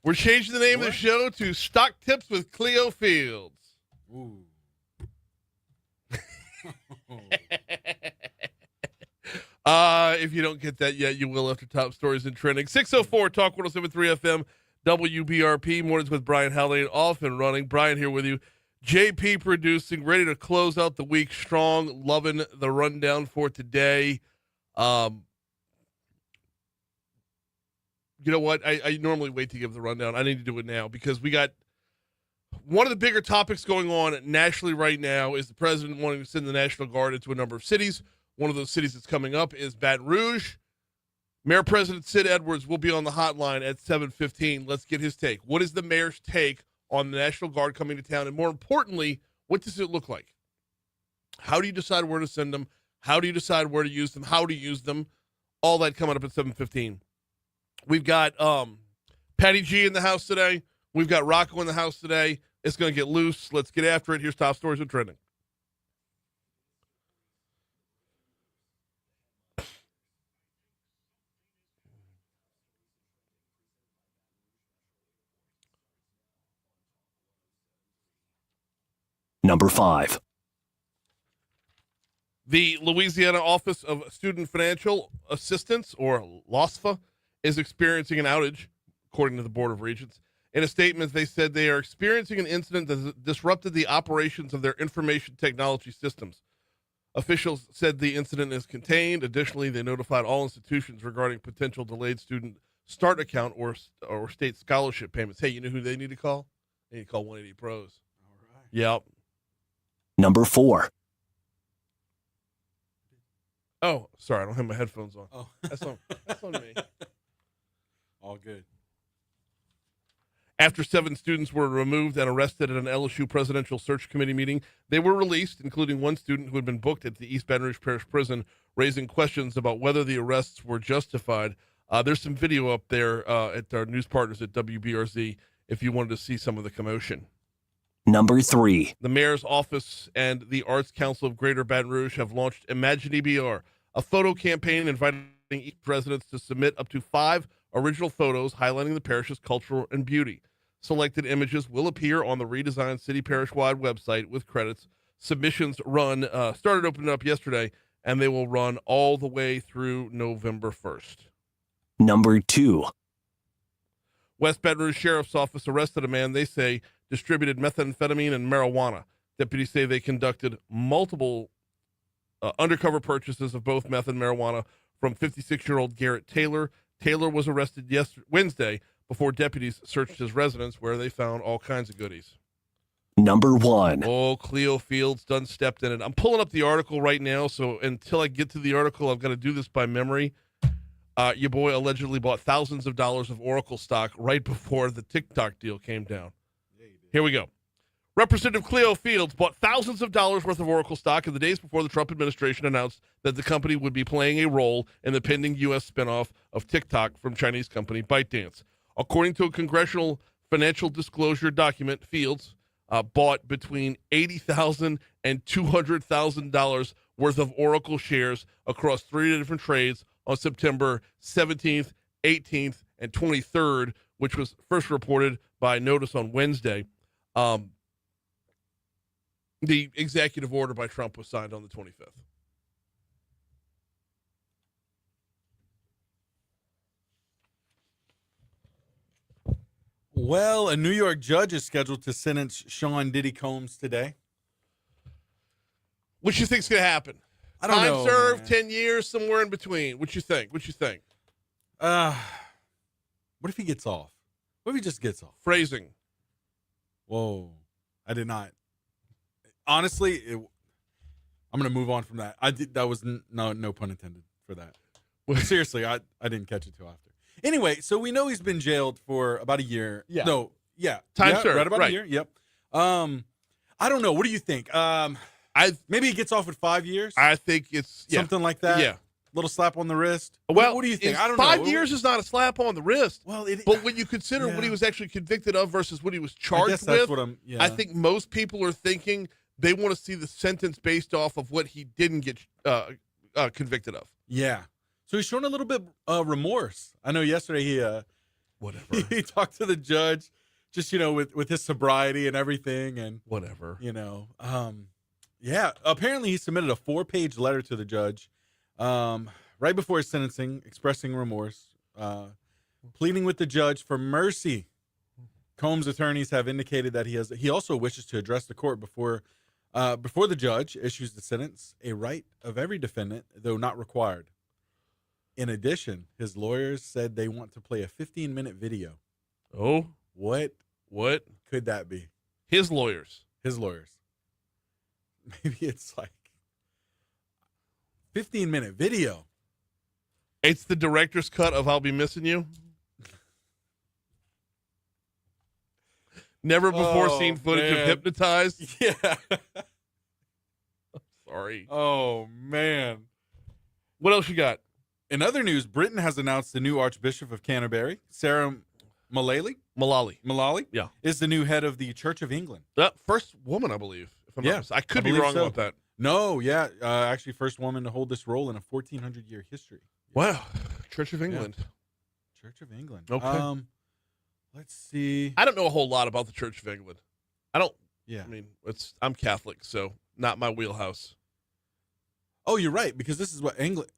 We're changing the name of the show to Stock Tips with Cleo Fields. Ooh. If you don't get that yet, you will after Top Stories and Trending. 604 Talk 107.3 FM, WBRP. Mornings with Brian Haldane, off and running. Brian here with you. JP producing, ready to close out the week strong. Loving the rundown for today. You know what? I normally wait to give the rundown. I need to do it now because we got one of the bigger topics going on nationally right now is the president wanting to send the National Guard into a number of cities. One of those cities that's coming up is Baton Rouge. Mayor President Sid Edwards will be on the hotline at 7:15. Let's get his take. What is the mayor's take on the National Guard coming to town? And more importantly, what does it look like? How do you decide where to send them? How do you decide where to use them? How to use them? All that coming up at 7:15. We've got Patty G in the house today. We've got Rocco in the house today. It's going to get loose. Let's get after it. Here's Top Stories and Trending. Number 5. The Louisiana Office of Student Financial Assistance, or LOSFA, is experiencing an outage, according to the Board of Regents. In a statement, they said they are experiencing an incident that disrupted the operations of their information technology systems. Officials said the incident is contained. Additionally, they notified all institutions regarding potential delayed student start account or state scholarship payments. Hey, you know who they need to call? They need to call 180 Pros. All right. Yep. Number 4. Oh, sorry, I don't have my headphones on. Oh. That's on me. All good. After 7 students were removed and arrested at an LSU Presidential Search Committee meeting, they were released, including one student who had been booked at the East Baton Rouge Parish Prison, raising questions about whether the arrests were justified. There's some video up there at our news partners at WBRZ if you wanted to see some of the commotion. Number 3. The mayor's office and the Arts Council of Greater Baton Rouge have launched Imagine EBR, a photo campaign inviting each residents to submit up to 5 original photos highlighting the parish's culture and beauty. Selected images will appear on the redesigned City Parish-wide website with credits. Submissions started opening up yesterday, and they will run all the way through November 1st. Number 2. West Baton Rouge Sheriff's Office arrested a man they say distributed methamphetamine and marijuana. Deputies say they conducted multiple undercover purchases of both meth and marijuana from 56-year-old Garrett Taylor. Taylor was arrested Wednesday before deputies searched his residence where they found all kinds of goodies. Number 1. Oh, Cleo Fields done stepped in it. I'm pulling up the article right now, so until I get to the article, I've got to do this by memory. Your boy allegedly bought thousands of dollars of Oracle stock right before the TikTok deal came down. Here we go. Representative Cleo Fields bought thousands of dollars worth of Oracle stock in the days before the Trump administration announced that the company would be playing a role in the pending U.S. spinoff of TikTok from Chinese company ByteDance. According to a congressional financial disclosure document, Fields bought between $80,000 and $200,000 worth of Oracle shares across 3 different trades on September 17th, 18th, and 23rd, which was first reported by Notice on Wednesday. The executive order by Trump was signed on the 25th. Well, a New York judge is scheduled to sentence Sean Diddy Combs today. What you think's going to happen? I don't know. Time served, man. 10 years, somewhere in between. What you think? What if he gets off? What if he just gets off? Phrasing. Whoa. I did not. Honestly, I'm going to move on from that. That was no pun intended for that. Well, seriously, I didn't catch it till after. Anyway, so we know he's been jailed for about a year. Yeah. No, yeah. Time served. Right about right. a year. Yep. I don't know. What do you think? Maybe he gets off with 5 years. I think it's something like that. Yeah. Little slap on the wrist. Well, what do you think? I don't know. 5 years is not a slap on the wrist. Well, but when you consider what he was actually convicted of versus what he was charged I guess that's with, what I'm. Yeah. I think most people are thinking they want to see the sentence based off of what he didn't get convicted of. Yeah. So he's showing a little bit remorse. I know yesterday he Whatever. He talked to the judge, just with his sobriety and everything, and Whatever. Yeah. Apparently, he submitted a 4-page letter to the judge, right before his sentencing, expressing remorse, pleading with the judge for mercy. Combs' attorneys have indicated that he also wishes to address the court before the judge issues the sentence, a right of every defendant, though not required. In addition, his lawyers said they want to play a 15-minute video. Oh, What could that be? his lawyers. His lawyers. Maybe it's like 15-minute video. It's the director's cut of "I'll Be Missing You." Never before seen footage of Hypnotized. Yeah. Sorry. Oh, man. What else you got? In other news, Britain has announced the new Archbishop of Canterbury, Sarah Mullally, Yeah. is the new head of the Church of England. First woman, I believe. If I'm Yeah, not mistaken. I could I be believe wrong so. about that. No, yeah. Actually, first woman to hold this role in a 1,400-year history. Wow. Church of England. Church of England. Okay. Let's see. I don't know a whole lot about the Church of England. Yeah. I mean, I'm Catholic, so not my wheelhouse. Oh, you're right, because this is what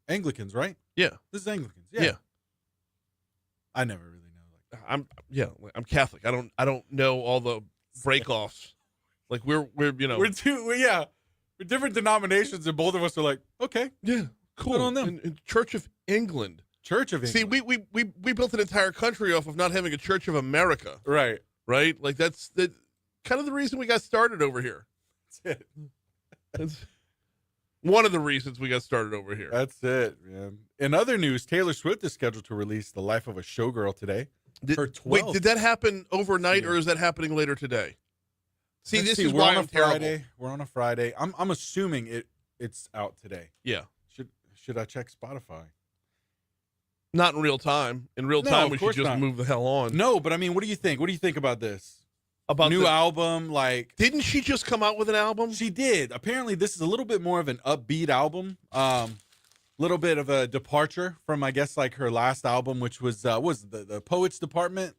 Anglicans, right? Yeah. This is Anglicans. Yeah. Yeah. I never really know. I'm Catholic. I don't know all the break-offs. Like we're We're different denominations, and both of us are like, okay, yeah, cool. Good on them. In Church of England. Church of England. See, we built an entire country off of not having a Church of America, right. right? Like that's kind of the reason we got started over here. That's it. That's one of the reasons we got started over here. That's it, man. In other news, Taylor Swift is scheduled to release The Life of a Showgirl today. Her 12th. Wait, did that happen overnight, or is that happening later today? See, Let's this see, is we're why on I'm a terrible. Friday. We're on a Friday. I'm assuming it's out today. Yeah. Should I check Spotify? Not in real time. In real No, time, of we should course just not. move the hell on. No, but I mean, what do you think? What do you think about this? About New album, like Didn't she just come out with an album? she did. Apparently, this is a little bit more of an upbeat album. Little bit of a departure from, I guess, like her last album, which was the Poets Department.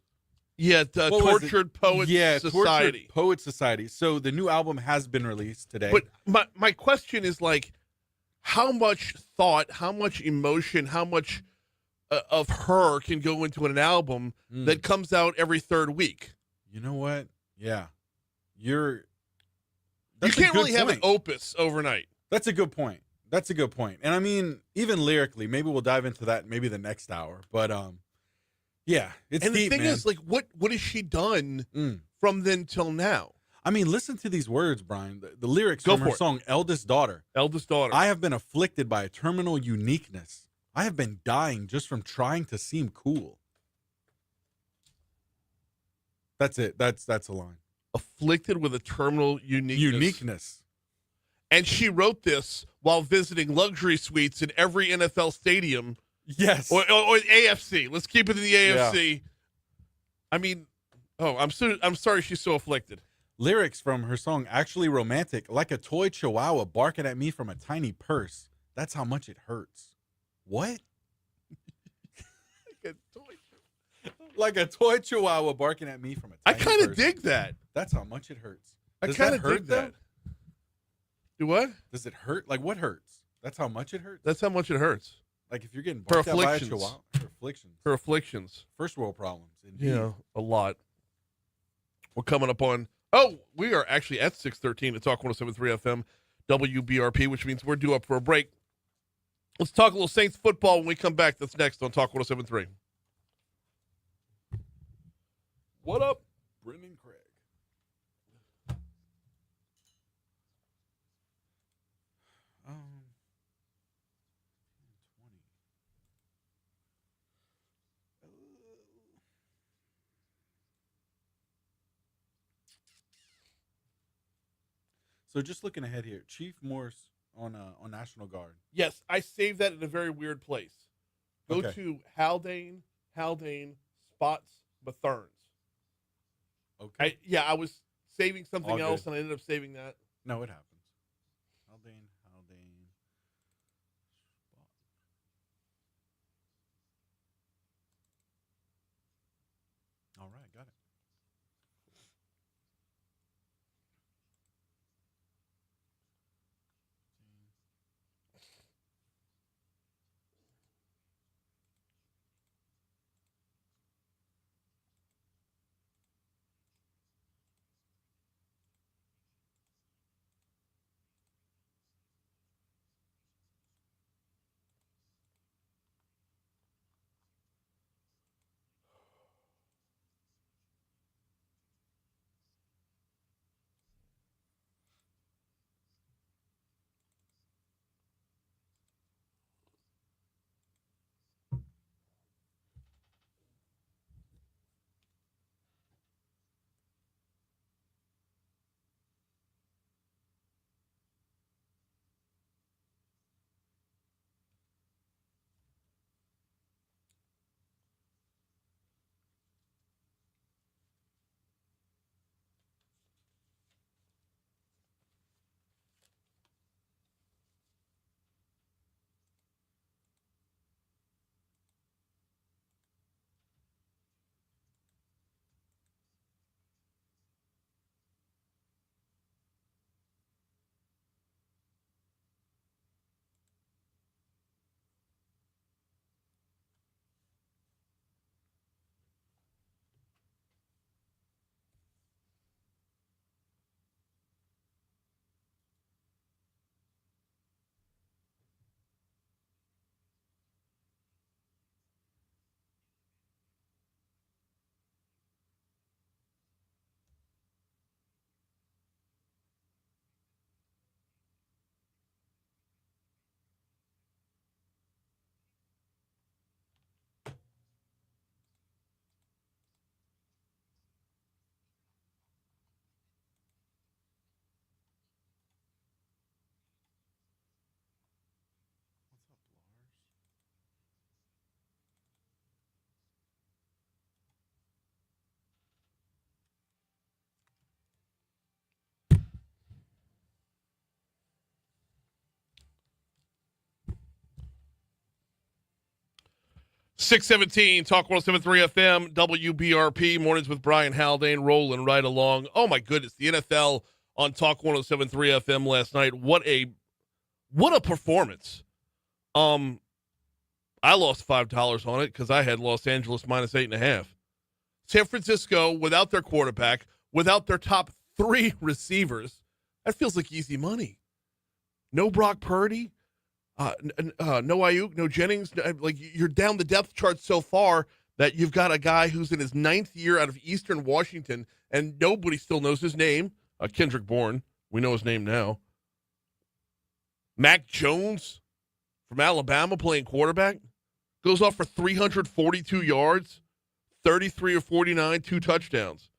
Yeah, What was it? Tortured Poets Society. Tortured Poets Society. So the new album has been released today. But my question is, like, how much thought, how much emotion, how much of her can go into an album that comes out every third week? You know what? Yeah. You That's a can't good really have an point. opus overnight. That's a good point. That's a good point. And I mean, even lyrically, maybe we'll dive into that maybe the next hour. But yeah, it's And deep, the thing man. is, like, what has she done Mm. from then till now? I mean, listen to these words, Brian. The lyrics Go from her for it. song "Eldest Daughter." Eldest daughter. I have been afflicted by a terminal uniqueness. I have been dying just from trying to seem cool. That's it. That's a line. Afflicted with a terminal uniqueness. And she wrote this while visiting luxury suites in every NFL stadium. Yes. Or AFC. Let's keep it in the AFC. I mean, I'm sorry she's so afflicted. Lyrics from her song "Actually Romantic," like a toy chihuahua barking at me from a tiny purse. That's how much it hurts. What? Like a toy chihuahua barking at me from a I tiny kind of purse. dig that. That's how much it hurts. I Does kind that of hurt dig that. though? Do what? Does it hurt? Like what hurts? That's how much it hurts? That's how much it hurts. Like if you're getting Her barked at by a afflictions. chihuahua. Her afflictions. Her afflictions. First world problems. Indeed. Yeah, a lot. We're coming up on. Oh, we are actually at 6:13 to Talk 107.3 FM WBRP, which means we're due up for a break. Let's talk a little Saints football when we come back. That's next on Talk 107.3. What up? Brendan Craig. Um, 20. So just looking ahead here, Chief Morse on National Guard. Yes, I saved that in a very weird place. Go Okay. to Haldane, Spots, Bethurns. Okay. I was saving something All else, good. and I ended up saving that. No, it happens. Haldane. All right, got it. What's up, Lars? 617, Talk 107.3 FM, WBRP, Mornings with Brian Haldane, rolling right along. Oh, my goodness, the NFL on Talk 107.3 FM last night. What a performance. I lost $5 on it because I had Los Angeles -8.5. San Francisco, without their quarterback, without their top 3 receivers, that feels like easy money. No Brock Purdy. No Ayuk, no Jennings. Like, you're down the depth chart so far that you've got a guy who's in his 9th year out of Eastern Washington, and nobody still knows his name. Kendrick Bourne. We know his name now. Mac Jones from Alabama playing quarterback. Goes off for 342 yards, 33 or 49, 2 touchdowns,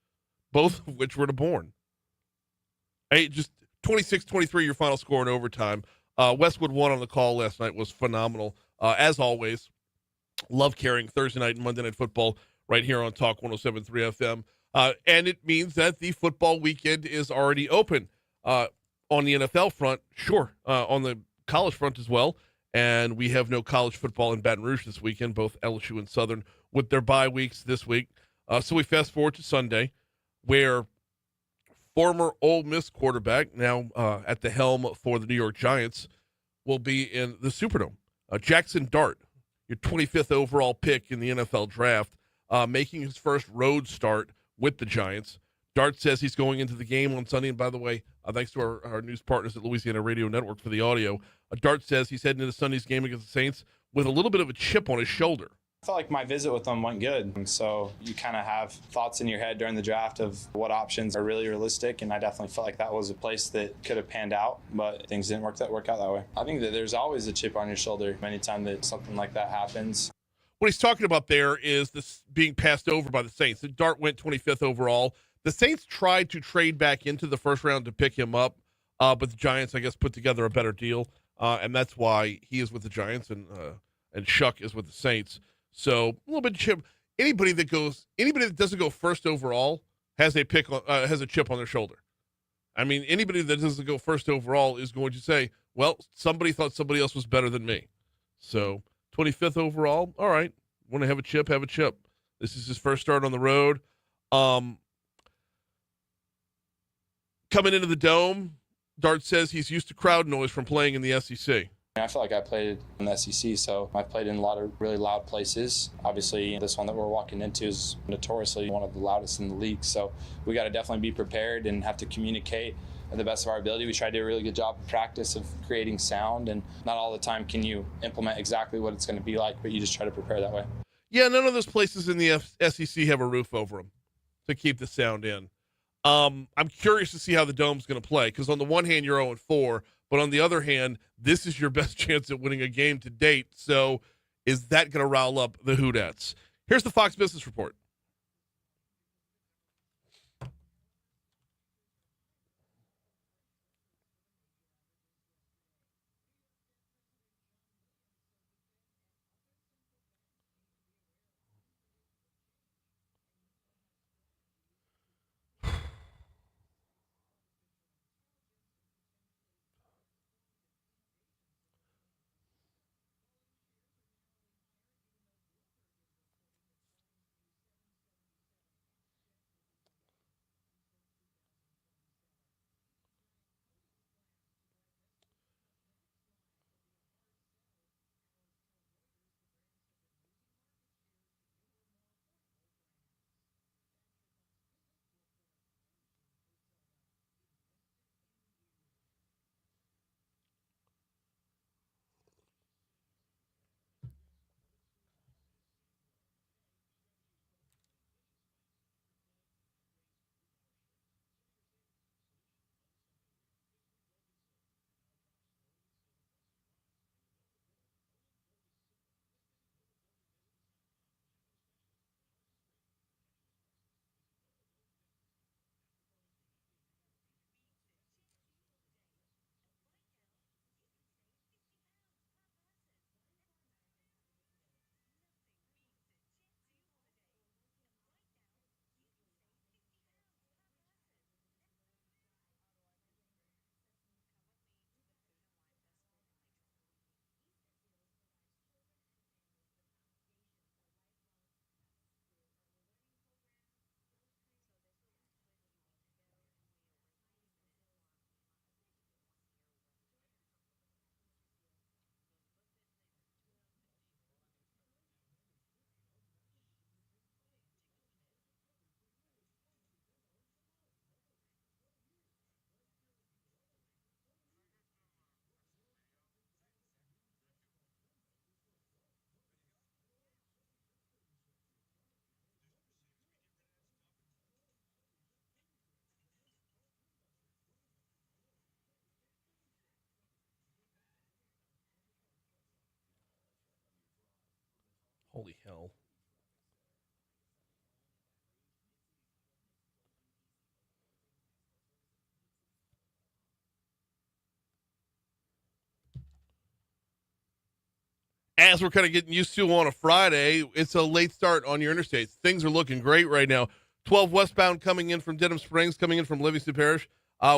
both of which were to Bourne. Just 26-23 your final score in overtime. Westwood won on the call last night, was phenomenal. As always, love carrying Thursday night and Monday Night Football right here on Talk 107.3 FM. And it means that the football weekend is already open on the NFL front, sure, on the college front as well. And we have no college football in Baton Rouge this weekend, both LSU and Southern with their bye weeks this week. So we fast forward to Sunday, where former Ole Miss quarterback, now at the helm for the New York Giants, will be in the Superdome. Jackson Dart, your 25th overall pick in the NFL draft, making his first road start with the Giants. Dart says he's going into the game on Sunday. And by the way, thanks to our news partners at Louisiana Radio Network for the audio. Dart says he's heading into Sunday's game against the Saints with a little bit of a chip on his shoulder. I felt like my visit with them went good. And so you kind of have thoughts in your head during the draft of what options are really realistic. And I definitely felt like that was a place that could have panned out, but things didn't work out that way. I think that there's always a chip on your shoulder anytime that something like that happens. What he's talking about there is this being passed over by the Saints. Dart went 25th overall. The Saints tried to trade back into the first round to pick him up, but the Giants, I guess, put together a better deal. And that's why he is with the Giants and Shuck is with the Saints. So a little bit of chip. Anybody that doesn't go first overall has a chip on their shoulder. I mean, anybody that doesn't go first overall is going to say, well, somebody thought somebody else was better than me. So 25th overall, all right. Want to have a chip, have a chip. This is his first start on the road. Coming into the Dome, Dart says he's used to crowd noise from playing in the SEC. I feel like I played in the SEC, so I've played in a lot of really loud places. Obviously, this one that we're walking into is notoriously one of the loudest in the league, so we got to definitely be prepared and have to communicate at the best of our ability. We try to do a really good job of practice of creating sound, and not all the time can you implement exactly what it's going to be like, but you just try to prepare that way. Yeah, none of those places in the SEC have a roof over them to keep the sound in. I'm curious to see how the Dome's going to play, because on the one hand, you're 0-4, but on the other hand, this is your best chance at winning a game to date. So is that going to rile up the Houdettes? Here's the Fox Business Report. Holy hell. As we're kind of getting used to on a Friday, it's a late start on your interstates. Things are looking great right now. 12 westbound coming in from Dedham Springs, coming in from Livingston Parish.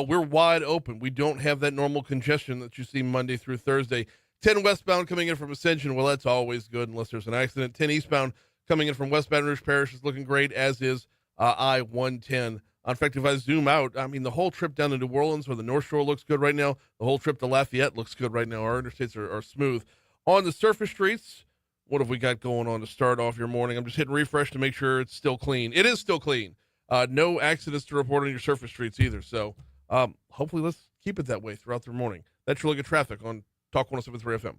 We're wide open. We don't have that normal congestion that you see Monday through Thursday. 10 westbound coming in from Ascension. Well, that's always good unless there's an accident. 10 eastbound coming in from West Baton Rouge Parish is looking great, as is I-110. In fact, if I zoom out, I mean, the whole trip down to New Orleans where the North Shore looks good right now, the whole trip to Lafayette looks good right now. Our interstates are smooth. On the surface streets, what have we got going on to start off your morning? I'm just hitting refresh to make sure it's still clean. It is still clean. No accidents to report on your surface streets either. So hopefully let's keep it that way throughout the morning. That's really good traffic on Talk 107.3 FM.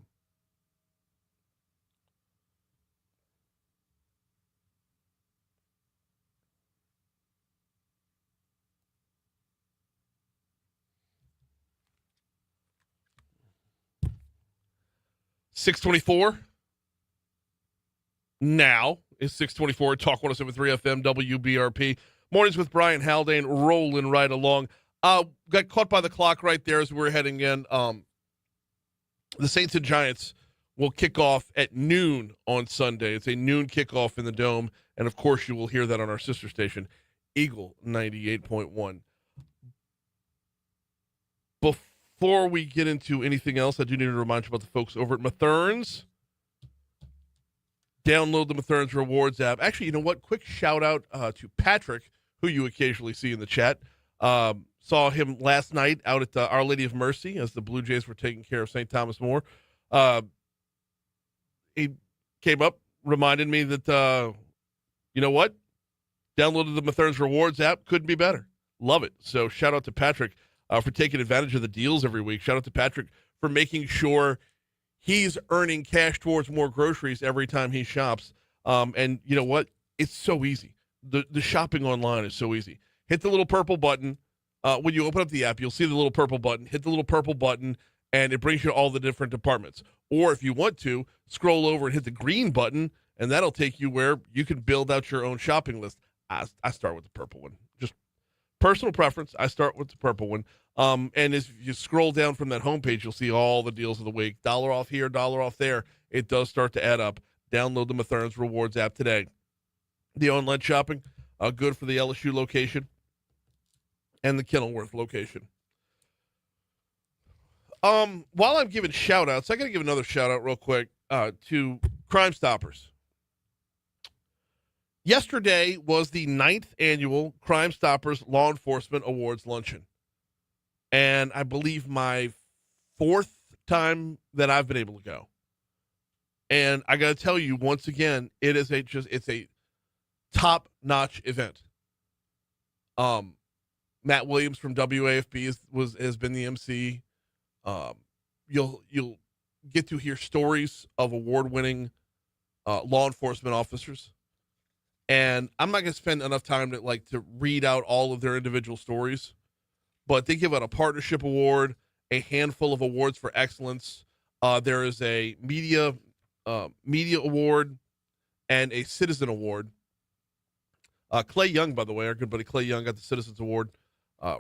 .624 now is 624 Talk 107.3 FM WBRP. Mornings with Brian Haldane rolling right along. Got caught by the clock right there as we were heading in. The Saints and Giants will kick off at noon on Sunday. It's a noon kickoff in the Dome, and of course you will hear that on our sister station, Eagle 98.1. Before we get into anything else, I do need to remind you about the folks over at Mathern's. Download the Mathern's Rewards app. Actually, you know what? Quick shout out to Patrick, who you occasionally see in the chat. Saw him last night out at Our Lady of Mercy as the Blue Jays were taking care of St. Thomas More. He came up, reminded me that, you know what? Downloaded the Mathern's Rewards app. Couldn't be better. Love it. So shout out to Patrick for taking advantage of the deals every week. Shout out to Patrick for making sure he's earning cash towards more groceries every time he shops. And you know what? It's so easy. The shopping online is so easy. Hit the little purple button. When you open up the app, you'll see the little purple button. Hit the little purple button, and it brings you to all the different departments. Or if you want to, scroll over and hit the green button, and that'll take you where you can build out your own shopping list. I start with the purple one. Just personal preference. I start with the purple one. And as you scroll down from that homepage, you'll see all the deals of the week. $1 off here, $1 off there. It does start to add up. Download the Mathern's Rewards app today. The online shopping, good for the LSU location and the Kenilworth location. While I'm giving shout-outs, I got to give another shout-out real quick to Crime Stoppers. Yesterday was the 9th annual Crime Stoppers Law Enforcement Awards Luncheon. And I believe my 4th time that I've been able to go. And I got to tell you, once again, it's a top-notch event. Matt Williams from WAFB has been the MC. You'll get to hear stories of award-winning law enforcement officers. And I'm not going to spend enough time to read out all of their individual stories, but they give out a partnership award, a handful of awards for excellence. There is a media award and a citizen award. Clay Young, by the way, our good buddy Clay Young got the Citizens Award.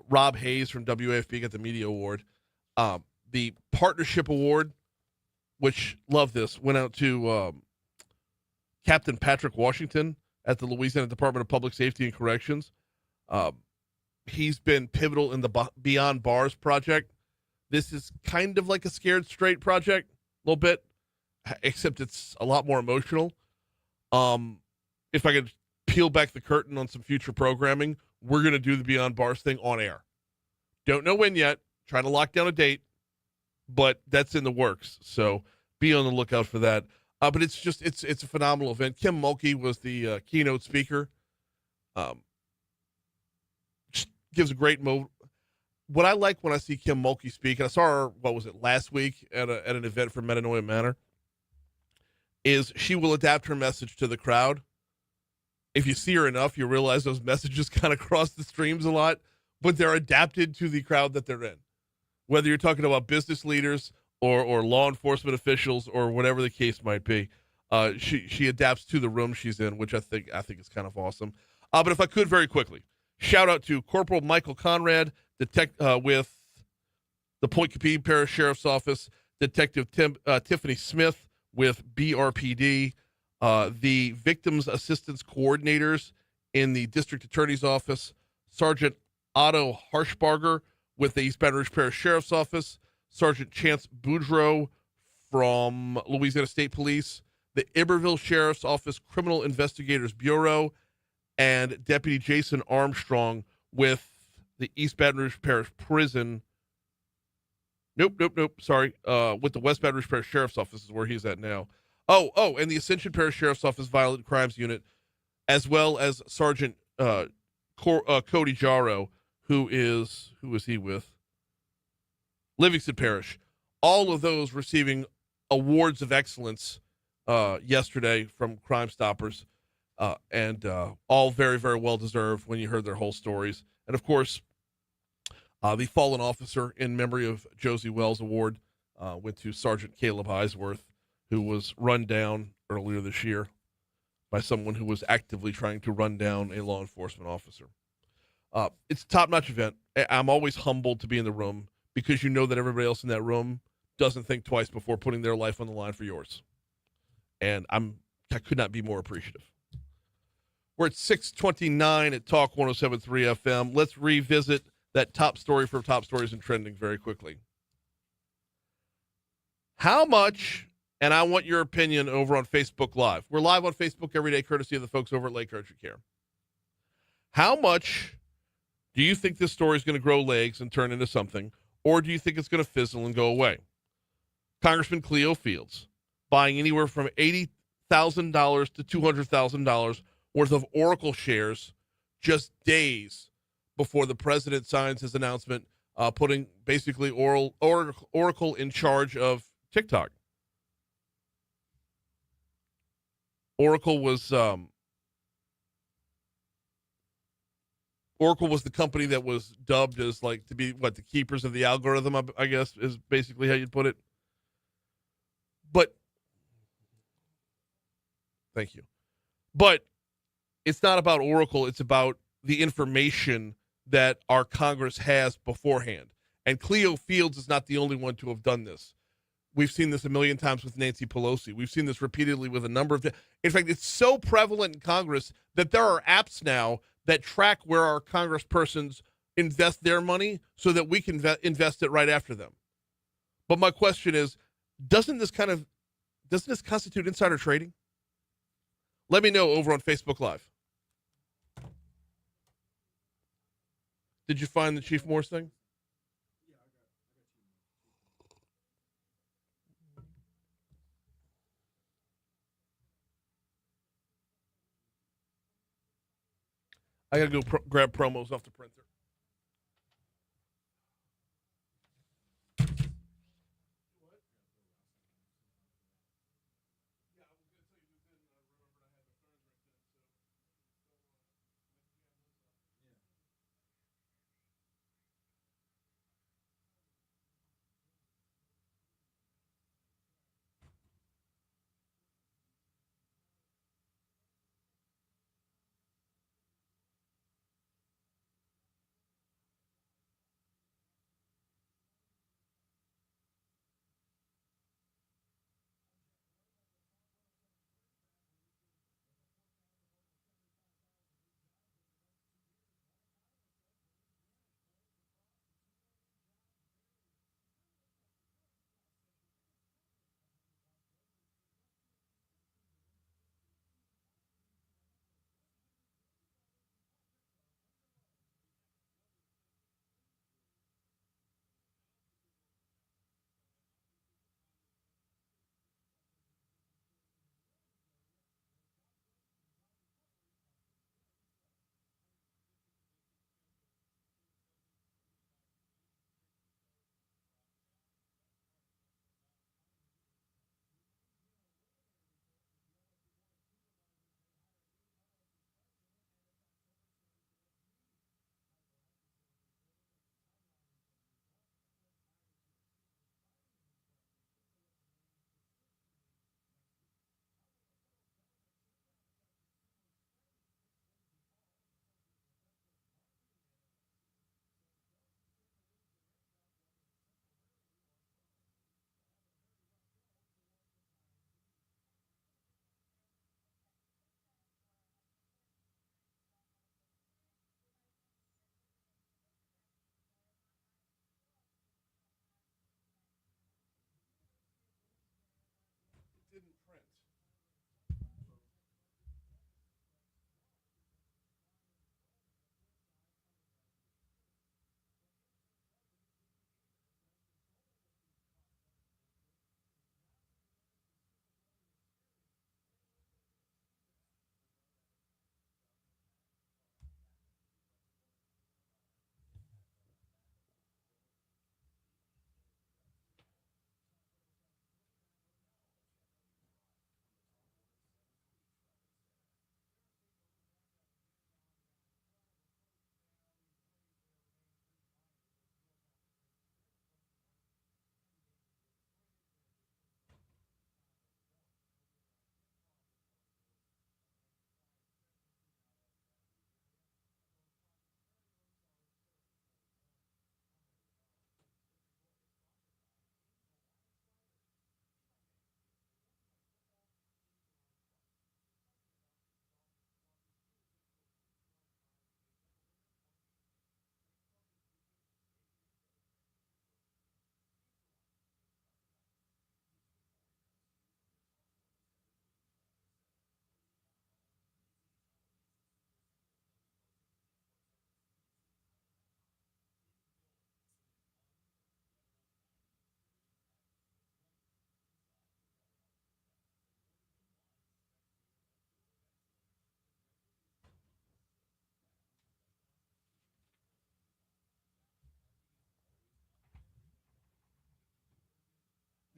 Rob Hayes from WAFB got the Media Award. The Partnership Award, which, love this, went out to Captain Patrick Washington at the Louisiana Department of Public Safety and Corrections. He's been pivotal in the Beyond Bars project. This is kind of like a Scared Straight project, a little bit, except it's a lot more emotional. If I could peel back the curtain on some future programming, we're going to do the Beyond Bars thing on air. Don't know when yet. Trying to lock down a date, but that's in the works. So be on the lookout for that. But it's a phenomenal event. Kim Mulkey was the keynote speaker. Just gives a great move. What I like when I see Kim Mulkey speak, and I saw her, last week at an event for Metanoia Manor, is she will adapt her message to the crowd. If you see her enough, you realize those messages kind of cross the streams a lot, but they're adapted to the crowd that they're in. Whether you're talking about business leaders or law enforcement officials or whatever the case might be, she adapts to the room she's in, which I think is kind of awesome. But if I could very quickly, shout out to Corporal Michael Conrad, with the Point Capee Parish Sheriff's Office, Detective Tiffany Smith with BRPD, the Victims Assistance Coordinators in the District Attorney's Office, Sergeant Otto Harshbarger with the East Baton Rouge Parish Sheriff's Office, Sergeant Chance Boudreau from Louisiana State Police, the Iberville Sheriff's Office Criminal Investigators Bureau, and Deputy Jason Armstrong with the East Baton Rouge Parish Prison. Nope. Sorry. With the West Baton Rouge Parish Sheriff's Office is where he's at now. Oh, and the Ascension Parish Sheriff's Office Violent Crimes Unit, as well as Sergeant Cody Jarrow, who is he with? Livingston Parish. All of those receiving awards of excellence yesterday from Crime Stoppers, and all very, very well deserved when you heard their whole stories. And of course, the Fallen Officer in Memory of Josie Wells Award went to Sergeant Caleb Eisworth, who was run down earlier this year by someone who was actively trying to run down a law enforcement officer. It's a top-notch event. I'm always humbled to be in the room because you know that everybody else in that room doesn't think twice before putting their life on the line for yours. And I could not be more appreciative. We're at 6:29 at Talk 107.3 FM. Let's revisit that top story for Top Stories and Trending very quickly. How much and I want your opinion over on Facebook Live. We're live on Facebook every day, courtesy of the folks over at Lake Urgent Care. How much do you think this story is going to grow legs and turn into something, or do you think it's going to fizzle and go away? Congressman Cleo Fields buying anywhere from $80,000 to $200,000 worth of Oracle shares just days before the president signs his announcement, putting basically Oracle in charge of TikTok. Oracle was the company that was dubbed as like to be the keepers of the algorithm, I guess is basically how you'd put it. But thank you. But it's not about Oracle. It's about the information that our Congress has beforehand. And Cleo Fields is not the only one to have done this. We've seen this a million times with Nancy Pelosi. We've seen this repeatedly with a number of. In fact, it's so prevalent in Congress that there are apps now that track where our congresspersons invest their money so that we can invest it right after them. But my question is, doesn't this constitute insider trading? Let me know over on Facebook Live. Did you find the Chief Morse thing? I got to go grab promos off the printer.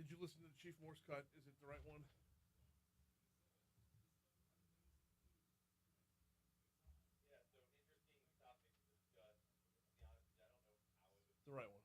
Did you listen to the Chief Morse cut? Is it the right one? The right one.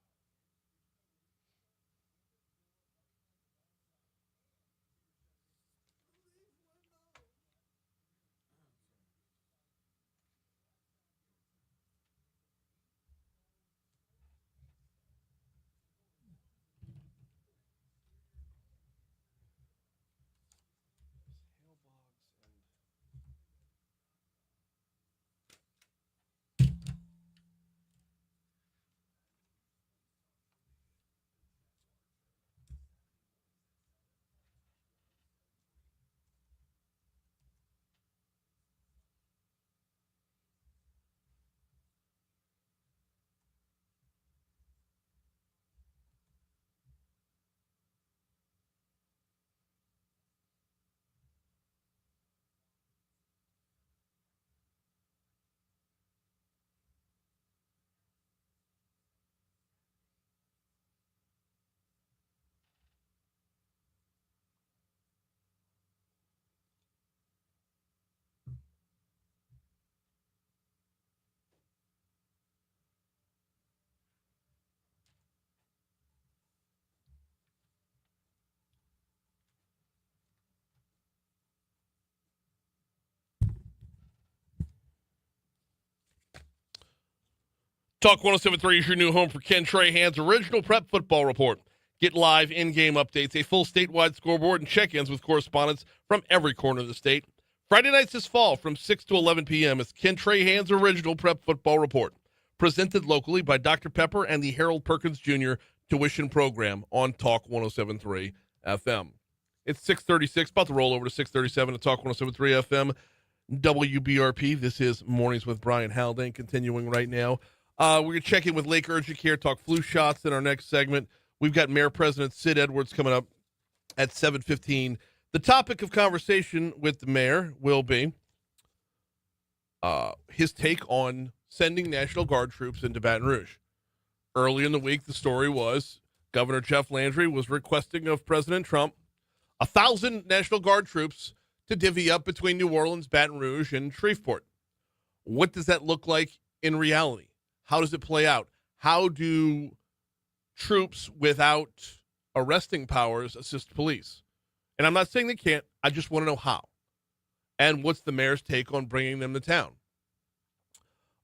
Talk 107.3 is your new home for Ken Trahan's original prep football report. Get live in-game updates, a full statewide scoreboard, and check-ins with correspondents from every corner of the state. Friday nights this fall from 6 to 11 p.m. is Ken Trahan's original prep football report, presented locally by Dr. Pepper and the Harold Perkins Jr. Tuition Program on Talk 107.3 FM. It's 6:36, about to roll over to 6:37 at Talk 107.3 FM, WBRP. This is Mornings with Brian Haldane, continuing right now. We're going to check in with Lake Urgent Care, talk flu shots in our next segment. We've got Mayor President Sid Edwards coming up at 7:15. The topic of conversation with the mayor will be his take on sending National Guard troops into Baton Rouge. Early in the week, the story was Governor Jeff Landry was requesting of President Trump 1,000 National Guard troops to divvy up between New Orleans, Baton Rouge, and Shreveport. What does that look like in reality? How does it play out? How do troops without arresting powers assist police? And I'm not saying they can't. I just want to know how. And what's the mayor's take on bringing them to town?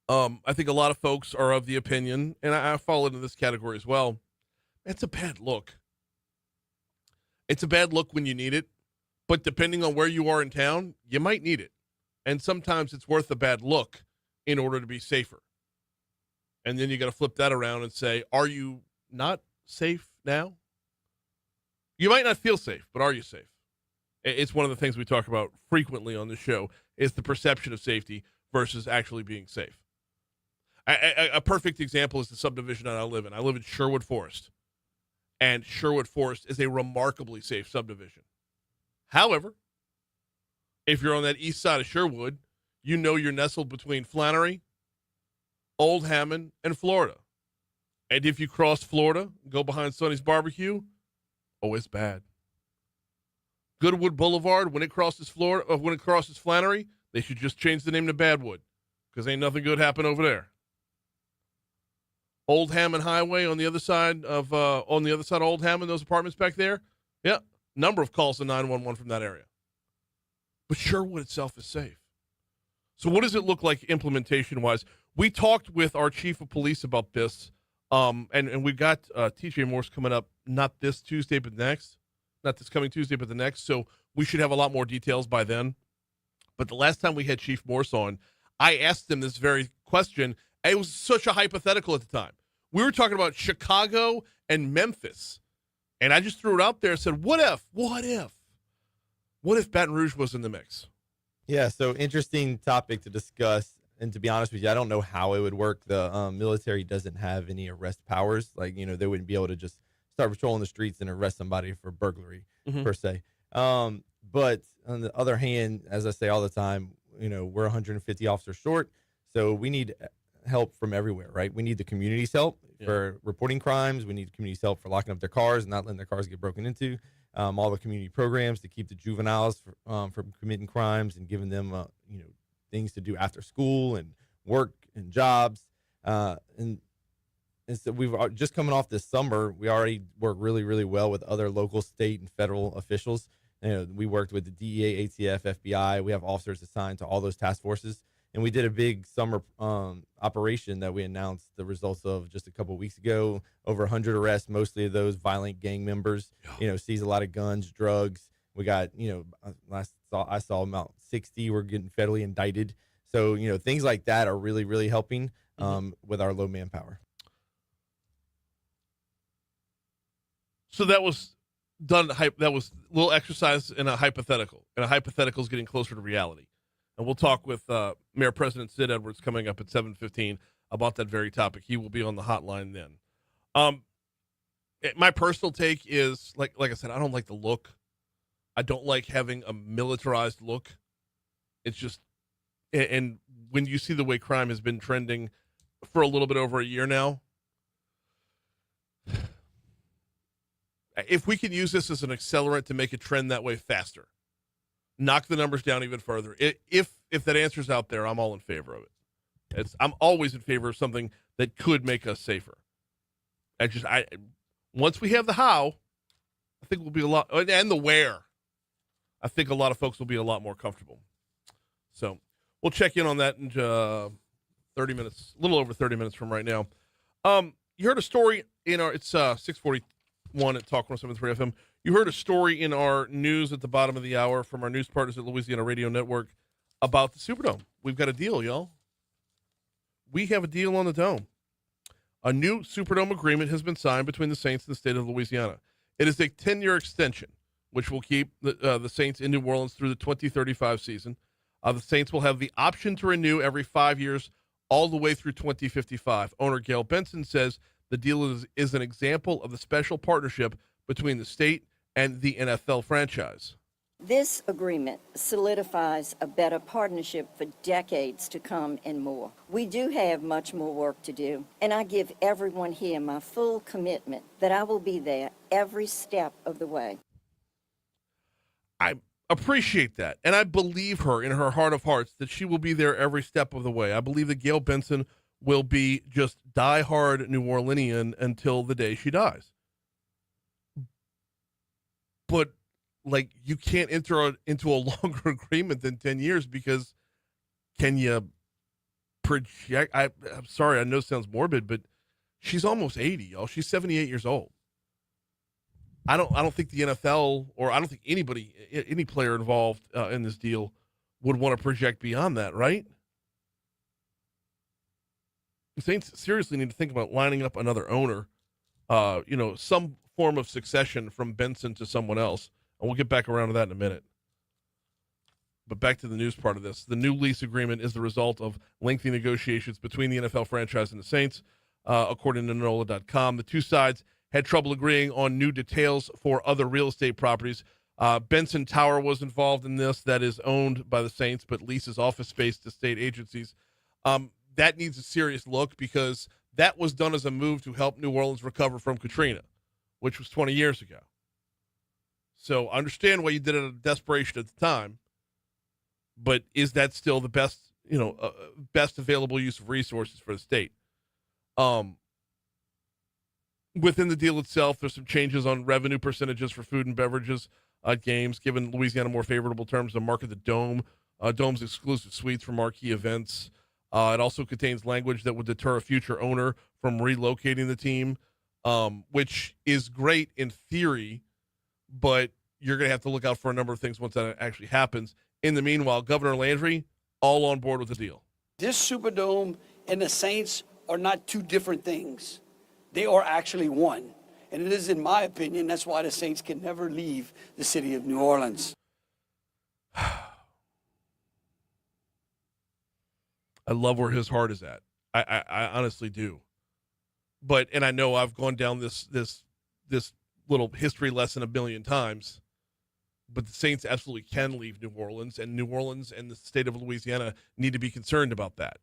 I think a lot of folks are of the opinion, and I fall into this category as well, it's a bad look. It's a bad look when you need it, but depending on where you are in town, you might need it. And sometimes it's worth a bad look in order to be safer. And then you got to flip that around and say, are you not safe now? You might not feel safe, but are you safe? It's one of the things we talk about frequently on the show is the perception of safety versus actually being safe. A perfect example is the subdivision that I live in. I live in Sherwood Forest, and Sherwood Forest is a remarkably safe subdivision. However, if you're on that east side of Sherwood, you know you're nestled between Flannery, Old Hammond, and Florida. And if you cross Florida, go behind Sonny's Barbecue, oh, it's bad. Goodwood Boulevard, when it crosses Flannery, they should just change the name to Badwood, because ain't nothing good happen over there. Old Hammond Highway on the other side of Old Hammond, those apartments back there, yeah, number of calls to 911 from that area. But Sherwood itself is safe. So what does it look like implementation-wise? We talked with our chief of police about this, and we got TJ Morse coming up, not this Tuesday, but next. Not this coming Tuesday, but the next. So we should have a lot more details by then. But the last time we had Chief Morse on, I asked him this very question. It was such a hypothetical at the time. We were talking about Chicago and Memphis. And I just threw it out there and said, what if Baton Rouge was in the mix? Yeah, so interesting topic to discuss. And to be honest with you, I don't know how it would work. The military doesn't have any arrest powers. Like, they wouldn't be able to just start patrolling the streets and arrest somebody for burglary, per se. But on the other hand, as I say all the time, we're 150 officers short. So we need help from everywhere, right? We need the community's help for reporting crimes. We need the community's help for locking up their cars and not letting their cars get broken into. All the community programs to keep the juveniles from committing crimes and giving them, things to do after school and work and jobs. And so we've just coming off this summer, we already work really, really well with other local, state, and federal officials. We worked with the DEA, ATF, FBI. We have officers assigned to all those task forces. And we did a big summer operation that we announced the results of just a couple of weeks ago. Over 100 arrests, mostly of those violent gang members. Seized a lot of guns, drugs. We got, I saw about 60 were getting federally indicted. So, things like that are really, really helping with our low manpower. So that was done. That was a little exercise in a hypothetical, and a hypothetical is getting closer to reality. And we'll talk with Mayor President Sid Edwards coming up at 7:15 about that very topic. He will be on the hotline then. My personal take is, like I said, I don't like the look. I don't like having a militarized look. It's just, and when you see the way crime has been trending for a little bit over a year now, if we can use this as an accelerant to make it trend that way faster, knock the numbers down even further. If that answer's out there, I'm all in favor of it. I'm always in favor of something that could make us safer. Once we have the how, I think we'll be a lot, and the where, I think a lot of folks will be a lot more comfortable. So we'll check in on that in 30 minutes, a little over 30 minutes from right now. You heard a story it's 6:41 at Talk 107.3 FM. You heard a story in our news at the bottom of the hour from our news partners at Louisiana Radio Network about the Superdome. We've got a deal, y'all. We have a deal on the Dome. A new Superdome agreement has been signed between the Saints and the state of Louisiana. It is a 10-year extension, which will keep the Saints in New Orleans through the 2035 season. The Saints will have the option to renew every 5 years all the way through 2055. Owner Gail Benson says the deal is an example of the special partnership between the state and the NFL franchise. This agreement solidifies a better partnership for decades to come and more. We do have much more work to do, and I give everyone here my full commitment that I will be there every step of the way. I appreciate that, and I believe her in her heart of hearts that she will be there every step of the way. I believe that Gail Benson will be just diehard New Orleanian until the day she dies. But you can't enter into a longer agreement than 10 years because can you project? I'm sorry, I know it sounds morbid, but she's almost 80, y'all. She's 78 years old. I don't think the NFL, or I don't think any player involved in this deal would want to project beyond that, right? The Saints seriously need to think about lining up another owner, some form of succession from Benson to someone else. And we'll get back around to that in a minute. But back to the news part of this. The new lease agreement is the result of lengthy negotiations between the NFL franchise and the Saints, according to NOLA.com. The two sides had trouble agreeing on new details for other real estate properties. Benson Tower was involved in this. That is owned by the Saints, but leases office space to state agencies. That needs a serious look because that was done as a move to help New Orleans recover from Katrina, which was 20 years ago. So I understand why you did it out of desperation at the time, but is that still the best, best available use of resources for the state? Within the deal itself, there's some changes on revenue percentages for food and beverages games, giving Louisiana more favorable terms to market the Dome, Dome's exclusive suites for marquee events. It also contains language that would deter a future owner from relocating the team, which is great in theory, but you're going to have to look out for a number of things once that actually happens. In the meanwhile, Governor Landry, all on board with the deal. This Superdome and the Saints are not two different things. They are actually one. And it is, in my opinion, that's why the Saints can never leave the city of New Orleans. I love where his heart is at. I honestly do. And I know I've gone down this little history lesson a billion times, but the Saints absolutely can leave New Orleans, and New Orleans and the state of Louisiana need to be concerned about that.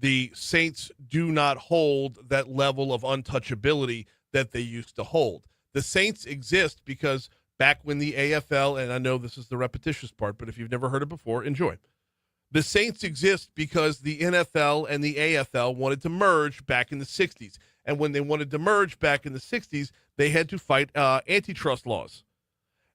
The Saints do not hold that level of untouchability that they used to hold. The Saints exist because back when the AFL, and I know this is the repetitious part, but if you've never heard it before, enjoy. The Saints exist because the NFL and the AFL wanted to merge back in the 60s. And when they wanted to merge back in the 60s, they had to fight antitrust laws.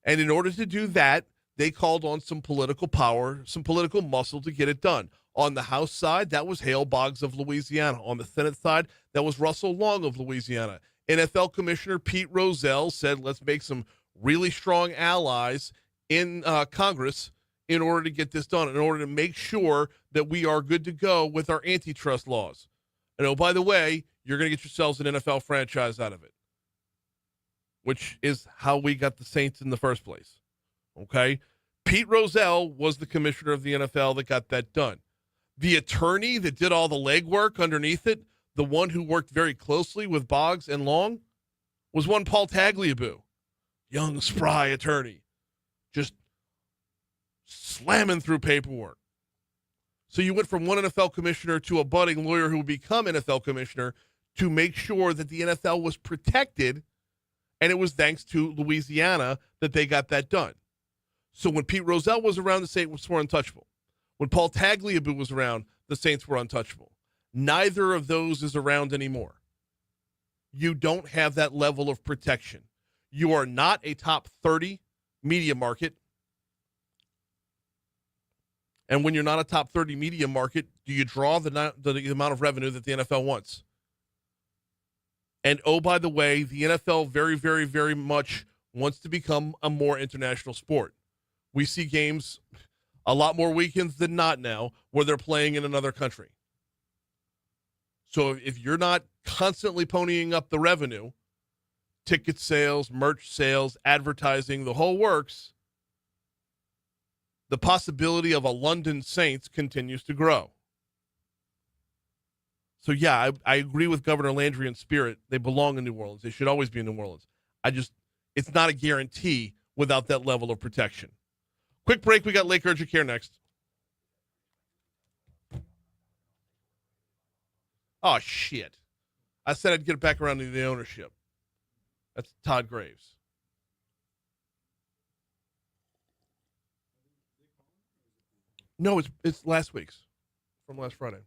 And in order to do that, they called on some political power, some political muscle to get it done. On the House side, that was Hale Boggs of Louisiana. On the Senate side, that was Russell Long of Louisiana. NFL Commissioner Pete Rozelle said, let's make some really strong allies in Congress in order to get this done, in order to make sure that we are good to go with our antitrust laws. And oh, by the way, you're going to get yourselves an NFL franchise out of it, which is how we got the Saints in the first place. Okay? Pete Rozelle was the commissioner of the NFL that got that done. The attorney that did all the legwork underneath it, the one who worked very closely with Boggs and Long, was one Paul Tagliabue, young, spry attorney, just slamming through paperwork. So you went from one NFL commissioner to a budding lawyer who would become NFL commissioner to make sure that the NFL was protected, and it was thanks to Louisiana that they got that done. So when Pete Rozelle was around, the Saints were untouchable. When Paul Tagliabue was around, the Saints were untouchable. Neither of those is around anymore. You don't have that level of protection. You are not a top 30 media market. And when you're not a top 30 media market, do you draw the amount of revenue that the NFL wants? And oh, by the way, the NFL very, very, very much wants to become a more international sport. We see games a lot more weekends than not now where they're playing in another country. So if you're not constantly ponying up the revenue, ticket sales, merch sales, advertising, the whole works, the possibility of a London Saints continues to grow. So, yeah, I agree with Governor Landry in spirit. They belong in New Orleans. They should always be in New Orleans. It's not a guarantee without that level of protection. Quick break. We got Lake Urgent Care next. Oh, shit. I said I'd get it back around to the ownership. That's Todd Graves. No, it's last week's, from last Friday.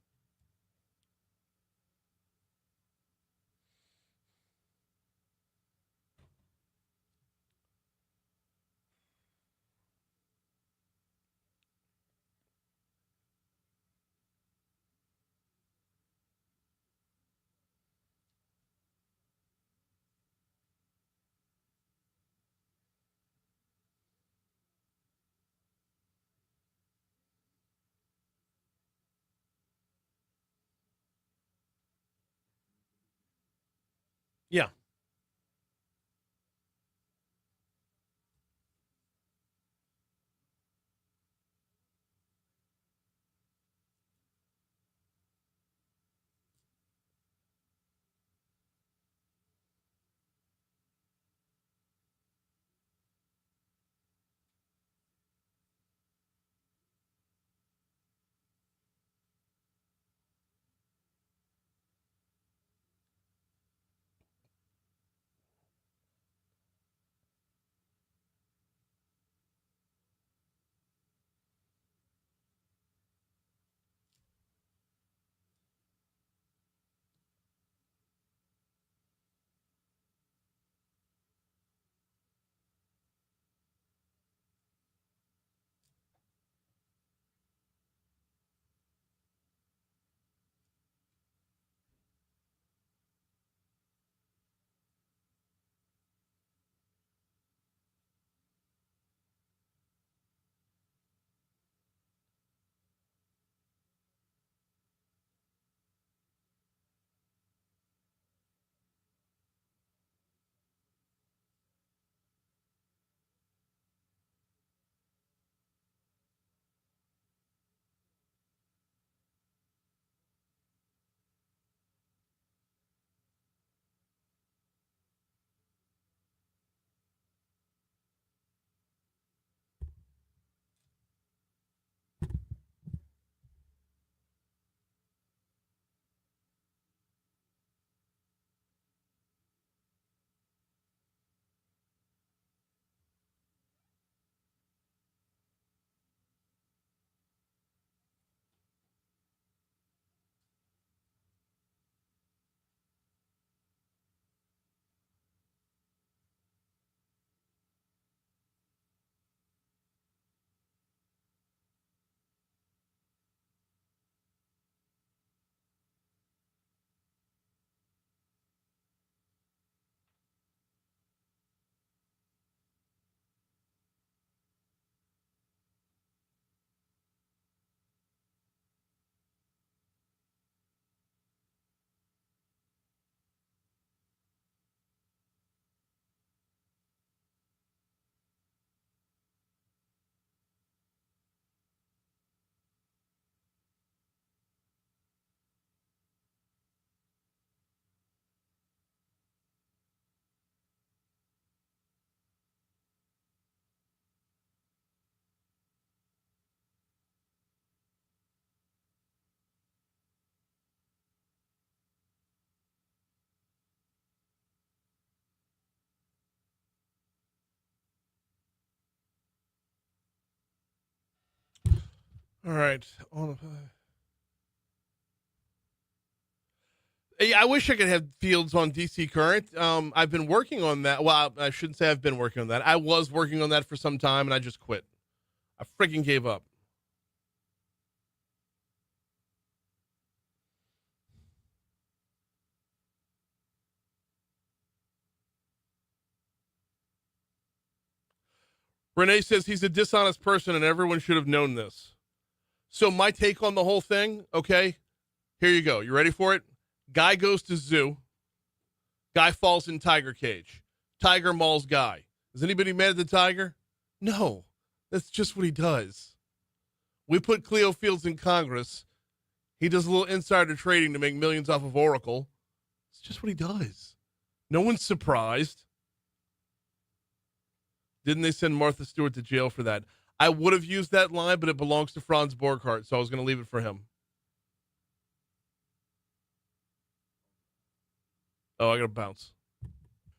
All right. Yeah, I wish I could have Fields on DC Current. I've been working on that. Well, I shouldn't say I've been working on that. I was working on that for some time, and I just quit. I freaking gave up. Renee says he's a dishonest person, and everyone should have known this. So my take on the whole thing, okay, here you go. You ready for it? Guy goes to zoo. Guy falls in tiger cage. Tiger mauls guy. Is anybody mad at the tiger? No. That's just what he does. We put Cleo Fields in Congress. He does a little insider trading to make millions off of Oracle. It's just what he does. No one's surprised. Didn't they send Martha Stewart to jail for that? I would have used that line, but it belongs to Franz Borghardt, so I was going to leave it for him. Oh, I got to bounce.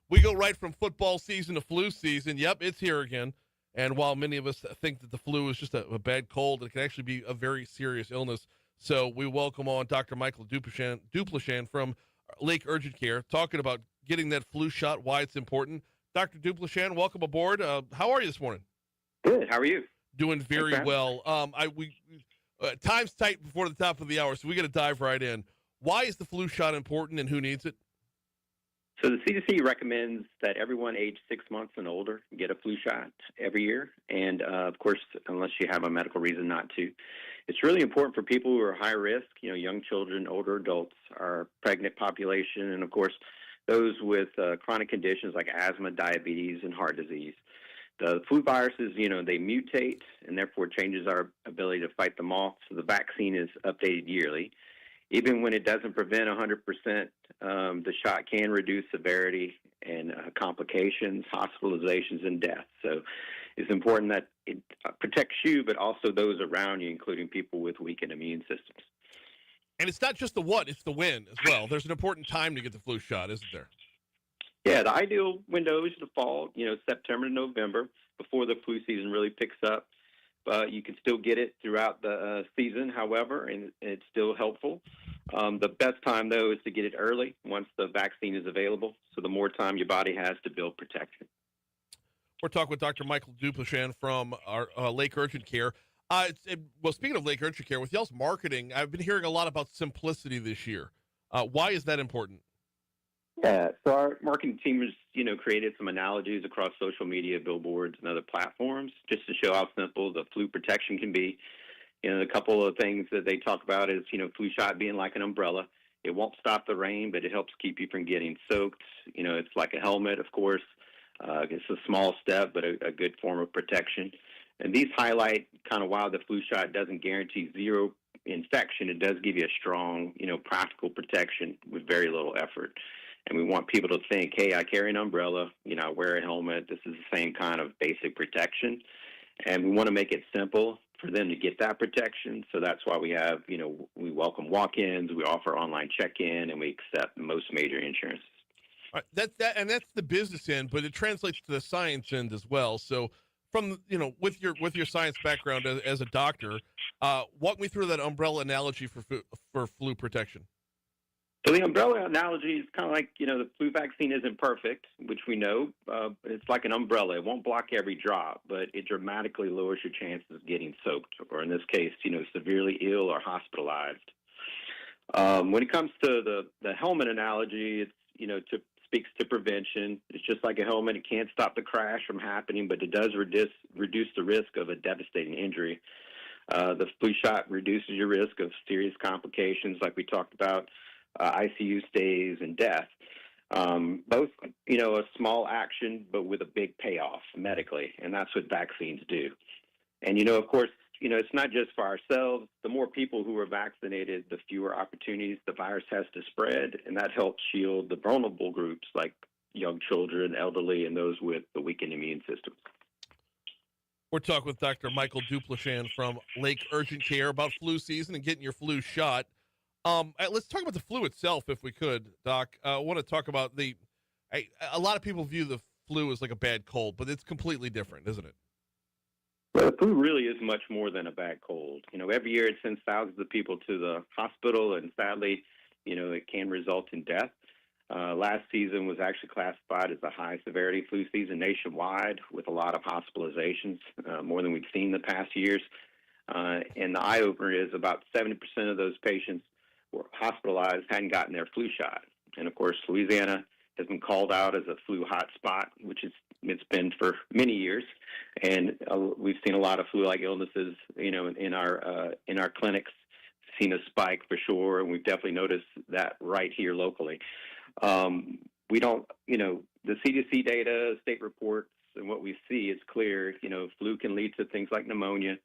We go right from football season to flu season. Yep, it's here again. And while many of us think that the flu is just a bad cold, it can actually be a very serious illness. So we welcome on Dr. Michael Duplashan from Lake Urgent Care, talking about getting that flu shot, why it's important. Dr. Duplashan, welcome aboard. How are you this morning? Good. How are you? Doing very well. Time's tight before the top of the hour, so we got to dive right in. Why is the flu shot important, and who needs it? So the CDC recommends that everyone age 6 months and older get a flu shot every year. And, of course, unless you have a medical reason not to. It's really important for people who are high risk, young children, older adults, our pregnant population, and, of course, those with chronic conditions like asthma, diabetes, and heart disease. The flu viruses, they mutate and therefore changes our ability to fight them off. So the vaccine is updated yearly. Even when it doesn't prevent 100%, the shot can reduce severity and complications, hospitalizations, and death. So it's important that it protects you, but also those around you, including people with weakened immune systems. And it's not just the what, it's the when as well. There's an important time to get the flu shot, isn't there? Yeah, the ideal window is the fall, September to November, before the flu season really picks up. But you can still get it throughout the season, however, and it's still helpful. The best time, though, is to get it early once the vaccine is available, so the more time your body has to build protection. We're talking with Dr. Michael Duplashan from our Lake Urgent Care. Well, speaking of Lake Urgent Care, with y'all's marketing, I've been hearing a lot about simplicity this year. Why is that important? Yeah, so our marketing team has, created some analogies across social media, billboards, and other platforms just to show how simple the flu protection can be. A couple of things that they talk about is, flu shot being like an umbrella. It won't stop the rain, but it helps keep you from getting soaked. It's like a helmet, of course. It's a small step, but a good form of protection. And these highlight kind of why the flu shot doesn't guarantee zero infection. It does give you a strong, practical protection with very little effort. And we want people to think, hey, I carry an umbrella, I wear a helmet. This is the same kind of basic protection. And we want to make it simple for them to get that protection. So that's why we have, we welcome walk-ins, we offer online check-in, and we accept most major insurances. All right, that's the business end, but it translates to the science end as well. So from, with your science background as a doctor, walk me through that umbrella analogy for flu protection. So the umbrella analogy is kind of like, the flu vaccine isn't perfect, which we know, but it's like an umbrella. It won't block every drop, but it dramatically lowers your chances of getting soaked, or in this case, severely ill or hospitalized. When it comes to the helmet analogy, it's, speaks to prevention. It's just like a helmet. It can't stop the crash from happening, but it does reduce the risk of a devastating injury. The flu shot reduces your risk of serious complications like we talked about, ICU stays, and death. Both, a small action, but with a big payoff medically, and that's what vaccines do. And, of course, it's not just for ourselves. The more people who are vaccinated, the fewer opportunities the virus has to spread, and that helps shield the vulnerable groups like young children, elderly, and those with the weakened immune system. We're talking with Dr. Michael Duplashan from Lake Urgent Care about flu season and getting your flu shot. Let's talk about the flu itself, if we could, Doc. I want to talk about a lot of people view the flu as like a bad cold, but it's completely different, isn't it? Well, the flu really is much more than a bad cold. Every year it sends thousands of people to the hospital, and sadly, it can result in death. Last season was actually classified as a high severity flu season nationwide, with a lot of hospitalizations, more than we've seen the past years. And the eye opener is about 70% of those patients were hospitalized, hadn't gotten their flu shot. And of course, Louisiana has been called out as a flu hotspot, which it's been for many years. And we've seen a lot of flu-like illnesses, in our clinics. Seen a spike for sure, and we've definitely noticed that right here locally. We don't, the CDC data, state reports, and what we see is clear. Flu can lead to things like pneumonia,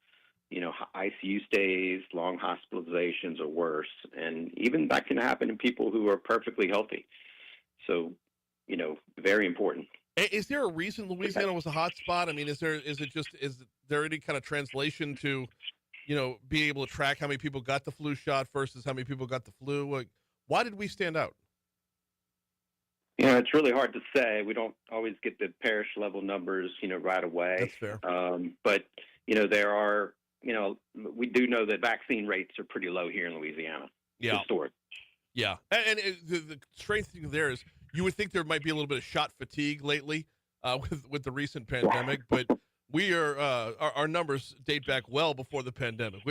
ICU stays, long hospitalizations, or worse. And even that can happen in people who are perfectly healthy. So, very important. Is there a reason Louisiana was a hot spot? I mean, is there any kind of translation to, being able to track how many people got the flu shot versus how many people got the flu? Like, why did we stand out? It's really hard to say. We don't always get the parish level numbers, right away. That's fair. But, there are, we do know that vaccine rates are pretty low here in Louisiana. Yeah. Historic. Yeah. And the strange thing there is you would think there might be a little bit of shot fatigue lately with the recent pandemic, but we are our numbers date back well before the pandemic.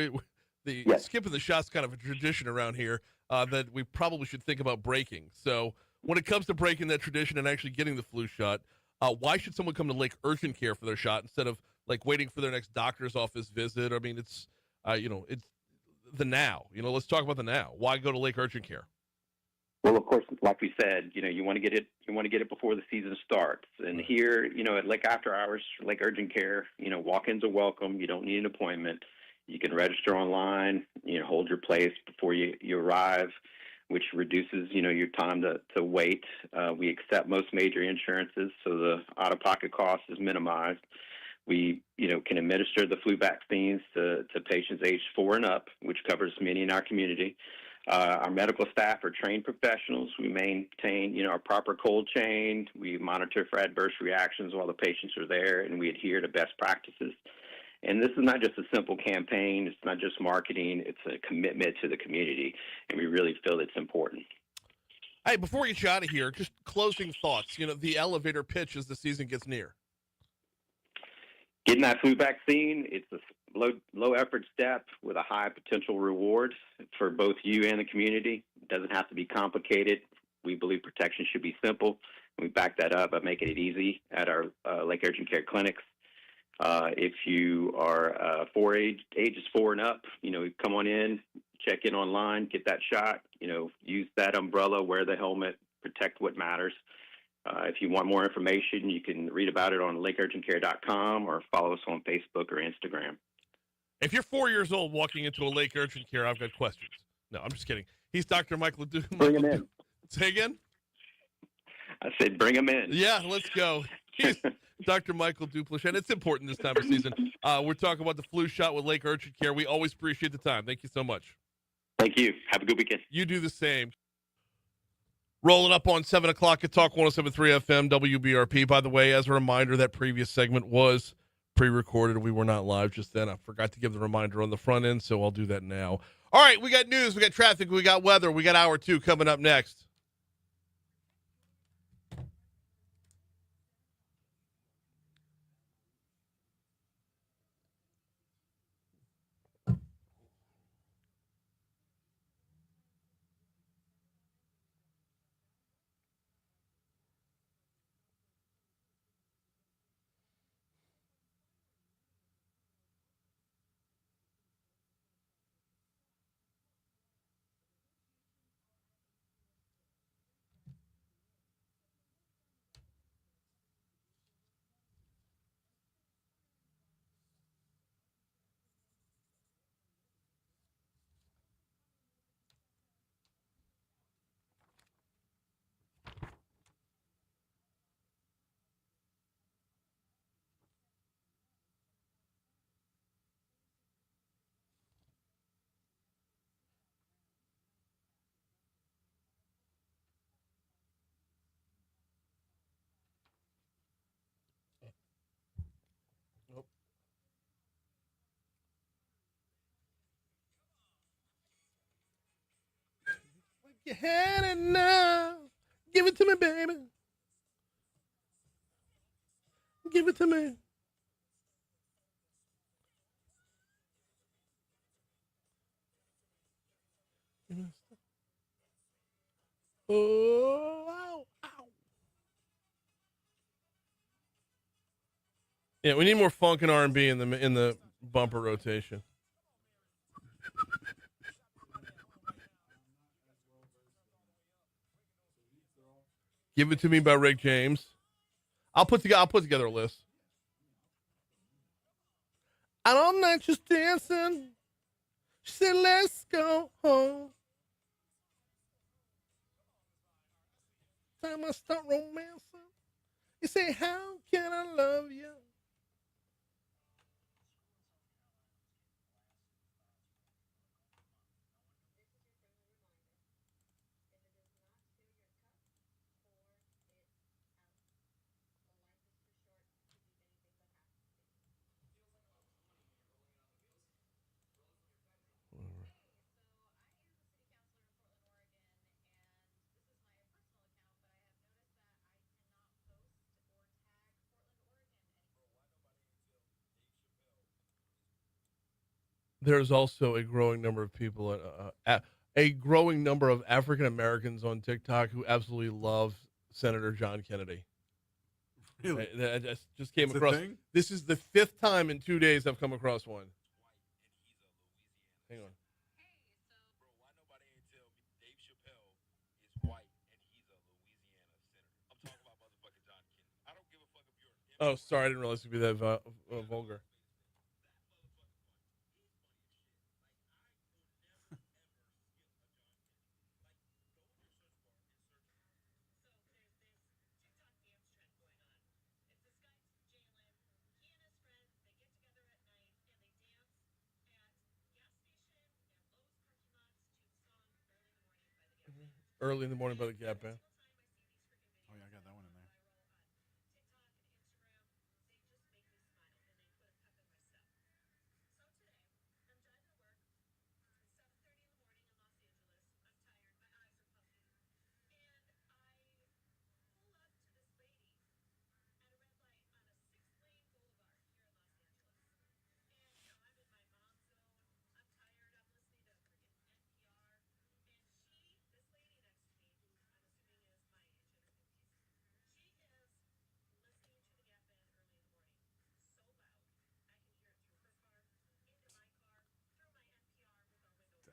Skipping the shots kind of a tradition around here that we probably should think about breaking. So when it comes to breaking that tradition and actually getting the flu shot, why should someone come to Lake Urgent Care for their shot instead of like waiting for their next doctor's office visit? I mean, it's the now. Let's talk about the now. Why go to Lake Urgent Care? Well, of course, like we said, you want to get it. You want to get it before the season starts. And here, at Lake After Hours, Lake Urgent Care, walk-ins are welcome. You don't need an appointment. You can register online. Hold your place before you arrive, which reduces, your time to wait. We accept most major insurances, so the out-of-pocket cost is minimized. We, can administer the flu vaccines to patients aged 4 and up, which covers many in our community. Our medical staff are trained professionals. We maintain, our proper cold chain. We monitor for adverse reactions while the patients are there, and we adhere to best practices. And this is not just a simple campaign. It's not just marketing. It's a commitment to the community, and we really feel it's important. Hey, before we get you out of here, just closing thoughts. The elevator pitch as the season gets near. Getting that flu vaccine, it's a low effort step with a high potential reward for both you and the community. It doesn't have to be complicated. We believe protection should be simple. We back that up by making it easy at our Lake Urgent Care clinics. If you are ages 4 and up, come on in, check in online, get that shot. Use that umbrella, wear the helmet, protect what matters. If you want more information, you can read about it on lakeurgentcare.com or follow us on Facebook or Instagram. If you're 4 years old walking into a Lake Urgent Care, I've got questions. No, I'm just kidding. He's Dr. Michael Bring him in. Say again? I said bring him in. Yeah, let's go. He's Dr. Michael Duplass, and it's important this time of season. We're talking about the flu shot with Lake Urgent Care. We always appreciate the time. Thank you so much. Thank you. Have a good weekend. You do the same. Rolling up on 7 o'clock at Talk 107.3 FM WBRP. By the way, as a reminder, that previous segment was pre-recorded. We were not live just then. I forgot to give the reminder on the front end, so I'll do that now. All right, we got news, we got traffic, we got weather, we got hour 2 coming up next. You had enough. Give it to me, baby. Give it to me. Oh, ow, ow. Yeah, we need more funk and R&B in the bumper rotation. Give It to Me by Rick James. I'll put together a list. Out all night just dancing. She said, "Let's go home." Time I start romancing. You say, "How can I love you?" There's also a growing number of people, a growing number of African Americans on TikTok who absolutely love Senator John Kennedy. Really? I just came It's a across. thing? This is the 5th time in 2 days I've come across one. Hang on. Oh, sorry, I didn't realize it'd be that vulgar. Early in the morning by the Gap Band. Oh yeah, I got that one in there.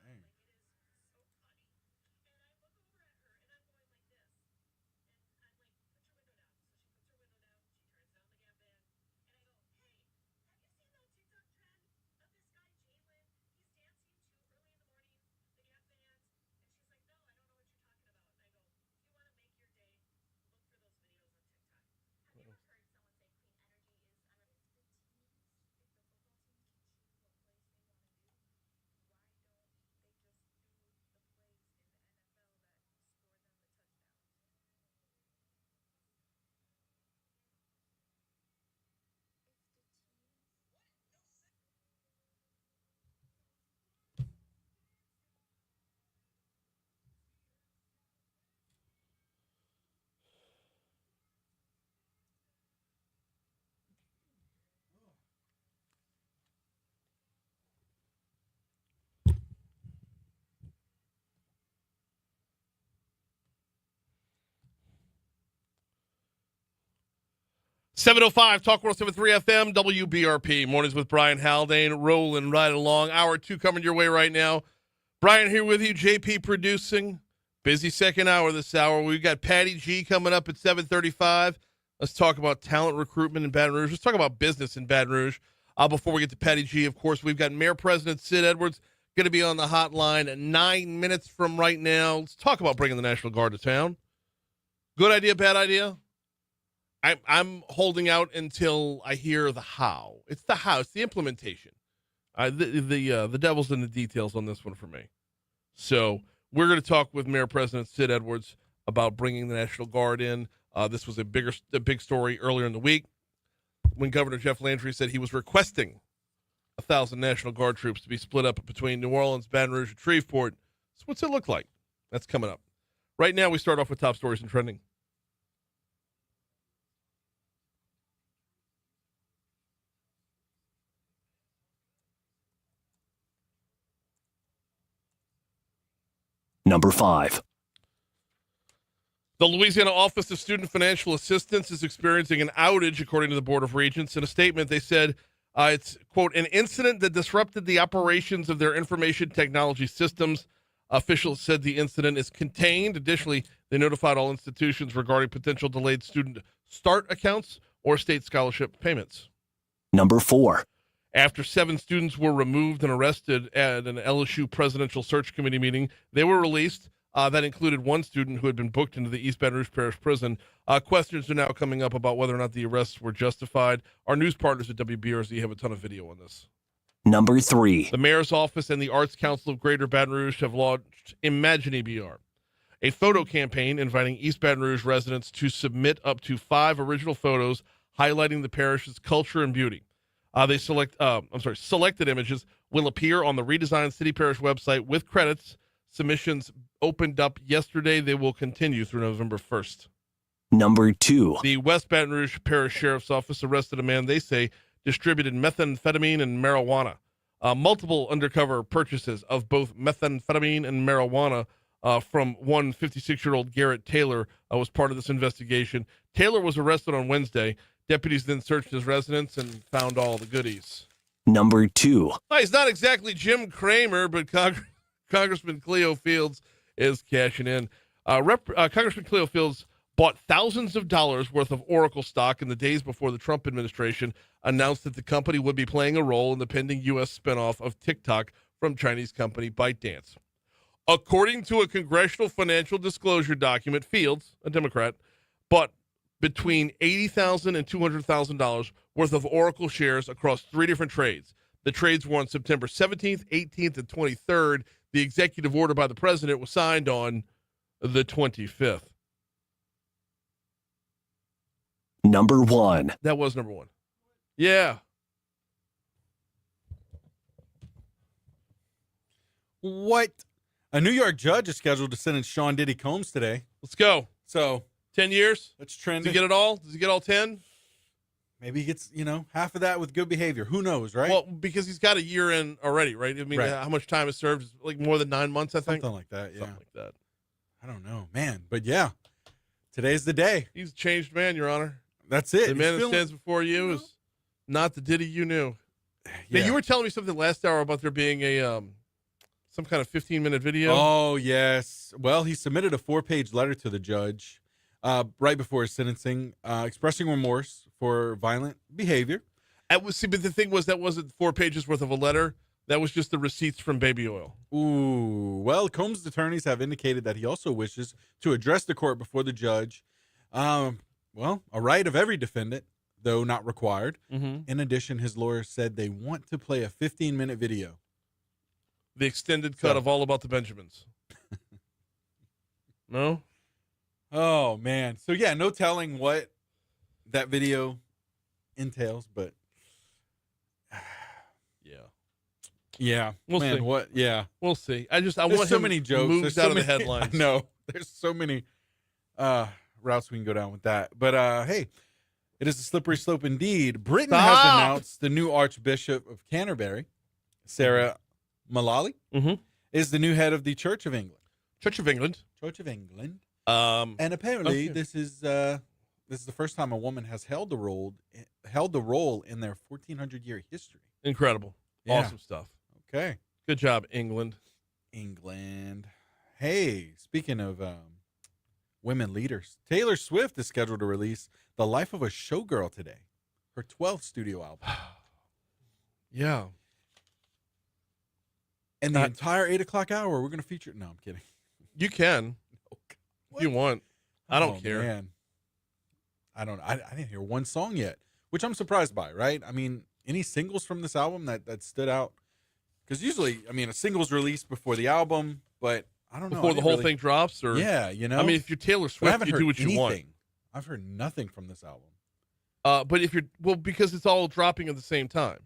Dang. .705 Talk World 73 FM WBRP. Mornings with Brian Haldane, rolling right along. Hour 2 coming your way right now. Brian here with you, JP producing. Busy second hour this hour. We've got Patty G coming up at 7:35. Let's talk about talent recruitment in Baton Rouge. Let's talk about business in Baton Rouge. Before we get to Patty G, of course, we've got Mayor President Sid Edwards going to be on the hotline 9 minutes from right now. Let's talk about bringing the National Guard to town. Good idea, bad idea? I'm holding out until I hear the how. It's the how. It's the implementation. The devil's in the details on this one for me. So we're going to talk with Mayor President Sid Edwards about bringing the National Guard in. This was a big story earlier in the week when Governor Jeff Landry said he was requesting 1,000 National Guard troops to be split up between New Orleans, Baton Rouge, and Shreveport. So what's it look like? That's coming up. Right now, we start off with top stories and trending. Number 5. The Louisiana Office of Student Financial Assistance is experiencing an outage, according to the Board of Regents. In a statement, they said it's, quote, an incident that disrupted the operations of their information technology systems. Officials said the incident is contained. Additionally, they notified all institutions regarding potential delayed student start accounts or state scholarship payments. Number 4. After 7 students were removed and arrested at an LSU Presidential Search Committee meeting, they were released. That included one student who had been booked into the East Baton Rouge Parish Prison. Questions are now coming up about whether or not the arrests were justified. Our news partners at WBRZ have a ton of video on this. Number 3. The Mayor's Office and the Arts Council of Greater Baton Rouge have launched Imagine EBR, a photo campaign inviting East Baton Rouge residents to submit up to 5 original photos highlighting the parish's culture and beauty. Selected images will appear on the redesigned City Parish website with credits. Submissions opened up yesterday. They will continue through November 1st. Number 2. The West Baton Rouge Parish Sheriff's Office arrested a man they say distributed methamphetamine and marijuana. Multiple undercover purchases of both methamphetamine and marijuana from one 56-year-old Garrett Taylor was part of this investigation. Taylor was arrested on Wednesday. Deputies then searched his residence and found all the goodies. Number 2. He's not exactly Jim Cramer, but Congressman Cleo Fields is cashing in. Congressman Cleo Fields bought thousands of dollars worth of Oracle stock in the days before the Trump administration announced that the company would be playing a role in the pending U.S. spinoff of TikTok from Chinese company ByteDance. According to a congressional financial disclosure document, Fields, a Democrat, bought between $80,000 and $200,000 worth of Oracle shares across 3 different trades. The trades were on September 17th, 18th, and 23rd. The executive order by the president was signed on the 25th. Number 1. That was number 1. Yeah. What? A New York judge is scheduled to sentence Sean Diddy Combs today. Let's go. So 10 years? let's trend. Does he get it all? Does he get all 10? Maybe he gets, half of that with good behavior. Who knows, right? Well, because he's got a year in already, right? I mean, Right. How much time is served? Like more than 9 months, I think. Something like that, yeah. Something like that. I don't know, man. But yeah, today's the day. He's a changed man, Your Honor. That's it. The man that stands before you is not the Diddy you knew. Yeah. Now, you were telling me something last hour about there being a some kind of 15-minute video. Oh, yes. Well, he submitted a 4-page letter to the judge right before his sentencing, expressing remorse for violent behavior. But the thing was, that wasn't 4 pages worth of a letter. That was just the receipts from baby oil. Ooh. Well, Combs' attorneys have indicated that he also wishes to address the court before the judge. Well, a right of every defendant, though not required. Mm-hmm. In addition, his lawyers said they want to play a 15-minute video. The extended cut of All About the Benjamins. No? Oh, man. So, yeah, no telling what that video entails, but yeah. We'll man, see. What? Yeah. We'll see. I There's want so him many jokes. moved There's out so of the many, headlines. I know. There's so many routes we can go down with that. But, hey, it is a slippery slope indeed. Britain has announced the new Archbishop of Canterbury, Sarah Mullally, is the new head of the Church of England. Church of England. Church of England. And apparently, this is the first time a woman has held the role in their 1,400-year history. Incredible. Yeah. Awesome stuff. Okay. Good job, England. England. Hey, speaking of women leaders, Taylor Swift is scheduled to release The Life of a Showgirl today, her 12th studio album. Yeah. And the entire 8 o'clock hour, we're going to feature. No, I'm kidding. You can. If you want. I don't care. Man. I didn't hear one song yet, which I'm surprised by, right? I mean, any singles from this album that stood out? Because usually, I mean, a single's released before the album, but I don't know. Before the whole thing drops? Or Yeah, I mean, if you're Taylor Swift, you do what you want. I've heard nothing from this album. But if you're, because it's all dropping at the same time.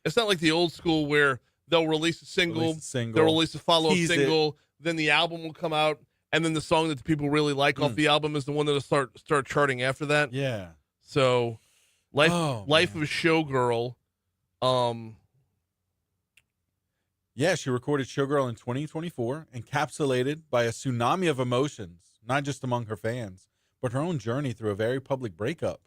It's not like the old school where they'll release a single, they'll release a follow-up single, then the album will come out, and then the song that the people really like off the album is the one that'll start charting after that. Yeah. So, Life Oh, Life man. of a Showgirl. Yeah, she recorded Showgirl in 2024, encapsulated by a tsunami of emotions, not just among her fans, but her own journey through a very public breakup.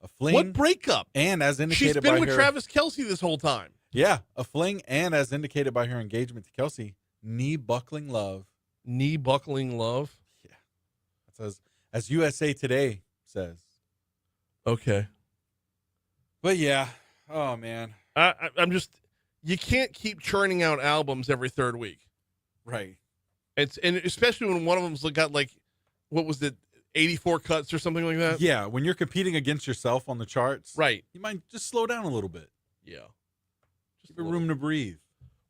A fling. What breakup? And as indicated She's been by with her, Travis Kelce this whole time. Yeah, a fling, and as indicated by her engagement to Kelsey, knee-buckling love. Knee-buckling love? Yeah. That says, as USA Today says. Okay. But yeah, oh, man. I'm just, you can't keep churning out albums every third week. Right. And especially when one of them's got like, what was it, 84 cuts or something like that? Yeah, when you're competing against yourself on the charts, Right. you might just slow down a little bit. Yeah. Give it room to breathe.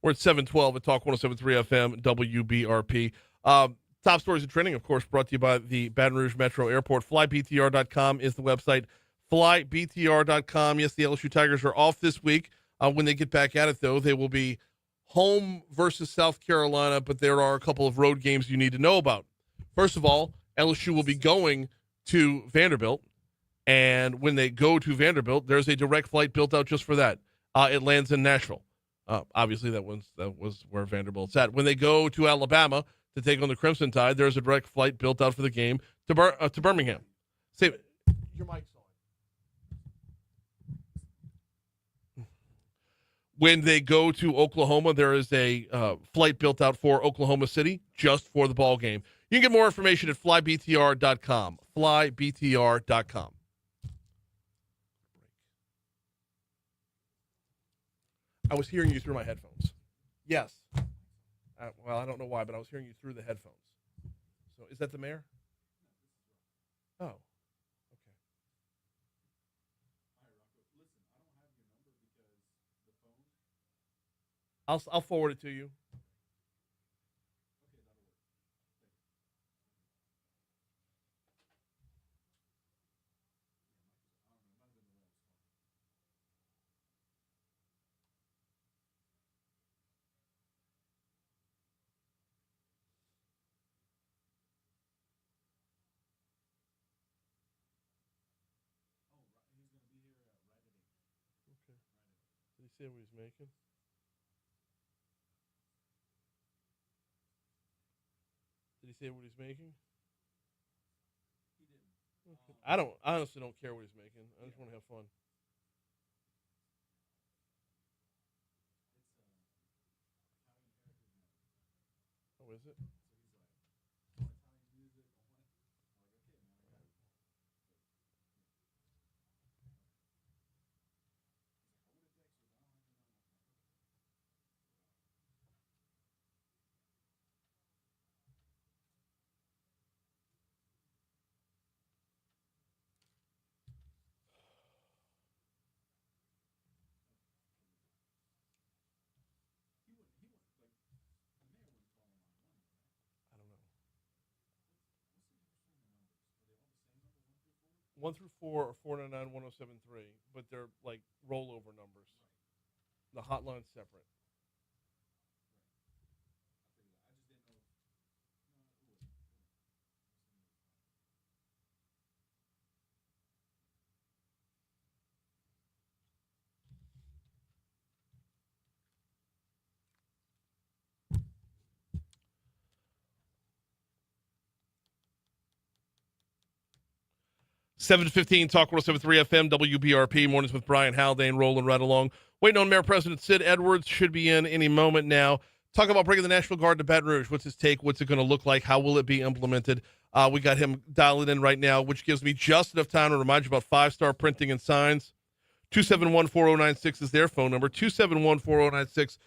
We're at 712 at Talk 107.3 FM, WBRP. Top stories and trending, of course, brought to you by the Baton Rouge Metro Airport. FlyBTR.com is the website. FlyBTR.com. Yes, the LSU Tigers are off this week. When they get back at it, though, they will be home versus South Carolina, but there are a couple of road games you need to know about. First of all, LSU will be going to Vanderbilt, and when they go to Vanderbilt, there's a direct flight built out just for that. It lands in Nashville. Obviously, that was where Vanderbilt's at. When they go to Alabama to take on the Crimson Tide, there's a direct flight built out for the game to Birmingham. Save it. Your mic's on. When they go to Oklahoma, there is a flight built out for Oklahoma City just for the ball game. You can get more information at flybtr.com. Flybtr.com. I was hearing you through my headphones. Yes. Well, I don't know why, but I was hearing you through the headphones. So is that the mayor? Oh. Okay. I'll forward it to you. Did he say what he's making? Did he say what he's making? He didn't. Okay. I honestly don't care what he's making. I just want to have fun. Oh, is it? I don't know. 1 through 4 are 499-1073, but they're like rollover numbers. The hotline's separate. $7:15, Talk 107.3 FM, WBRP, mornings with Brian Haldane, rolling right along. Waiting on Mayor President Sid Edwards, should be in any moment now. Talk about bringing the National Guard to Baton Rouge. What's his take? What's it going to look like? How will it be implemented? We got him dialing in right now, which gives me just enough time to remind you about Five Star Printing and Signs. 271-4096 is their phone number, 271-4096,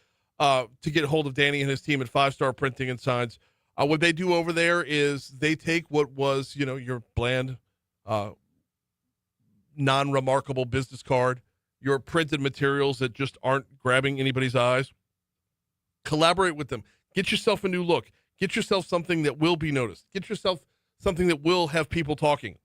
to get a hold of Danny and his team at Five Star Printing and Signs. What they do over there is they take what was, your bland, non-remarkable business card, your printed materials that just aren't grabbing anybody's eyes. Collaborate with them. Get yourself a new look. Get yourself something that will be noticed. Get yourself something that will have people talking.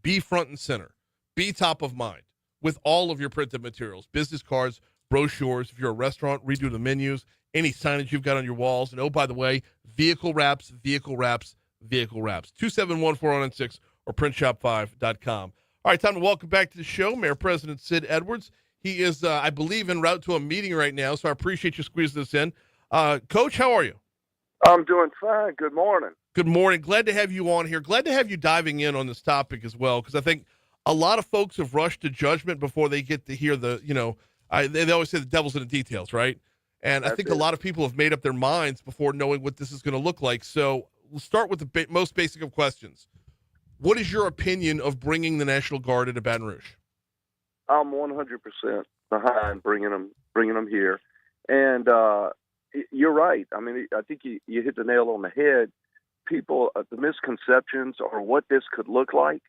Be front and center. Be top of mind with all of your printed materials, business cards, brochures. If you're a restaurant, redo the menus, any signage you've got on your walls. And, oh, by the way, vehicle wraps, vehicle wraps, vehicle wraps. 271-4096 or printshop5.com. All right, time to welcome back to the show Mayor President Sid Edwards. He is, I believe, en route to a meeting right now, so I appreciate you squeezing this in. Coach, how are you? I'm doing fine. Good morning. Good morning. Glad to have you on here. Glad to have you diving in on this topic as well, because I think a lot of folks have rushed to judgment before they get to hear the, they always say the devil's in the details, right? And I think a lot of people have made up their minds before knowing what this is going to look like. So we'll start with the most basic of questions. What is your opinion of bringing the National Guard into Baton Rouge? I'm 100% behind bringing them here. And you're right. I mean, I think you hit the nail on the head. People, the misconceptions or what this could look like.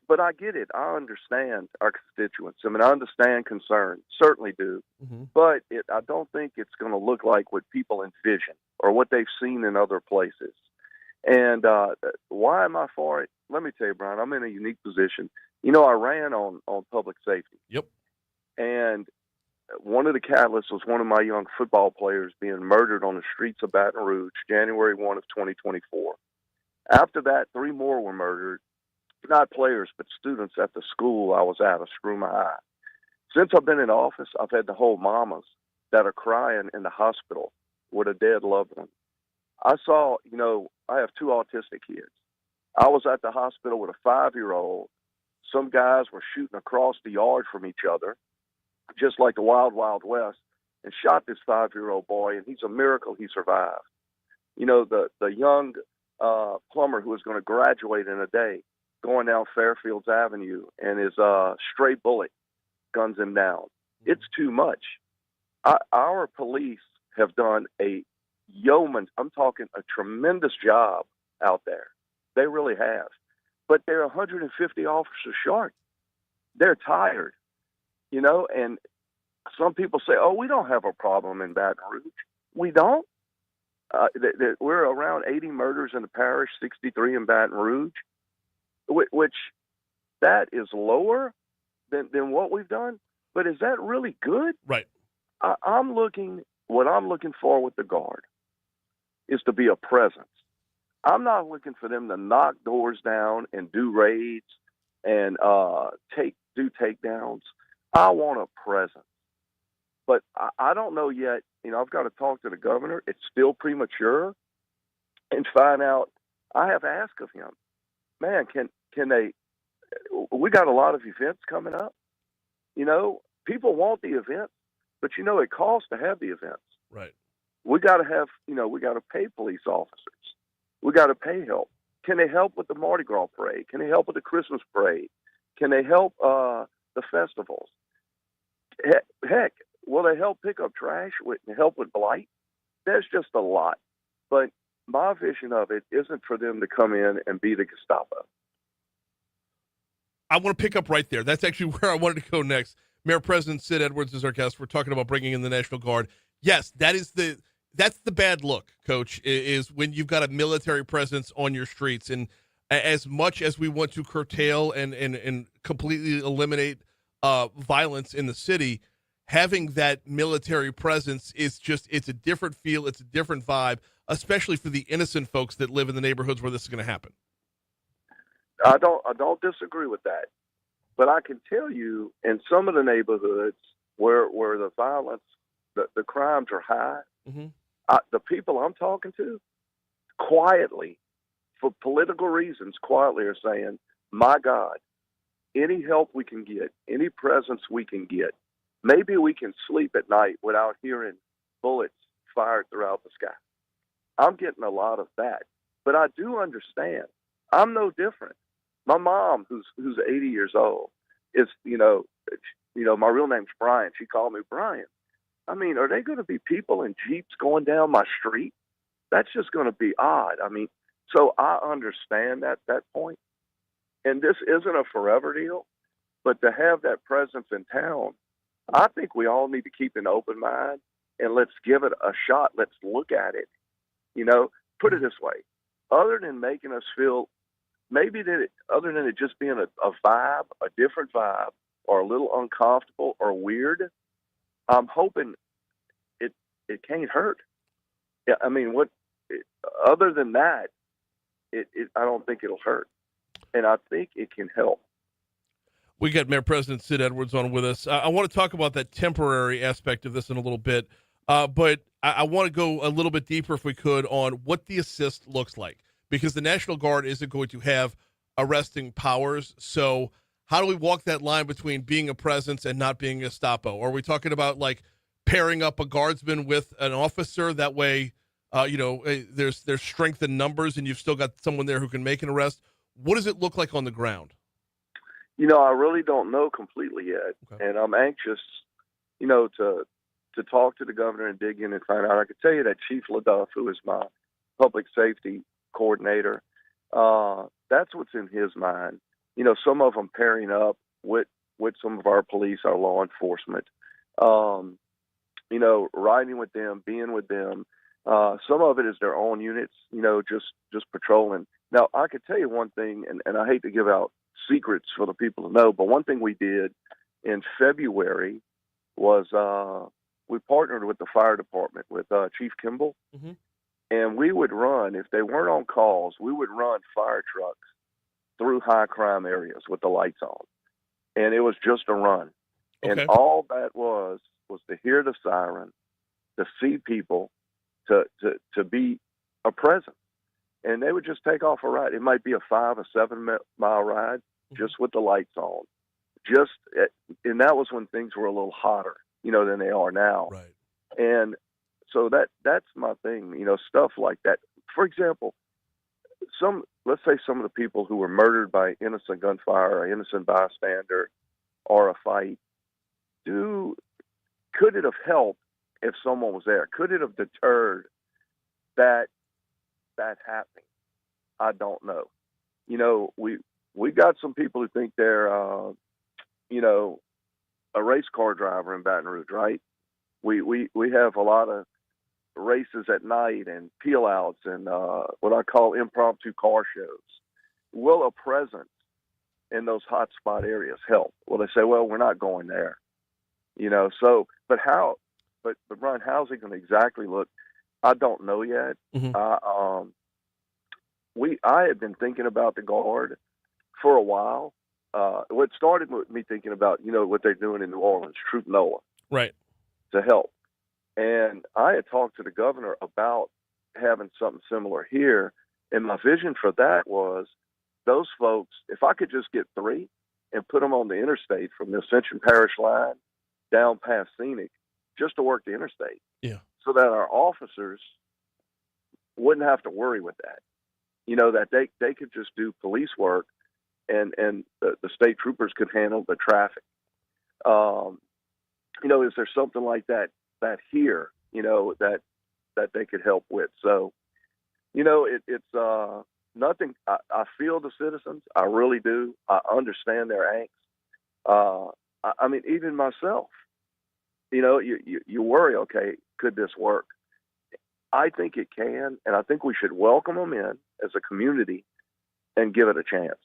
But I get it. I understand our constituents. I mean, I understand concern. Certainly do. Mm-hmm. But I don't think it's going to look like what people envision or what they've seen in other places. And why am I for it? Let me tell you, Brian, I'm in a unique position. I ran on public safety. Yep. And one of the catalysts was one of my young football players being murdered on the streets of Baton Rouge, January 1 of 2024. After that, 3 more were murdered. Not players, but students at the school I was at, a screw my eye. Since I've been in office, I've had to hold mamas that are crying in the hospital with a dead loved one. I saw, I have 2 autistic kids. I was at the hospital with a 5-year-old. Some guys were shooting across the yard from each other, just like the Wild Wild West, and shot this 5-year-old boy, and he's a miracle he survived. The young plumber who was going to graduate in a day, going down Fairfields Avenue, and his stray bullet guns him down. It's too much. Our police have done a I'm talking a tremendous job out there. They really have. But they're 150 officers short. They're tired, and some people say, oh, we don't have a problem in Baton Rouge. We don't. We're around 80 murders in the parish, 63 in Baton Rouge, which that is lower than what we've done. But is that really good? Right. What I'm looking for with the Guard is to be a presence. I'm not looking for them to knock doors down and do raids and do takedowns. I want a presence. But I don't know yet. I've got to talk to the governor. It's still premature, and find out. I have asked of him, man, can they? We got a lot of events coming up. People want the events, but it costs to have the events. Right. We got to have. We got to pay police officers. We got to pay help. Can they help with the Mardi Gras parade? Can they help with the Christmas parade? Can they help the festivals? Heck, will they help pick up trash and help with blight? There's just a lot. But my vision of it isn't for them to come in and be the Gestapo. I want to pick up right there. That's actually where I wanted to go next. Mayor President Sid Edwards is our guest. We're talking about bringing in the National Guard. Yes, that's the bad look, Coach, is when you've got a military presence on your streets. And as much as we want to curtail and completely eliminate violence in the city, having that military presence it's a different feel, it's a different vibe, especially for the innocent folks that live in the neighborhoods where this is going to happen. I don't disagree with that. But I can tell you in some of the neighborhoods where the violence, the crimes are high, mm-hmm. The people I'm talking to quietly, for political reasons, quietly are saying, my God, any help we can get, any presence we can get, maybe we can sleep at night without hearing bullets fired throughout the sky. I'm getting a lot of that. But I do understand. I'm no different. My mom, who's 80 years old, is, my real name's Brian. She called me Brian. I mean, are they going to be people in Jeeps going down my street? That's just going to be odd. I mean, so I understand that point. And this isn't a forever deal, but to have that presence in town, I think we all need to keep an open mind and let's give it a shot. Let's look at it. Put it this way. Other than making us feel, other than it just being a vibe, a different vibe, or a little uncomfortable or weird, I'm hoping it can't hurt. Yeah, I mean, other than that, I don't think it'll hurt, and I think it can help. We got Mayor President Sid Edwards on with us. I want to talk about that temporary aspect of this in a little bit, but I want to go a little bit deeper, if we could, on what the assist looks like, because the National Guard isn't going to have arresting powers. So how do we walk that line between being a presence and not being a Gestapo? Are we talking about like pairing up a guardsman with an officer? That way, there's strength in numbers and you've still got someone there who can make an arrest. What does it look like on the ground? I really don't know completely yet, Okay. and I'm anxious, to talk to the governor and dig in and find out. I could tell you that Chief LaDuff, who is my public safety coordinator, that's what's in his mind. Some of them pairing up with some of our police, our law enforcement, riding with them, being with them. Some of it is their own units, just patrolling. Now, I could tell you one thing, and I hate to give out secrets for the people to know, but one thing we did in February was we partnered with the fire department, with Chief Kimball, Mm-hmm. and we would run, if they weren't on calls, we would run fire trucks through high crime areas with the lights on. And it was just a run. Okay. And all that was to hear the siren, to see people, to be a presence. And they would just take off a ride. It might be a 5 or 7 mile ride, just with the lights on. And that was when things were a little hotter, than they are now. Right. And so that's my thing, stuff like that. For example, let's say some of the people who were murdered by innocent gunfire or innocent bystander or a fight, could it have helped if someone was there? Could it have deterred that happening? I don't know. We got some people who think they're, a race car driver in Baton Rouge, right? We have a lot of races at night and peel outs and what I call impromptu car shows. Will a presence in those hot spot areas help? Well, they say, well, we're not going there. But Brian, how's it going to exactly look? I don't know yet. Mm-hmm. I had been thinking about the Guard for a while. What started with me thinking about, what they're doing in New Orleans, Troop Noah, Right. to help. And I had talked to the governor about having something similar here. And my vision for that was those folks, if I could just get 3 and put them on the interstate from the Ascension Parish line down past Scenic, just to work the interstate. Yeah. So that our officers wouldn't have to worry with that. That they could just do police work and the state troopers could handle the traffic. Is there something like that here, that they could help with? So, it's nothing. I feel the citizens. I really do. I understand their angst. I mean, even myself, you worry, okay, could this work? I think it can, and I think we should welcome them in as a community and give it a chance.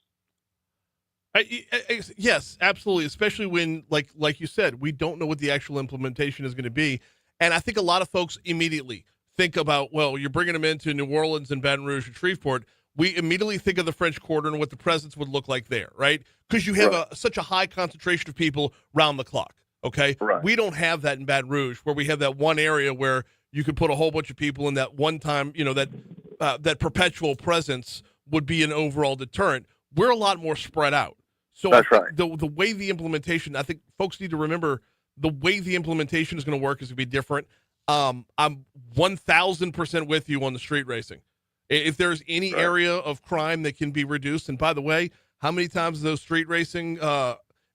Yes, absolutely. Especially when, like you said, we don't know what the actual implementation is going to be. And I think a lot of folks immediately think about, well, you're bringing them into New Orleans and Baton Rouge and Shreveport. We immediately think of the French Quarter and what the presence would look like there, right? Because you have such a high concentration of people round the clock, okay? Right. We don't have that in Baton Rouge, where we have that one area where you could put a whole bunch of people in that one time, that perpetual presence would be an overall deterrent. We're a lot more spread out. So That's I think the way the implementation, I think folks need to remember the way the implementation is going to work is going to be different. I'm 1,000% with you on the street racing. If there's any area of crime that can be reduced, and by the way, how many times those street racing,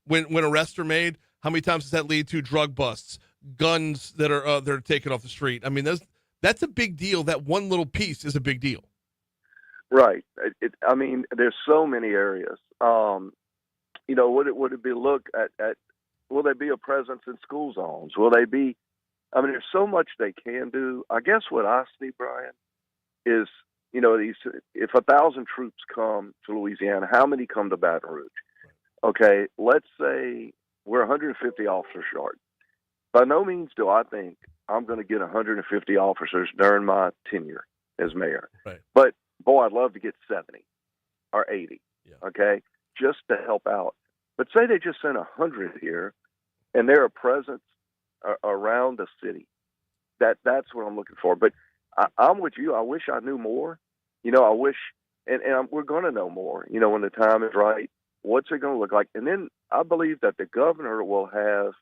when arrests are made, how many times does that lead to drug busts, guns that are taken off the street? I mean, that's a big deal. That one little piece is a big deal. Right. I mean, there's so many areas. Would it be look at will they be a presence in school zones? Will they be? I mean, there's so much they can do. I guess what I see, Brian, is if 1,000 troops come to Louisiana, how many come to Baton Rouge? Okay, let's say we're 150 officers short. By no means do I think I'm going to get 150 officers during my tenure as mayor. Right. But boy, I'd love to get 70 or 80. Yeah. Okay, just to help out. But say they just sent 100 here, and they're a presence around the city. That's what I'm looking for. But I'm with you. I wish I knew more. I wish, and we're going to know more. When the time is right, what's it going to look like? And then I believe that the governor will have,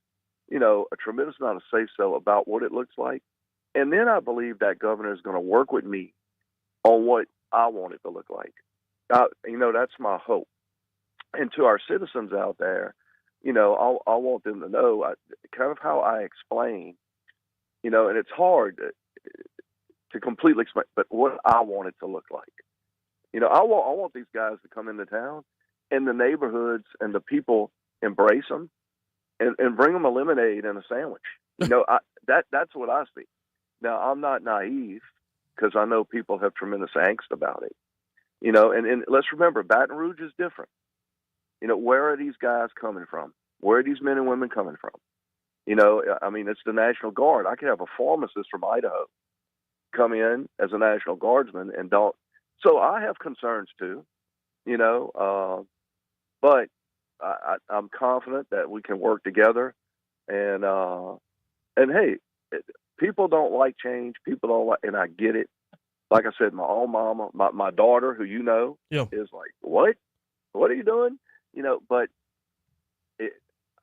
a tremendous amount of say-so about what it looks like. And then I believe that governor is going to work with me on what I want it to look like. That's my hope. And to our citizens out there, I want them to know kind of how I explain, and it's hard to completely explain, but what I want it to look like. I want these guys to come into town and the neighborhoods and the people embrace them and bring them a lemonade and a sandwich. That's what I see. Now, I'm not naive because I know people have tremendous angst about it. And let's remember, Baton Rouge is different. Where are these guys coming from? Where are these men and women coming from? It's the National Guard. I could have a pharmacist from Idaho come in as a National Guardsman and don't. So I have concerns too, but I'm confident that we can work together. And hey, people don't like change. People don't like, and I get it. Like I said, my own mama, my daughter, who is like, what? What are you doing? But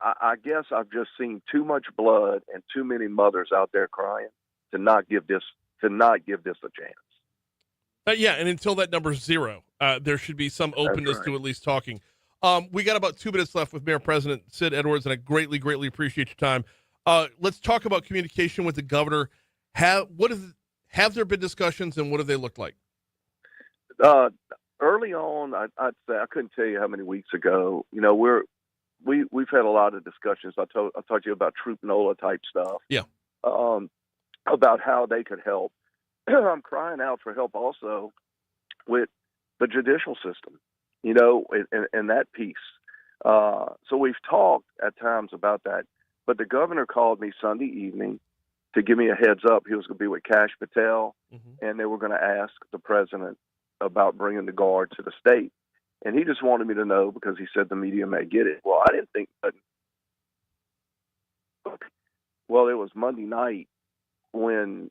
I guess I've just seen too much blood and too many mothers out there crying to not give this a chance. Yeah, and until that number's 0, there should be some openness to at least talking. We got about 2 minutes left with Mayor President Sid Edwards, and I greatly, greatly appreciate your time. Let's talk about communication with the governor. Have there been discussions, and what do they look like? Early on, I'd say I couldn't tell you how many weeks ago. We've had a lot of discussions. I talked to you about Troop NOLA type stuff. Yeah. About how they could help. I'm crying out for help also with the judicial system, and that piece. So we've talked at times about that, but the governor called me Sunday evening to give me a heads up. He was going to be with Kash Patel, and they were going to ask the president about bringing the guard to the state. And he just wanted me to know because he said the media may get it. Well, I didn't think that. Well, it was Monday night when,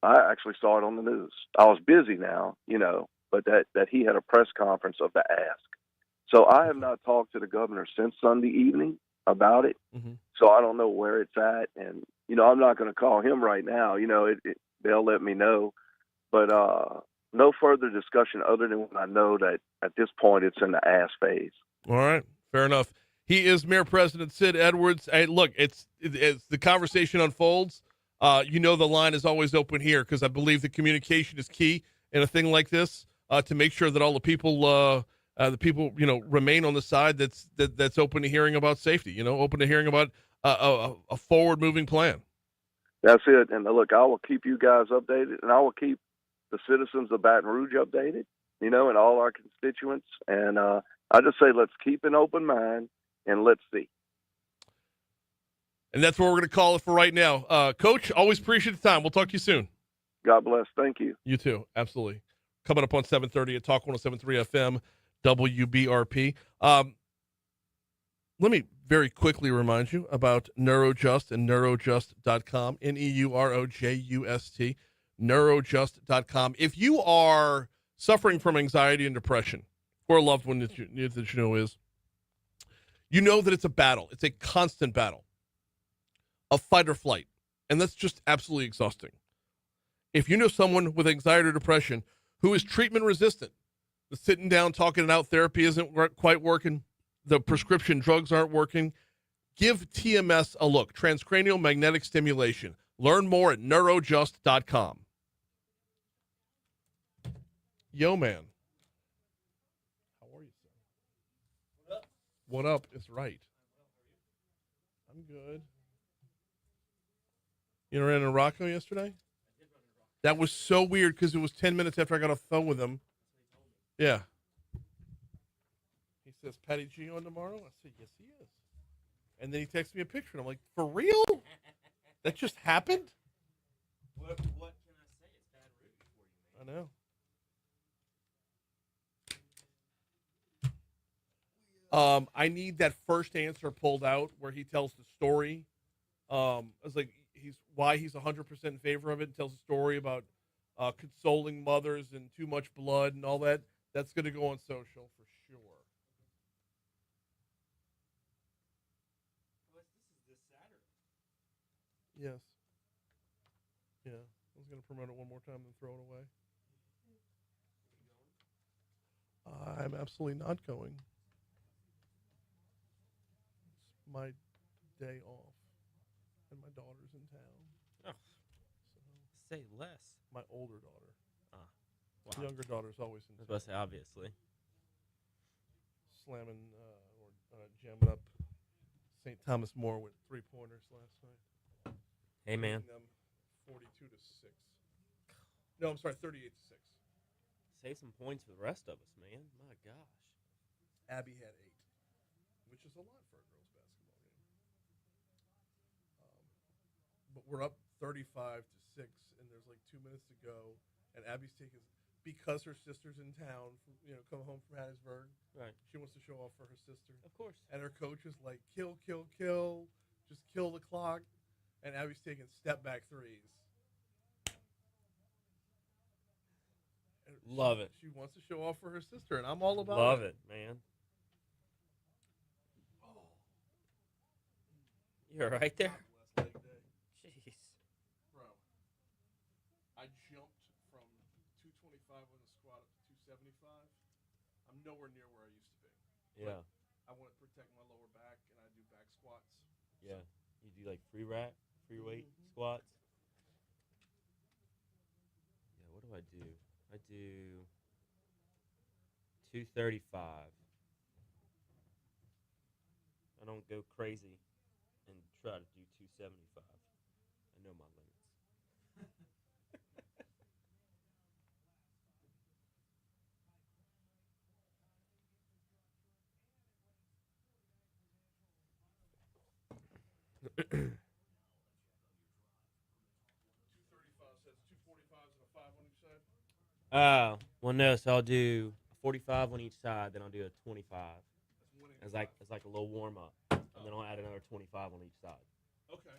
I actually saw it on the news. I was busy now, but that he had a press conference of the ask. So I have not talked to the governor since Sunday evening about it. So I don't know where it's at. And, I'm not going to call him right now. They'll let me know. But no further discussion other than when I know that at this point it's in the ask phase. All right. Fair enough. He is Mayor President Sid Edwards. Hey, look, as the conversation unfolds, the line is always open here because I believe the communication is key in a thing like this to make sure that all the people remain on the side that's open to hearing about safety, open to hearing about a forward-moving plan. That's it. And look, I will keep you guys updated, and I will keep the citizens of Baton Rouge updated, and all our constituents. And I just say let's keep an open mind and let's see. And that's what we're going to call it for right now. Coach, always appreciate the time. We'll talk to you soon. God bless. Thank you. You too. Absolutely. Coming up on 7:30 at Talk 107.3 FM, WBRP. Let me very quickly remind you about Neurojust and neurojust.com, Neurojust, neurojust.com. If you are suffering from anxiety and depression, or a loved one that you know is, you know that it's a battle. It's a constant battle of fight or flight, and that's just absolutely exhausting. If you know someone with anxiety or depression who is treatment resistant, the sitting down, talking it out therapy isn't quite working, the prescription drugs aren't working, give TMS a look. Transcranial magnetic stimulation. Learn more at neurojust.com. Yo, man. How are you, sir? What up is right. I'm good. You ran into Rocco yesterday? That was so weird because it was 10 minutes after I got off the phone with him. Yeah. He says, Patty G on tomorrow? I said, yes, he is. And then he texted me a picture, and I'm like, for real? That just happened? What can I say? It's Baton Rouge for you, man. I know. I need that first answer pulled out where he tells the story. It's like he's 100% in favor of it. And tells a story about consoling mothers and too much blood and all that. That's going to go on social for sure. This is this Saturday. Yes. Yeah. I was going to promote it one more time and throw it away. I'm absolutely not going. It's my day off, and my daughter's in town. Oh, So say less. my older daughter. Wow. Younger daughter's always in I was town. about to say, obviously. Slamming or jamming up St. Thomas More with 3-pointers last night. Hey, man. Beating them 42-6. No, I'm sorry, 38-6. Save some points for the rest of us, man. My gosh. Abby had 8, which is a lot for a girls' basketball game. But we're up 35-6, and there's like 2 minutes to go, and Abby's taking because her sister's in town, come home from Hattiesburg. Right. She wants to show off for her sister. Of course. And her coach is like, kill, kill, kill. Just kill the clock. And Abby's taking step-back threes. And Love it. She wants to show off for her sister, and I'm all about Love it, man. You're right there? God bless leg day. Jeez. Bro, I jumped from 225 on the squat up to 275. I'm nowhere near where I used to be. Yeah. I want to protect my lower back, and I do back squats. Yeah. You do like free weight squats. Yeah, what do? I do 235. I don't go crazy and try to do 275. I know my limits. Says 245s and a 5 on each side. Well, no. So I'll do a 45 on each side, then I'll do a 25 as like a little warm up, and then I'll add another 25 on each side. Okay.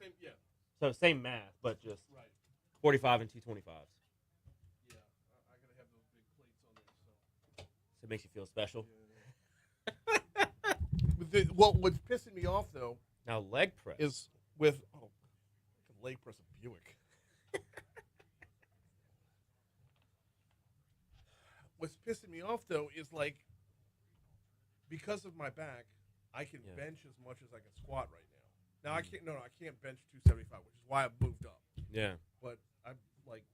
Same, yeah. So same math, but just Right. 45 and 225s. Yeah. I got to have those big plates on there, so. So it makes you feel special. Well, what's pissing me off, though, Now leg press is with I can leg press a Buick. What's pissing me off though is like because of my back, I can Yeah. bench as much as I can squat right now. Now I can't. No, I can't bench 275, which is why I moved up. Yeah. But I'm like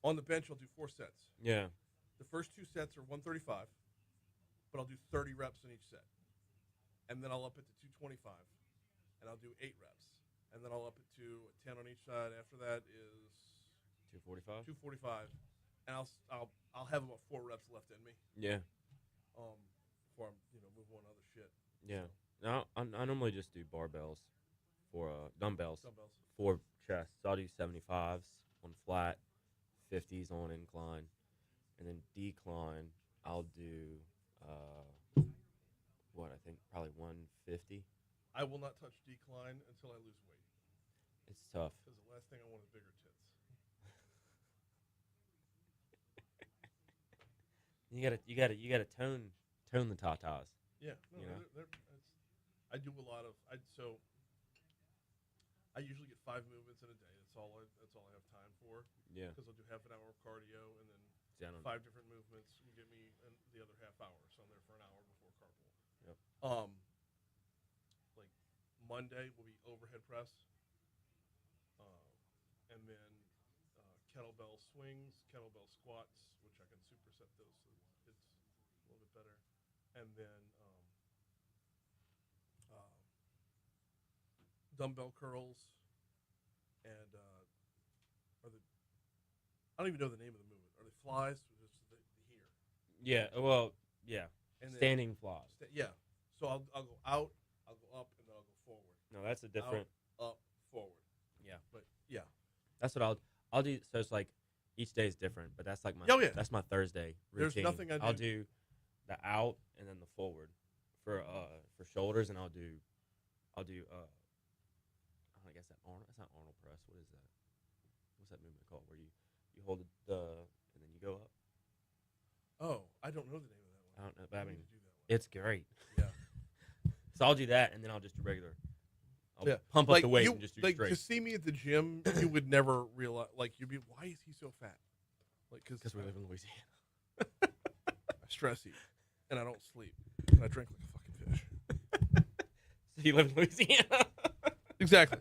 on the bench. I'll do 4 sets. Yeah. The first 2 sets are 135, but I'll do 30 reps in each set, and then I'll up it to 225, and I'll do 8 reps, and then I'll up it to 10 on each side. After that is 245. 245, and I'll have about 4 reps left in me. Yeah. Before I'm move on to other shit. Yeah. Now I normally just do barbells for dumbbells Dumbbells. for chest. So I'll do 75s on flat, 50s on incline, and then decline I'll do what I think probably 150. I will not touch decline until I lose weight It's tough. because the last thing I want is bigger tits. You gotta tone the tatas. Yeah, no, You know? I do a lot of I usually get 5 movements in a day. That's all I have time for. Yeah. Because I'll do half an hour of cardio and then Down on 5 different movements will get me the other half hour. So I'm there for an hour before carpool. Yep. Like Monday will be overhead press, and then kettlebell swings, kettlebell squats, which I can superset those, so it's a little bit better, and then dumbbell curls, and I don't even know the name of the movement. Are they flies? Or just the here? Yeah. Well, yeah. And then- Standing flies. Yeah. So I'll go out, I'll go up, and then I'll go forward. No, that's a different. Out, forward. Yeah. But yeah. That's what I'll do. So it's like each day is different, but that's like my that's my Thursday There's routine. nothing I'll do the out and then the forward for shoulders, and I'll do I guess that's not Arnold press. What is that? What's that movement called where you hold the and then you go up? Oh, I don't know the name of that one. I don't know, but I mean, need to do that one. it's great. Yeah. So I'll do that, and then I'll just do regular. I'll Yeah. pump up the weight and just do like straight. to see me at the gym, you would never realize. Like you'd be, why is he so fat? Like Because we live in Louisiana. I stress eat and I don't sleep and I drink like a fucking fish. So you live in Louisiana. Exactly.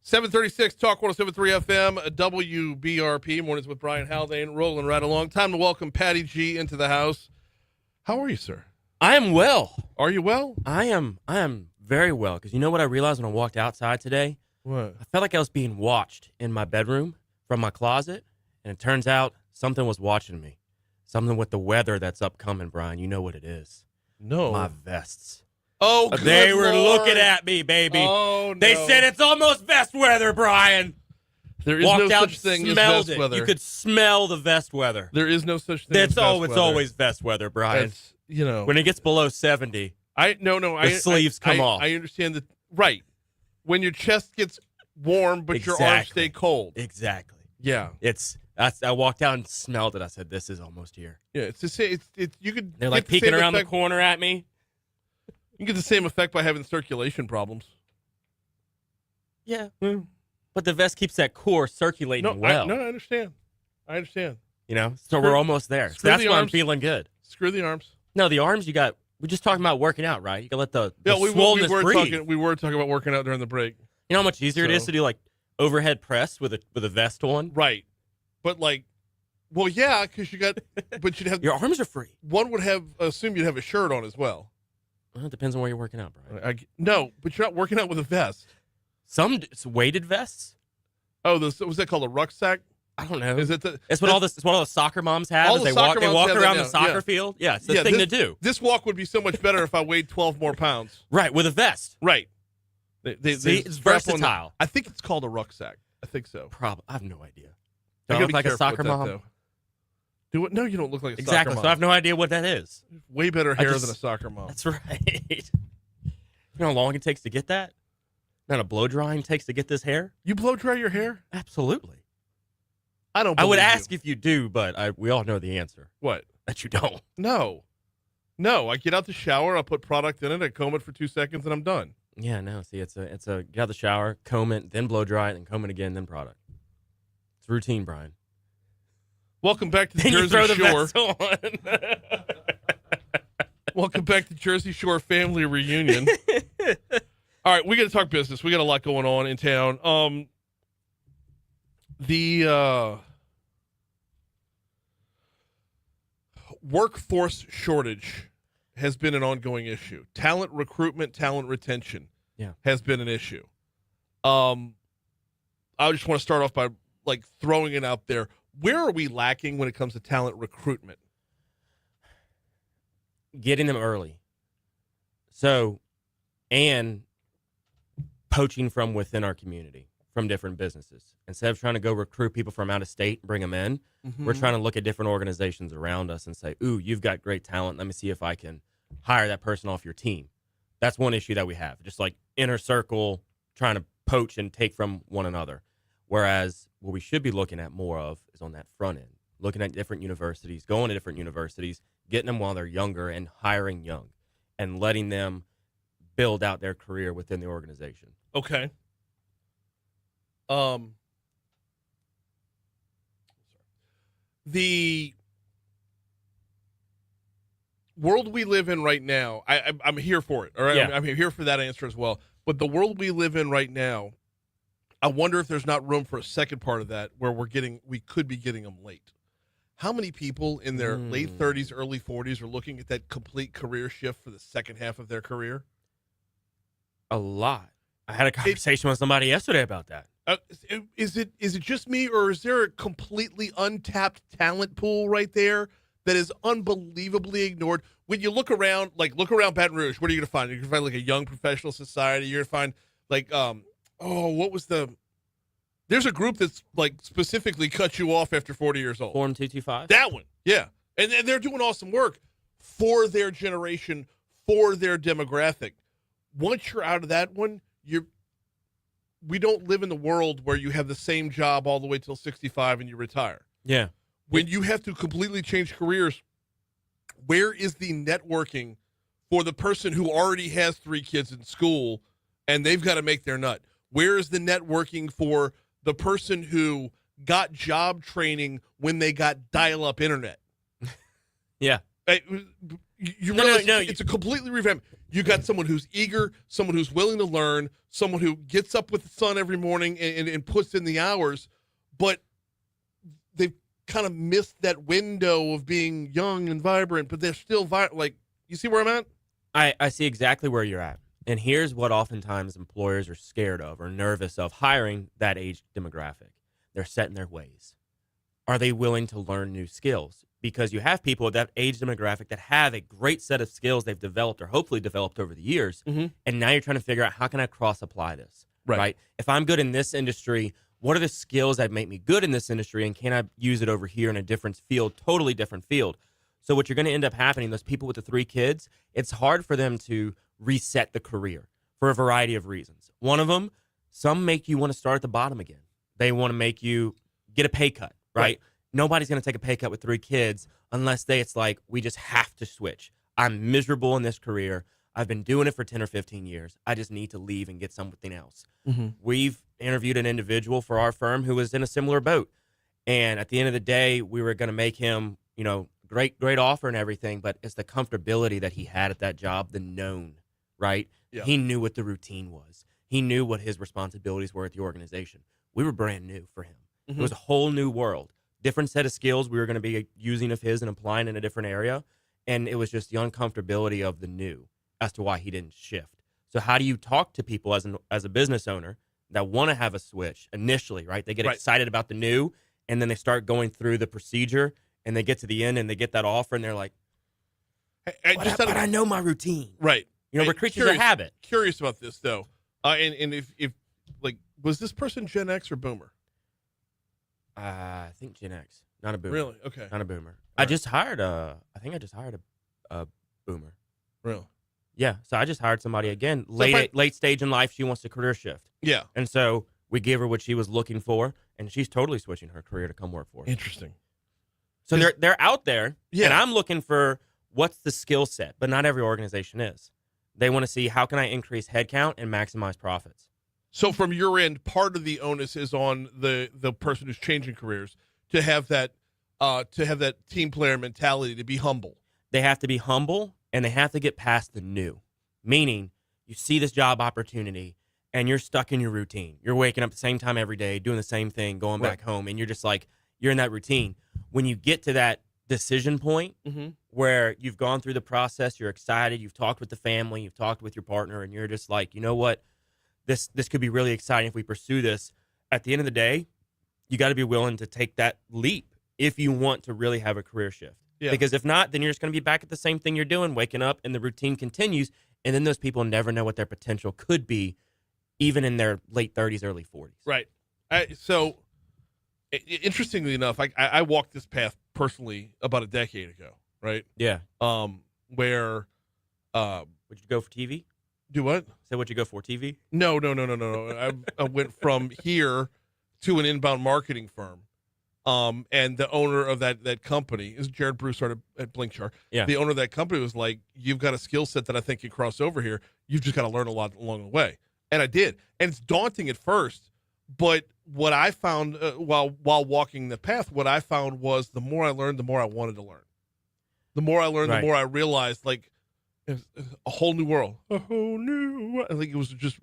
736 Talk 107.3 FM WBRP mornings with Brian Haldane rolling right along. Time to welcome Patty G into the house. How are you, sir? I am well. Are you well? I am very well, because you know what I realized when I walked outside today? What? I felt like I was being watched in my bedroom from my closet, and it turns out something was watching me. Something with the weather that's upcoming, Brian. You know what it is. No. My vests. Oh, good They were Lord. looking at me, baby. Oh, no. They said it's almost vest weather, Brian. There is Walked no out, such thing as smelled vest it. weather. You could smell the vest weather. There is no such thing as It's vest weather. always vest weather, Brian. That's, you know. When it gets below 70, the sleeves come off. I understand that. Right. When your chest gets warm, but your arms Exactly. stay cold. exactly. Yeah. I walked out and smelled it. I said, "This is almost here." Yeah. It's the same. It's you could. They're get like the peeking same around the effect- corner at me. You can get the same effect by having circulation problems. Yeah, but the vest keeps that core circulating No, well. I understand. I understand. You know, so Screw- we're almost there. So screw that's the why I'm arms. feeling good. Screw the arms. No, the arms you got. We're just talking about working out, right? You can let the Yeah, we swollenness were breathe. talking. We were talking about working out during the break. You know how much easier it is So- to do like overhead press with a vest on. Right. But like, well, yeah, because you got. But you'd have. Your arms are free. One would assume you'd have a shirt on as well. Well, it depends on where you're working out, Brian. No, but you're not working out with a vest. It's weighted vests. Oh, was that called a rucksack? I don't know. Is it? It's what all the soccer moms have. All As the they soccer moms walk have that around now, the soccer yeah. field. Yeah, it's the thing to do. This walk would be so much better if I weighed 12 more pounds. Right, with a vest. Right. See, they it's strap on versatile. I think it's called a rucksack. I think so. Probably. I have no idea. I Do I gotta look be like a careful with soccer that, mom? though. Do it? No, you don't look like a Exactly. soccer mom. So I have no idea what that is. Way better hair just- than a soccer mom. That's right. You know how long it takes to get that? Not a blow drying takes to get this hair? You blow dry your hair? Absolutely. I don't. I would believe ask you. if you do, but we all know the answer. What? That you don't. No. I get out the shower. I put product in it. I comb it for 2 seconds, and I'm done. Yeah, no. See, it's a get out of the shower, comb it, then blow dry it, then comb it again, then product. It's routine, Brian. Welcome back to the Then you throw Jersey the Shore. vest on. Welcome back to Jersey Shore family reunion. All right, we got to talk business. We got a lot going on in town. The workforce shortage has been an ongoing issue. Talent recruitment, talent retention has been an issue. I just want to start off by like throwing it out there. Where are we lacking when it comes to talent recruitment? Getting them early. So, and poaching from within our community, from different businesses. Instead of trying to go recruit people from out of state and bring them in, we're trying to look at different organizations around us and say, ooh, you've got great talent. Let me see if I can hire that person off your team. That's one issue that we have. Just like inner circle, trying to poach and take from one another. Whereas what we should be looking at more of is on that front end, looking at different universities, going to different universities, getting them while they're younger and hiring young and letting them build out their career within the organization. Okay. The world we live in right now, I'm here for it. All right, Yeah. I'm here for that answer as well. But the world we live in right now, I wonder if there's not room for a second part of that where we could be getting them late. How many people in their late 30s, early 40s are looking at that complete career shift for the second half of their career? A lot. I had a conversation with somebody yesterday about that. Is it just me, or is there a completely untapped talent pool right there that is unbelievably ignored. When you look around Baton Rouge, what are you going to find? You're going to find like a young professional society. You're going to find like, there's a group that's like specifically cut you off after 40 years old. Form 225. That one, yeah. And they're doing awesome work for their generation, for their demographic. Once you're out of that one, we don't live in the world where you have the same job all the way till 65 and you retire. Yeah. When you have to completely change careers, where is the networking for the person who already has 3 kids in school and they've got to make their nut? Where is the networking for the person who got job training when they got dial-up internet? Yeah. You realize it's a completely revamped. You got someone who's eager, someone who's willing to learn, someone who gets up with the sun every morning and puts in the hours, but they've kind of missed that window of being young and vibrant, but they're still like, you see where I'm at? I see exactly where you're at. And here's what oftentimes employers are scared of or nervous of hiring that age demographic. They're set in their ways. Are they willing to learn new skills? Because you have people of that age demographic that have a great set of skills they've developed or hopefully developed over the years. Mm-hmm. And now you're trying to figure out, how can I cross-apply this? Right? If I'm good in this industry, what are the skills that make me good in this industry? And can I use it over here in a different field, totally different field? So what you're going to end up happening, those people with the 3 kids, it's hard for them to reset the career for a variety of reasons. One of them, some make you want to start at the bottom again. They want to make you get a pay cut, right? Nobody's going to take a pay cut with 3 kids unless it's like, we just have to switch. I'm miserable in this career. I've been doing it for 10 or 15 years. I just need to leave and get something else. Mm-hmm. We've interviewed an individual for our firm who was in a similar boat. And at the end of the day, we were going to make him, great offer and everything, but it's the comfortability that he had at that job, the known, right? Yeah. He knew what the routine was. He knew what his responsibilities were at the organization. We were brand new for him. Mm-hmm. It was a whole new world. Different set of skills we were going to be using of his and applying in a different area. And it was just the uncomfortability of the new as to why he didn't shift. So how do you talk to people as a business owner that want to have a switch initially, right? They get excited about the new, and then they start going through the procedure, and they get to the end and they get that offer, and they're like, but I know my routine. Right. We're creatures of habit. Curious about this, though. And if was this person Gen X or Boomer? I think Gen X, not a boomer. Really? Okay. Not a boomer. All I just hired a boomer. Really? Yeah. So I just hired somebody again, late stage in life. She wants a career shift. Yeah. And so we gave her what she was looking for, and she's totally switching her career to come work for us. Interesting. So they're out there, yeah. And I'm looking for what's the skill set, but not every organization is. They want to see, how can I increase headcount and maximize profits? So from your end, part of the onus is on the person who's changing careers to have that team player mentality, to be humble. They have to be humble, and they have to get past the new. Meaning, you see this job opportunity, and you're stuck in your routine. You're waking up at the same time every day, doing the same thing, going back home, and you're just like, you're in that routine. When you get to that decision point where you've gone through the process, you're excited, you've talked with the family, you've talked with your partner, and you're just like, you know what? This could be really exciting if we pursue this. At the end of the day, you got to be willing to take that leap if you want to really have a career shift. Yeah. Because if not, then you're just going to be back at the same thing you're doing, waking up, and the routine continues, and then those people never know what their potential could be, even in their late 30s, early 40s. Right. So, interestingly enough, I walked this path personally about a decade ago, right? Yeah. Where would you go for TV? Do what? Say what you go for, TV? No. I went from here to an inbound marketing firm. And the owner of that company is Jared Broussard at Blinkchar. Yeah. The owner of that company was like, you've got a skill set that I think you cross over here. You've just got to learn a lot along the way. And I did. And it's daunting at first. But what I found while walking the path, what I found was the more I learned, the more I wanted to learn. The more I learned, the more I realized, like, a whole new world. A whole new, I think it was just,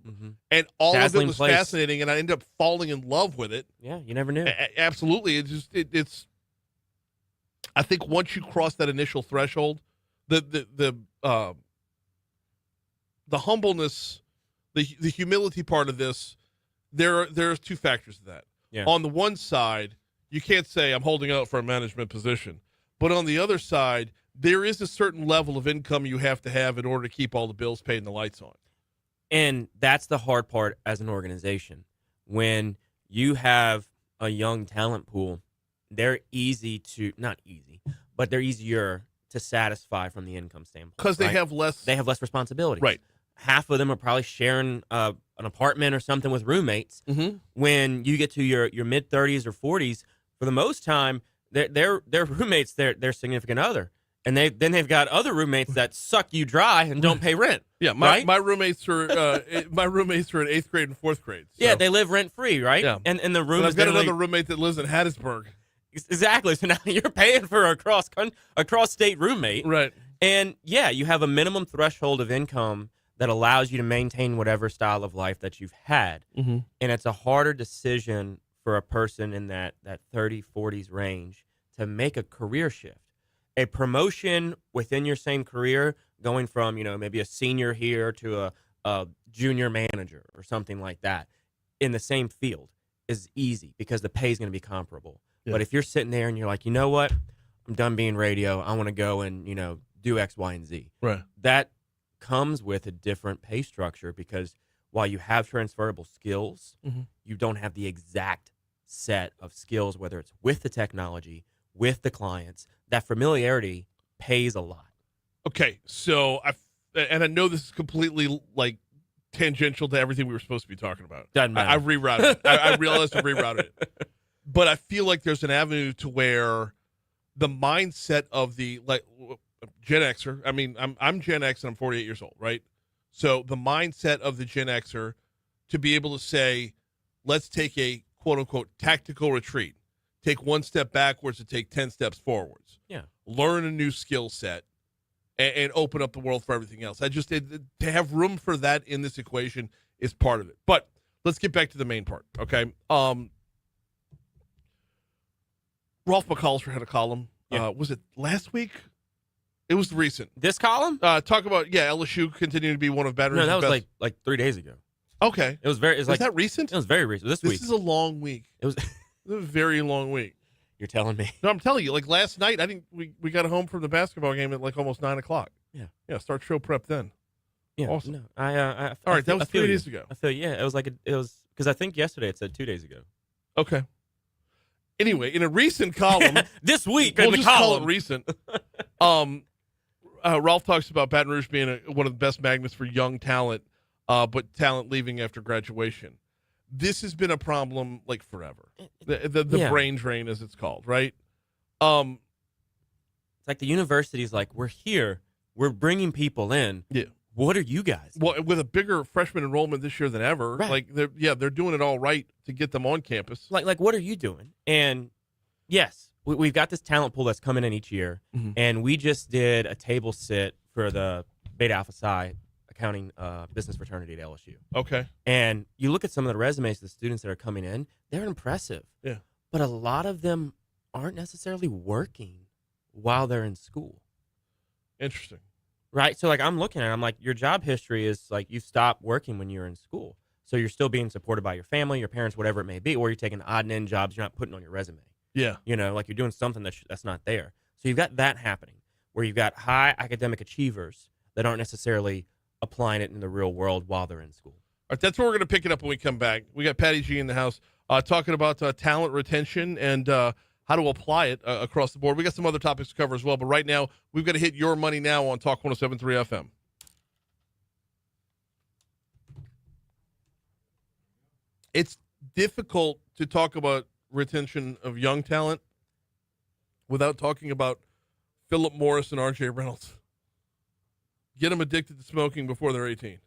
and all Dazzling of it was place. fascinating, and I ended up falling in love with it. Yeah, you never knew. Absolutely. It's, I think once you cross that initial threshold, the humbleness, the humility part of this, there's 2 factors to that. Yeah. On the one side, you can't say I'm holding out for a management position. But on the other side, there is a certain level of income you have to have in order to keep all the bills paid and the lights on. And that's the hard part as an organization. When you have a young talent pool, they're not easy, but they're easier to satisfy from the income standpoint. Because they right? have less. They have less responsibilities. Right. Half of them are probably sharing an apartment or something with roommates. Mm-hmm. When you get to your mid 30s or 40s, for the most time, their roommates, their significant other, and they've got other roommates that suck you dry and don't pay rent. Yeah, my roommates are in 8th grade and 4th grade. So. Yeah, they live rent free, right? Yeah. And the room And is I've got generally- another roommate that lives in Hattiesburg. Exactly. So now you're paying for a cross state roommate. Right. And yeah, you have a minimum threshold of income that allows you to maintain whatever style of life that you've had. Mm-hmm. And it's a harder decision for a person in that 30, 40s range to make a career shift. A promotion within your same career, going from, maybe a senior here to a junior manager or something like that in the same field is easy because the pay is going to be comparable. Yeah. But if you're sitting there and you're like, you know what, I'm done being radio, I want to go and, do X, Y, and Z. Right. That comes with a different pay structure because while you have transferable skills, mm-hmm. you don't have the exact set of skills, whether it's with the technology, with the clients. That familiarity pays a lot. Okay, so I know this is completely like tangential to everything we were supposed to be talking about. Doesn't matter. I rerouted it. I realized I rerouted it. But I feel like there's an avenue to where the mindset of the Gen Xer. I mean, I'm Gen X and I'm 48 years old, right? So the mindset of the Gen Xer to be able to say, let's take a quote unquote tactical retreat, take one step backwards to take 10 steps forwards. Yeah. Learn a new skill set and open up the world for everything else. To have room for that in this equation is part of it. But let's get back to the main part, okay? Rolf McCollister had a column. Yeah. Was it last week? It was recent. This column? Talk about LSU continuing to be one of Baton Rouge's No, that was best. like 3 days ago. Okay. It was very. Was that recent? It was very recent. This This week. is a long week. It was. It was a very long week. You're telling me? No, I'm telling you. Like last night, we got home from the basketball game at like almost 9:00. Yeah. Yeah. Start show prep then. Yeah. Awesome. No, All right, that was 3 days ago. I feel it was because I think yesterday it said 2 days ago. Okay. Anyway, in a recent column, this week we'll in the just call column. it recent. Ralph talks about Baton Rouge being one of the best magnets for young talent, but talent leaving after graduation. This has been a problem like forever. The Yeah. brain drain, as it's called, right? It's like the university's like, we're here, we're bringing people in. Yeah. What are you guys? Well, with a bigger freshman enrollment this year than ever, Right. like they're doing it all right to get them on campus. Like what are you doing? And yes, we've got this talent pool that's coming in each year, Mhm. and we just did a table sit for the Beta Alpha Psi accounting business fraternity at LSU. Okay. And you look at some of the resumes of the students that are coming in, they're impressive. Yeah. But a lot of them aren't necessarily working while they're in school. Interesting. Right? So, like, I'm looking at it, I'm like, your job history is like you stopped working when you were in school. So you're still being supported by your family, your parents, whatever it may be, or you're taking odd and end jobs you're not putting on your resume. Yeah. Like you're doing something that's not there. So you've got that happening where you've got high academic achievers that aren't necessarily applying it in the real world while they're in school. All right, that's where we're going to pick it up when we come back. We got Patty G in the house talking about talent retention and how to apply it across the board. We got some other topics to cover as well, but right now we've got to hit your money now on Talk 107.3 FM. It's difficult to talk about retention of young talent without talking about Philip Morris and R.J. Reynolds. Get them addicted to smoking before they're 18.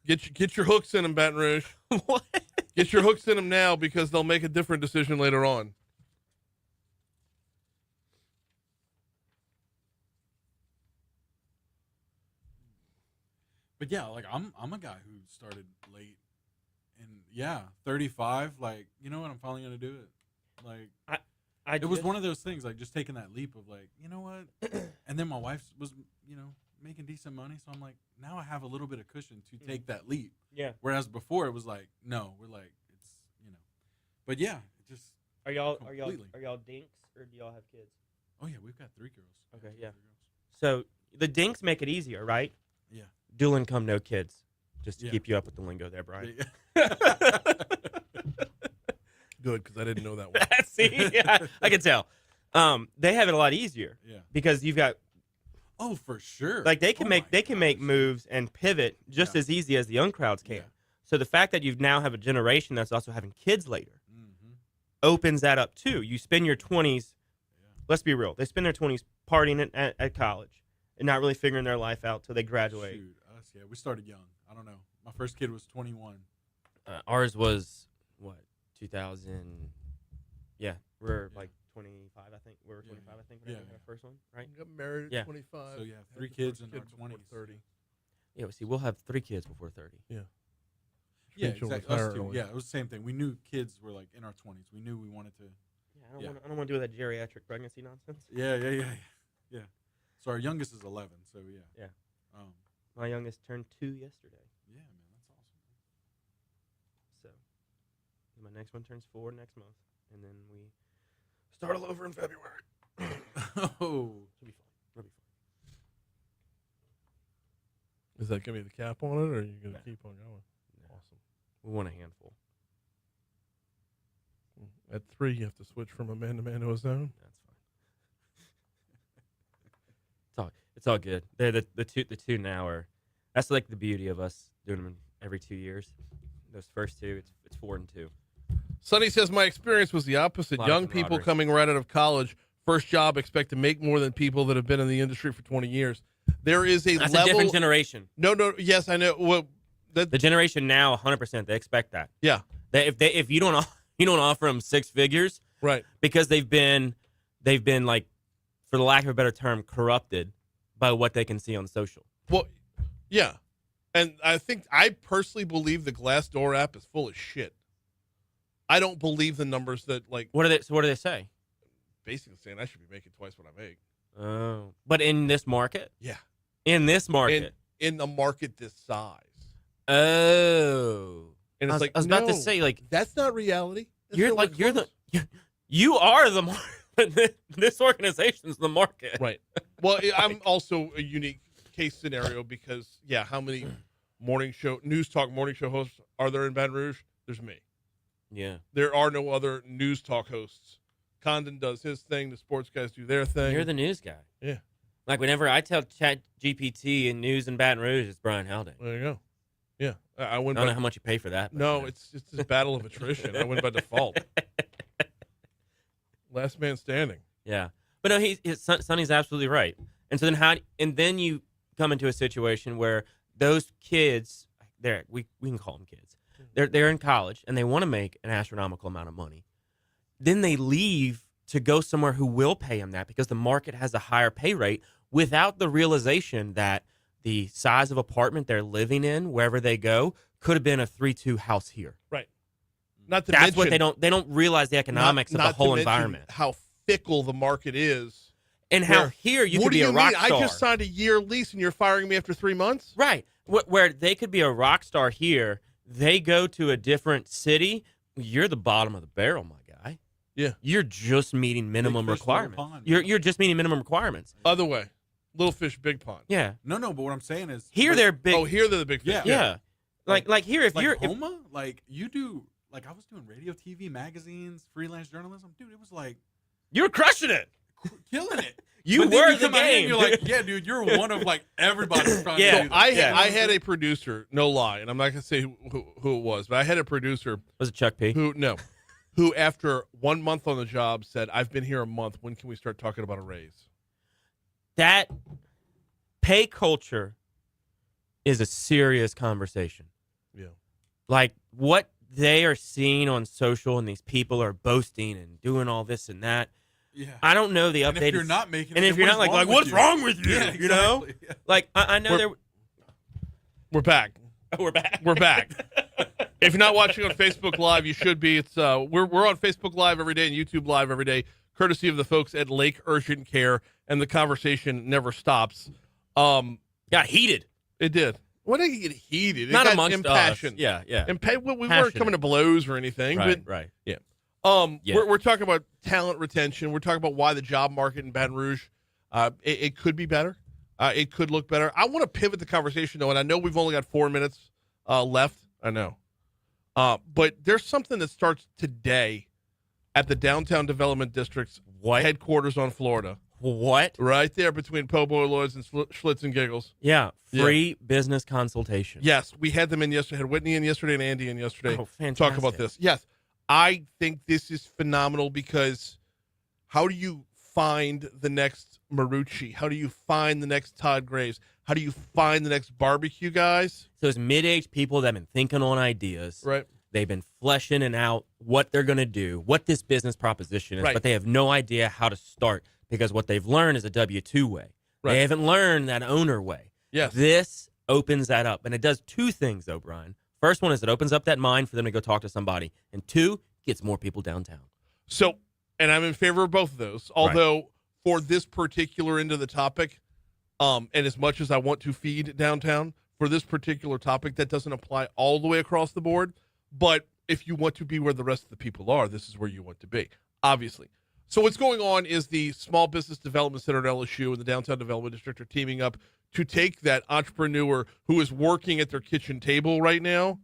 Get your hooks in them, Baton Rouge. What? Get your hooks in them now because they'll make a different decision later on. But yeah, like I'm a guy who started late, and 35. Like, you know what? I'm finally gonna do it. Like, it was one of those things, like just taking that leap of like, you know what? And then my wife was, making decent money, so I'm like, now I have a little bit of cushion to take that leap. Yeah. Whereas before it was like, no, we're like, it's. But yeah, it just Are y'all Completely. dinks or do y'all have kids? Oh yeah, we've got 3 girls. Okay, yeah. So the dinks make it easier, right? Yeah. Dual income, no kids. Just to Yeah. keep you up with the lingo there, Brian. Good, because I didn't know that one. See, yeah, I can tell. They have it a lot easier. Yeah. Because you've got Oh, for sure. like they can Oh make my they can make gosh. moves and pivot just Yeah. as easy as the young crowds can. Yeah. So the fact that you now have a generation that's also having kids later Mm-hmm. opens that up too. You spend your 20s. Yeah. Let's be real. They spend their 20s partying at college and not really figuring their life out till they graduate. Shoot, us, yeah, we started young. I don't know. My first kid was 21. Ours was what 2000. Yeah, we're like 25. I think we were 25. I think when we had our first one, right? Got married Yeah. at 25. So, yeah, had 3 the kids first in our kid before 20s. 30. Yeah, well, see, we'll have 3 kids before 30. Yeah. Yeah, Rachel was exactly. Us higher too. early. Yeah, it was the same thing. We knew kids were like in our 20s. We knew we wanted to. Yeah, I don't want to do that geriatric pregnancy nonsense. Yeah. So our youngest is 11. So yeah. Yeah. Um, My youngest turned 2 yesterday. yeah, man, that's awesome. So my next one turns 4 next month, and then we start all over in February. Oh, It'll be fun. It'll be fun. Is that going to be the cap on it, or are you going to No. keep on going? No. Awesome. We want a handful. At 3, you have to switch from a man-to-man to a zone. That's fine. It's all good. They're the two now are. That's like the beauty of us doing them every 2 years. Those first 2, it's 4 and 2. Sonny says, my experience was the opposite. Lot of Young people camaraderie. coming right out of college, first job, expect to make more than people that have been in the industry for 20 years. There is a That's level. a different generation. No, yes, I know. Well, The generation now, 100%, they expect that. yeah, If you don't offer them 6 figures right. because they've been like, for the lack of a better term, corrupted by what they can see on social. Well, yeah. And I personally believe the Glassdoor app is full of shit. I don't believe the numbers that, like, What do they say? basically saying I should be making twice what I make. Oh, but in this market, Yeah. in this market, In a market this size. oh, And it's like, I was about to no, say, like, that's not reality. That's you're nowhere like you're close. you are the market. This organization's the market. Right. Well, I'm also a unique case scenario because, yeah, how many news talk morning show hosts are there in Baton Rouge? There's me. Yeah. There are no other news talk hosts. Condon does his thing. The sports guys do their thing. You're the news guy. Yeah. Like whenever I tell Chat GPT and news in Baton Rouge, it's Brian Haldane. There you go. Yeah. I I win don't by know how much you pay for that. but, No, you know. it's this battle of attrition. I win by default. Last man standing. Yeah, but no, Sonny's absolutely right. And so then you come into a situation where those kids, we can call them kids. They're in college and they want to make an astronomical amount of money. Then they leave to go somewhere who will pay them that because the market has a higher pay rate without the realization that the size of apartment they're living in, wherever they go, could have been a 3-2 house here. Right. Not to That's mention, what they don't realize the economics of the not to whole mention environment. How fickle the market is. And how Where- here you what could do be you a rock mean? star. I just signed a year lease and you're firing me after 3 months? Right. Where they could be a rock star here, they go to a different city. You're the bottom of the barrel, my guy. Yeah. You're just meeting minimum fish, little requirements. pond, You're just meeting minimum requirements. Other way. Little fish, big pond. Yeah. No, but what I'm saying is Here they're big. Oh, here they're the big fish. Yeah. yeah. Like here, if like you're Homa, like you do. Like I was doing radio, TV, magazines, freelance journalism. Dude, it was like you're crushing it. killing it. You But then were you the come out here and game. You're like, yeah, dude, you're one of like everybody trying Yeah. to do that. I had a producer, no lie, and I'm not going to say who it was, but I had a producer Was it Chuck P? who after 1 month on the job said, I've been here a month. When can we start talking about a raise? That pay culture is a serious conversation. Yeah. Like what they are seeing on social and these people are boasting and doing all this and that. Yeah. I don't know the updated. And if you're not making it, and if then you're not what is what's wrong with you? Yeah, You know, exactly. Yeah. like I know We're back. we're back. We're back. If you're not watching on Facebook Live, you should be. It's we're on Facebook Live every day and YouTube Live every day, courtesy of the folks at Lake Urgent Care, and the conversation never stops. Got heated. It did. What did it get heated? It Not got amongst impassioned. us. Yeah. We weren't Passionate. coming to blows or anything, Right. but Right. Yeah. We're talking about talent retention. We're talking about why the job market in Baton Rouge, it could be better. It could look better. I want to pivot the conversation, though, and I know we've only got 4 minutes left. I know. But there's something that starts today at the Downtown Development District's headquarters on Florida. What? Right there between Po' Boy Lloyd's and Schlitz and Giggles. Yeah, free business consultation. Yes, we had them in yesterday. Had Whitney in yesterday and Andy in yesterday. Oh, fantastic. Talk about this. Yes, I think this is phenomenal because how do you find the next Marucci? How do you find the next Todd Graves? How do you find the next barbecue guys? So it's mid-aged people that have been thinking on ideas. Right. They've been fleshing it out what they're going to do, what this business proposition is, Right. but they have no idea how to start because what they've learned is a W-2 way. Right. They haven't learned that owner way. Yes. This opens that up, and it does two things, though, Brian. First one is it opens up that mind for them to go talk to somebody, and two, gets more people downtown. So, and I'm in favor of both of those, although for this particular end of the topic, and as much as I want to feed downtown, for this particular topic, that doesn't apply all the way across the board. But if you want to be where the rest of the people are, this is where you want to be, obviously. So what's going on is the Small Business Development Center at LSU and the Downtown Development District are teaming up to take that entrepreneur who is working at their kitchen table right now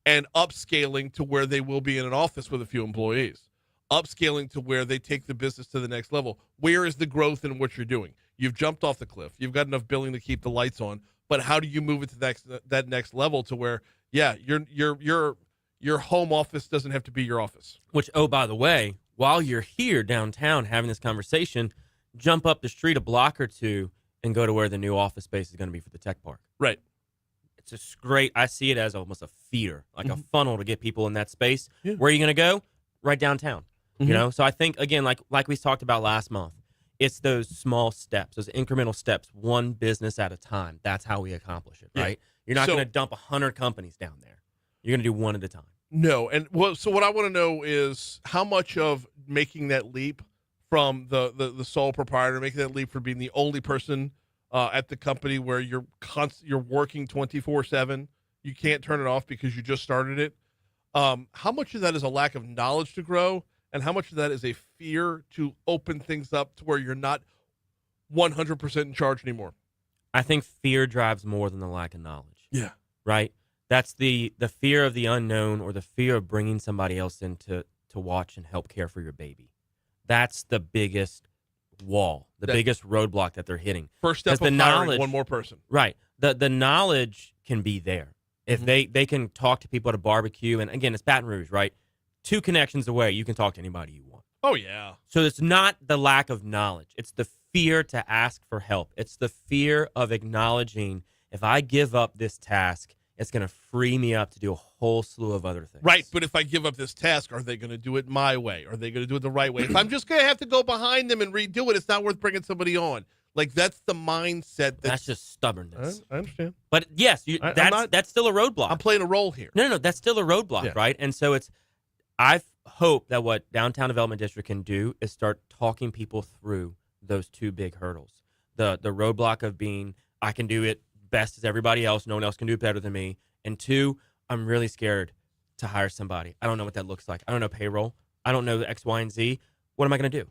and upscaling to where they will be in an office with a few employees, upscaling to where they take the business to the next level. Where is the growth in what you're doing? You've jumped off the cliff. You've got enough billing to keep the lights on, but how do you move it to that next level to where, yeah, your home office doesn't have to be your office. Which, oh, by the way, while you're here downtown having this conversation, jump up the street a block or two and go to where the new office space is going to be for the tech park. Right. It's just great. I see it as almost a feeder, like a funnel to get people in that space. Yeah. Where are you going to go? Right downtown. Mhm. You know? So I think, again, like we talked about last month, it's those small steps, those incremental steps, one business at a time. That's how we accomplish it, right? You're not So- going to dump 100 companies down there. You're going to do one at a time. No, and so what I want to know is how much of making that leap from the sole proprietor, making that leap from being the only person at the company where you're working 24/7, you can't turn it off because you just started it. How much of that is a lack of knowledge to grow, and how much of that is a fear to open things up to where you're not 100% in charge anymore? I think fear drives more than the lack of knowledge. Yeah. Right? That's the fear of the unknown or the fear of bringing somebody else in to watch and help care for your baby. That's the biggest wall, the biggest roadblock that they're hitting. First step of the hiring knowledge, one more person. Right. The knowledge can be there. If Mm-hmm. they can talk to people at a barbecue, and again, it's Baton Rouge, right? 2 connections away, you can talk to anybody you want. Oh, yeah. So it's not the lack of knowledge. It's the fear to ask for help. It's the fear of acknowledging if I give up this task, it's going to free me up to do a whole slew of other things. Right, but if I give up this task, are they going to do it my way? Are they going to do it the right way? If I'm just going to have to go behind them and redo it, it's not worth bringing somebody on. Like, that's the mindset. That's just stubbornness. I understand. But yes, that's still a roadblock. I'm playing a role here. No, that's still a roadblock, Yeah. right? And so I hope that what Downtown Development District can do is start talking people through those 2 big hurdles. The roadblock of being, I can do it best as everybody else. No one else can do it better than me. And 2, I'm really scared to hire somebody. I don't know what that looks like. I don't know payroll. I don't know the X, Y, and Z. What am I going to do?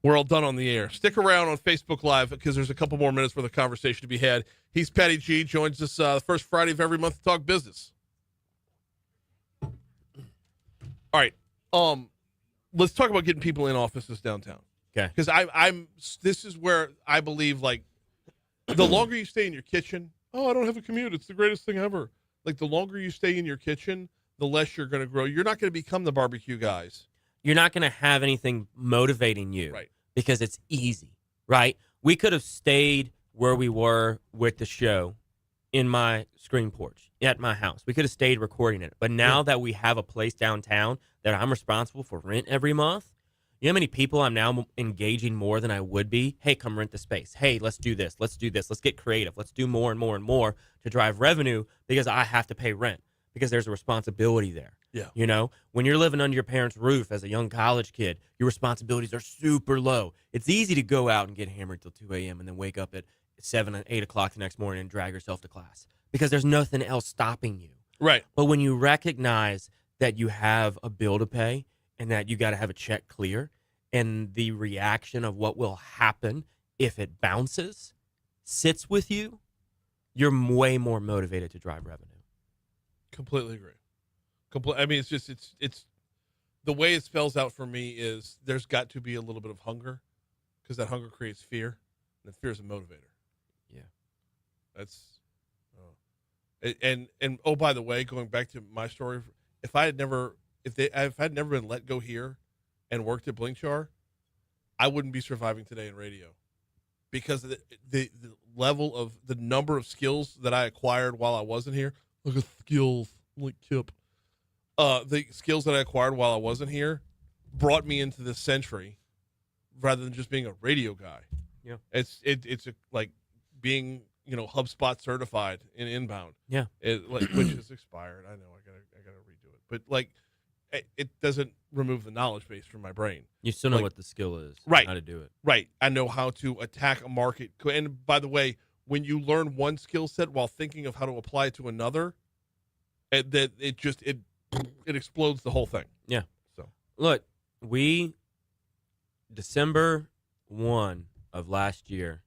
We're all done on the air. Stick around on Facebook Live because there's a couple more minutes worth of conversation to be had. He's Patty G. Joins us the first Friday of every month to talk business. All right. Let's talk about getting people in offices downtown. Okay. Because this is where I believe, like, the longer you stay in your kitchen, I don't have a commute. It's the greatest thing ever. Like, the longer you stay in your kitchen, the less you're going to grow. You're not going to become the barbecue guys. You're not going to have anything motivating you, Right. Because it's easy, right? We could have stayed where we were with the show in my screen porch at my house. We could have stayed recording it. But now that we have a place downtown that I'm responsible for rent every month, you know how many people I'm now engaging more than I would be? Hey, come rent the space. Hey, let's do this. Let's do this. Let's get creative. Let's do more and more and more to drive revenue because I have to pay rent because there's a responsibility there. Yeah. You know, when you're living under your parents' roof as a young college kid, your responsibilities are super low. It's easy to go out and get hammered till 2 a.m. and then wake up at 7 and 8 o'clock the next morning and drag yourself to class because there's nothing else stopping you. Right. But when you recognize that you have a bill to pay and that you got to have a check clear, and the reaction of what will happen if it bounces sits with you, you're way more motivated to drive revenue. Completely agree. I mean, it's the way it spells out for me is there's got to be a little bit of hunger, because that hunger creates fear, and that fear is a motivator. Yeah. That's and oh, by the way, going back to my story, if I'd never been let go here and worked at Blinkchar, I wouldn't be surviving today in radio, because the level of the number of skills that I acquired while I wasn't here. Look at skills like Kip. The skills that I acquired while I wasn't here brought me into this century, rather than just being a radio guy. Yeah. It's like being, HubSpot certified in inbound. Yeah. Which is expired. I know I gotta redo it, but like, it doesn't remove the knowledge base from my brain. You still know what the skill is, right? How to do it, right? I know how to attack a market. And by the way, when you learn one skill set while thinking of how to apply it to another, that it explodes the whole thing. Yeah. So look, December 1 of last year.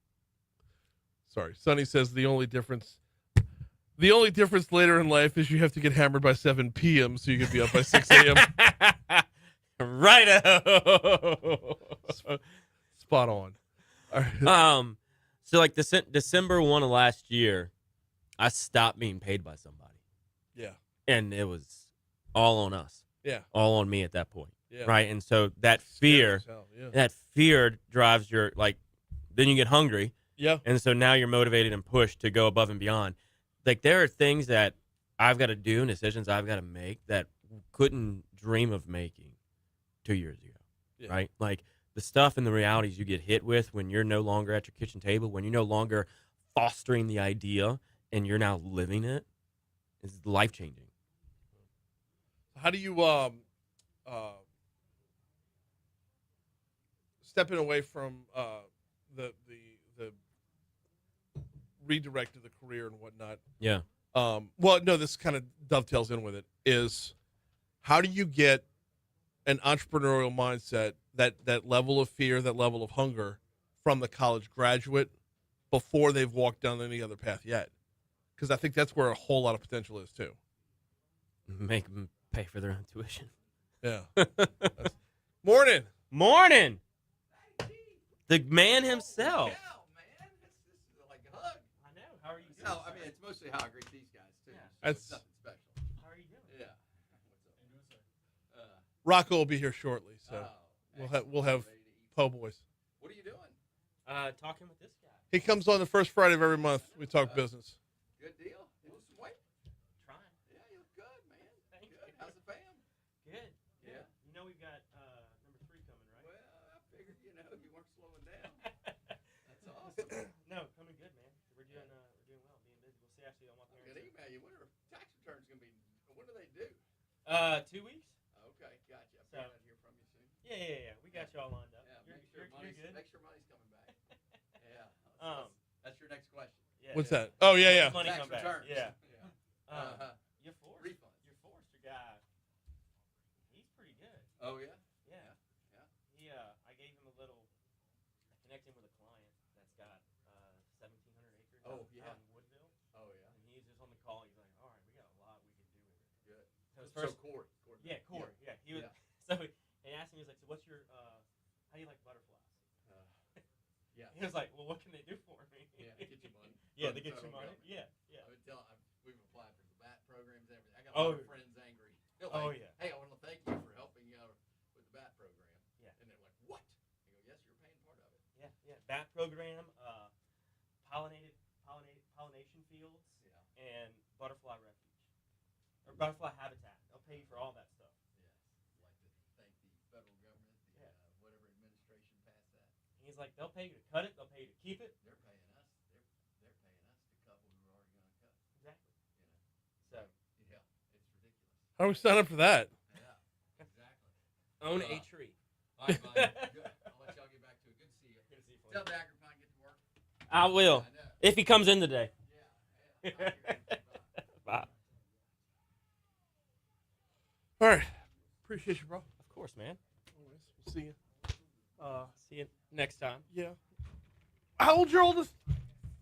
Sorry, Sonny says the only difference later in life is you have to get hammered by 7 p.m. so you can be up by 6 a.m. Righto. Spot on. All right. So like December 1 of last year, I stopped being paid by somebody. Yeah. And it was all on us. Yeah. All on me at that point. Yeah. Right. And so that fear, that fear drives your, like, then you get hungry. Yeah. And so now you're motivated and pushed to go above and beyond. Like, there are things that I've got to do and decisions I've got to make that couldn't dream of making 2 years ago. Yeah. Right. Like, the stuff and the realities you get hit with when you're no longer at your kitchen table, when you're no longer fostering the idea and you're now living it, is life-changing. How do you stepping away from the redirect of the career and whatnot? Yeah. Well, no, this kind of dovetails in with it. Is how do you get an entrepreneurial mindset, that level of fear, that level of hunger from the college graduate before they've walked down any other path yet? Because I think that's where a whole lot of potential is too. Make them pay for their own tuition. Yeah. Morning. The man himself. Yeah, man. This is like a hug. I know. How are you doing? No, I mean, it's mostly how I greet these guys, too. Yeah. So it's nothing special. How are you doing? Yeah. Rocco will be here shortly, so excellent. we'll have Ready to eat. po' boys. What are you doing? Talking with this guy. He comes on the first Friday of every month. We talk business. Good deal. You lose some weight? Trying. Yeah, you look good, man. Thank you. Good. How's the fam? Good. Yeah. You know we've got number 3 coming, right? Well, I figured, you weren't slowing down. That's awesome. No, coming good, man. We're doing well, being busy. We'll see actually on my I'm parents. going to email you. When are tax returns going to be? When do they do? 2 weeks. Okay, gotcha. So- I'll hear from you soon. Yeah. We got y'all lined up. Yeah, You're good. make sure money's coming back. Yeah. That's your next question. Yeah, What's yeah. that? Oh, yeah. Money Tax come back. returns. Yeah. Uh-huh. Your Forrester. Refunds. Your Forrester guy. He's pretty good. Oh, yeah? Yeah. Yeah. He, I gave him a little. I connected him with a client that's got 1,700 acres Oh, out yeah. in Woodville, Oh, yeah. and he's just on the call. He's like, "All right, we got a lot we can do with it." Good. So his So first, Corey. yeah, Corey, yeah, he was. Yeah. So he asked me, he was like, "So what's your? How do you like butterflies?" Yeah. He was like, "Well, what can they do for me?" Yeah, get you money. Yeah, From they the get you federal money. government. Yeah. We've applied for the BAT programs and everything. I got a Oh, lot of friends angry. They're Oh, like, yeah. Hey, I want to thank you for helping with the BAT program. Yeah. And they're like, what? I go, yes, you're paying part of it. Yeah. BAT program, pollination fields, and butterfly refuge or butterfly habitat. They'll pay you for all that stuff. Yes. I'd like to thank the federal government, whatever administration passed that. He's like, they'll pay you to cut it. They'll pay you to keep it. They're paying us. They're paying us to cut what we were already going to cut. Exactly. So, So yeah, it's ridiculous. How do we sign up for that? Yeah, exactly. own a tree. All right, buddy. Good. I'll let y'all get back to it. Good to see you. Good to see you. Tell Daggerpine get to work. I will, I know. if he comes in today. Yeah. Bye. All right. Appreciate you, bro. Of Of course, man. We'll see you. See you next time. Yeah. How old's your oldest?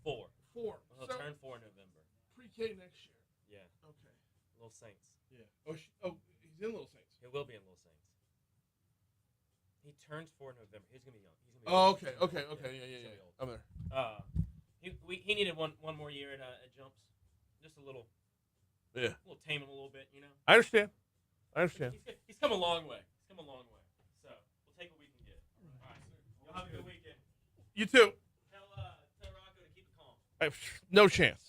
4. 4. He'll So, turn 4 in November. pre-K next year. Yeah. Okay. Little Saints. Yeah. Oh, he's in Little Saints. He will be in Little Saints. He turns 4 in November. He's gonna be young. He's gonna be Oh, young. okay. Yeah. He's gonna be old. I'm there. He needed one more year at jumps, just a little. Yeah. We'll tame him a little bit, you know. I understand. He's come a long way. So we'll take what we can get. All right. Y'all have a good weekend. You too. Tell Rocco to keep it calm. No chance.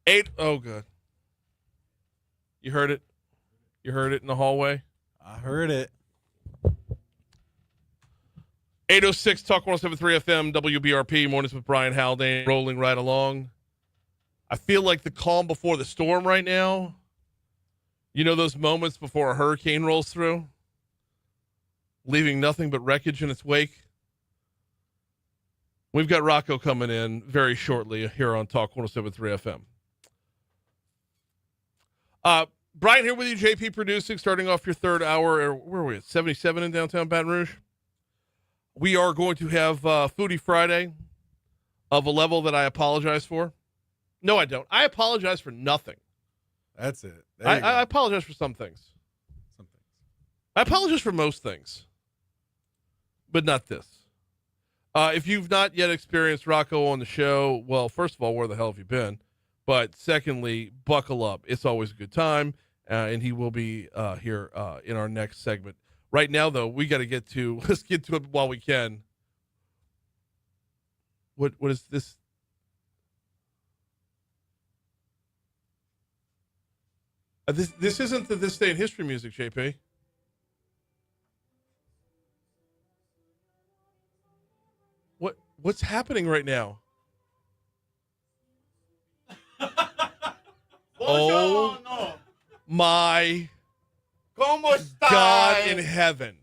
8. Oh, good. You heard it. You heard it in the hallway. I heard it. 806 Talk 107.3 FM WBRP Mornings with Brian Haldane rolling right along. I feel like the calm before the storm right now. You know those moments before a hurricane rolls through, leaving nothing but wreckage in its wake? We've got Rocco coming in very shortly here on Talk 107.3 FM. Brian here with you, JP producing, starting off your third hour. Where are we at? 77 in downtown Baton Rouge. We are going to have Foodie Friday of a level that I apologize for. No, I don't. I apologize for nothing. That's it. I apologize for some things. I apologize for most things, but not this. If you've not yet experienced Rocco on the show, well, first of all, where the hell have you been? But secondly, buckle up. It's always a good time, and he will be here in our next segment. Right now, though, we got to let's get to it while we can. What is this? This isn't the This Day in History music, JP. What's happening right now? Oh my Come stai? God in heaven.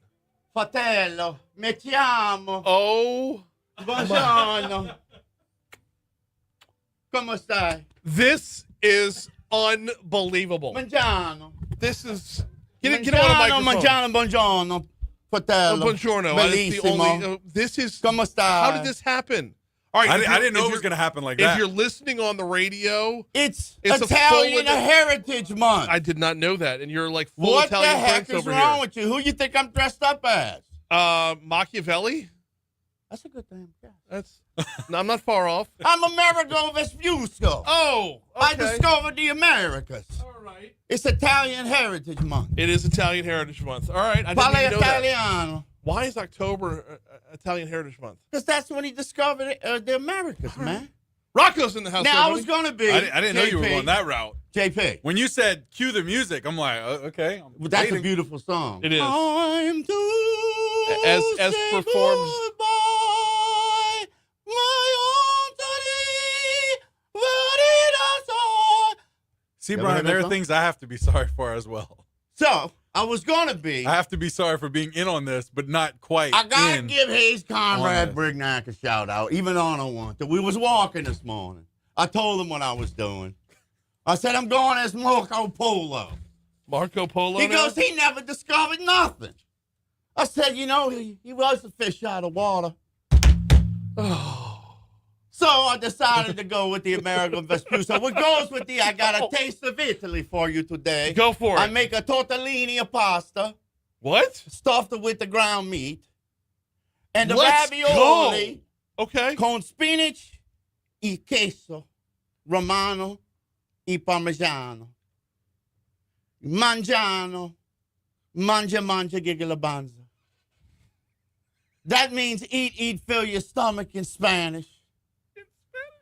Fratello, mi chiamo. Oh. Buongiorno. Come stai? This is unbelievable. Mangiano. This is get on a microphone. Mangiano, buongiorno. Fratello. Buongiorno. Bellissimo. This is Come stai? How did this happen? All right, I didn't know it was going to happen like that. If you're listening on the radio, it's a Italian full Heritage Month. I did not know that, and you're like full what Italian the heck Prince is over wrong here. with you? Who you think I'm dressed up as? Machiavelli. That's a good thing. Yeah. That's. No, I'm not far off. I'm Amerigo Vespucci. Oh, okay. I discovered the Americas. All right. It's Italian Heritage Month. It is Italian Heritage Month. All right. I didn't Parle even know that. Italiano. Why is October Italian Heritage Month? Because that's when he discovered the Americas, man. Rocco's in the house. Now, I everybody. was going to be. I didn't know you were JP. going that route. JP. When you said cue the music, I'm like, okay. Well, that's waiting. a beautiful song. It is. I'm to As say performed. goodbye, my own city, what it is all. See, You ever Brian, heard there that are song? things I have to be sorry for as well. So, I was going to be. I have to be sorry for being in on this, but not quite I got to in. give Hayes Conrad this. Brignac a shout out, even though I don't want to. We was walking this morning. I told him what I was doing. I said, I'm going as Marco Polo. Marco Polo. He now? goes, he never discovered nothing. I said, you know, he was a fish out of water. So I decided to go with the American Vespucci. What goes with the I got a taste of Italy for you today. Go for it. I make a tortellini of pasta, What? stuffed it with the ground meat, and the Let's ravioli go. Okay. con spinach e queso romano e parmigiano. Mangiano, mangia, gigalabanza. That means eat, fill your stomach in Spanish.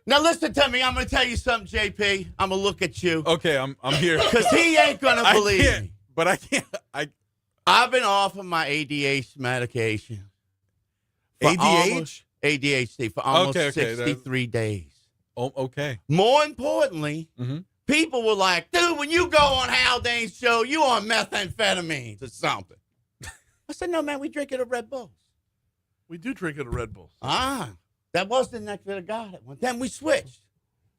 Now listen to me. I'm going to tell you something, JP. I'm going to look at you. Okay, I'm here. Because he ain't going to I believe can't, me. but I can't. I've been off of my ADHD medication. for almost- ADHD for almost Okay, 63 days. Oh, okay. More importantly, Mhm. people were like, dude, when you go on Haldane's show, you on methamphetamines or something. I said, no, man, we drinking a Red Bull. We do drink at a Red Bull. Ah, that was the next that I got it. Then we switched.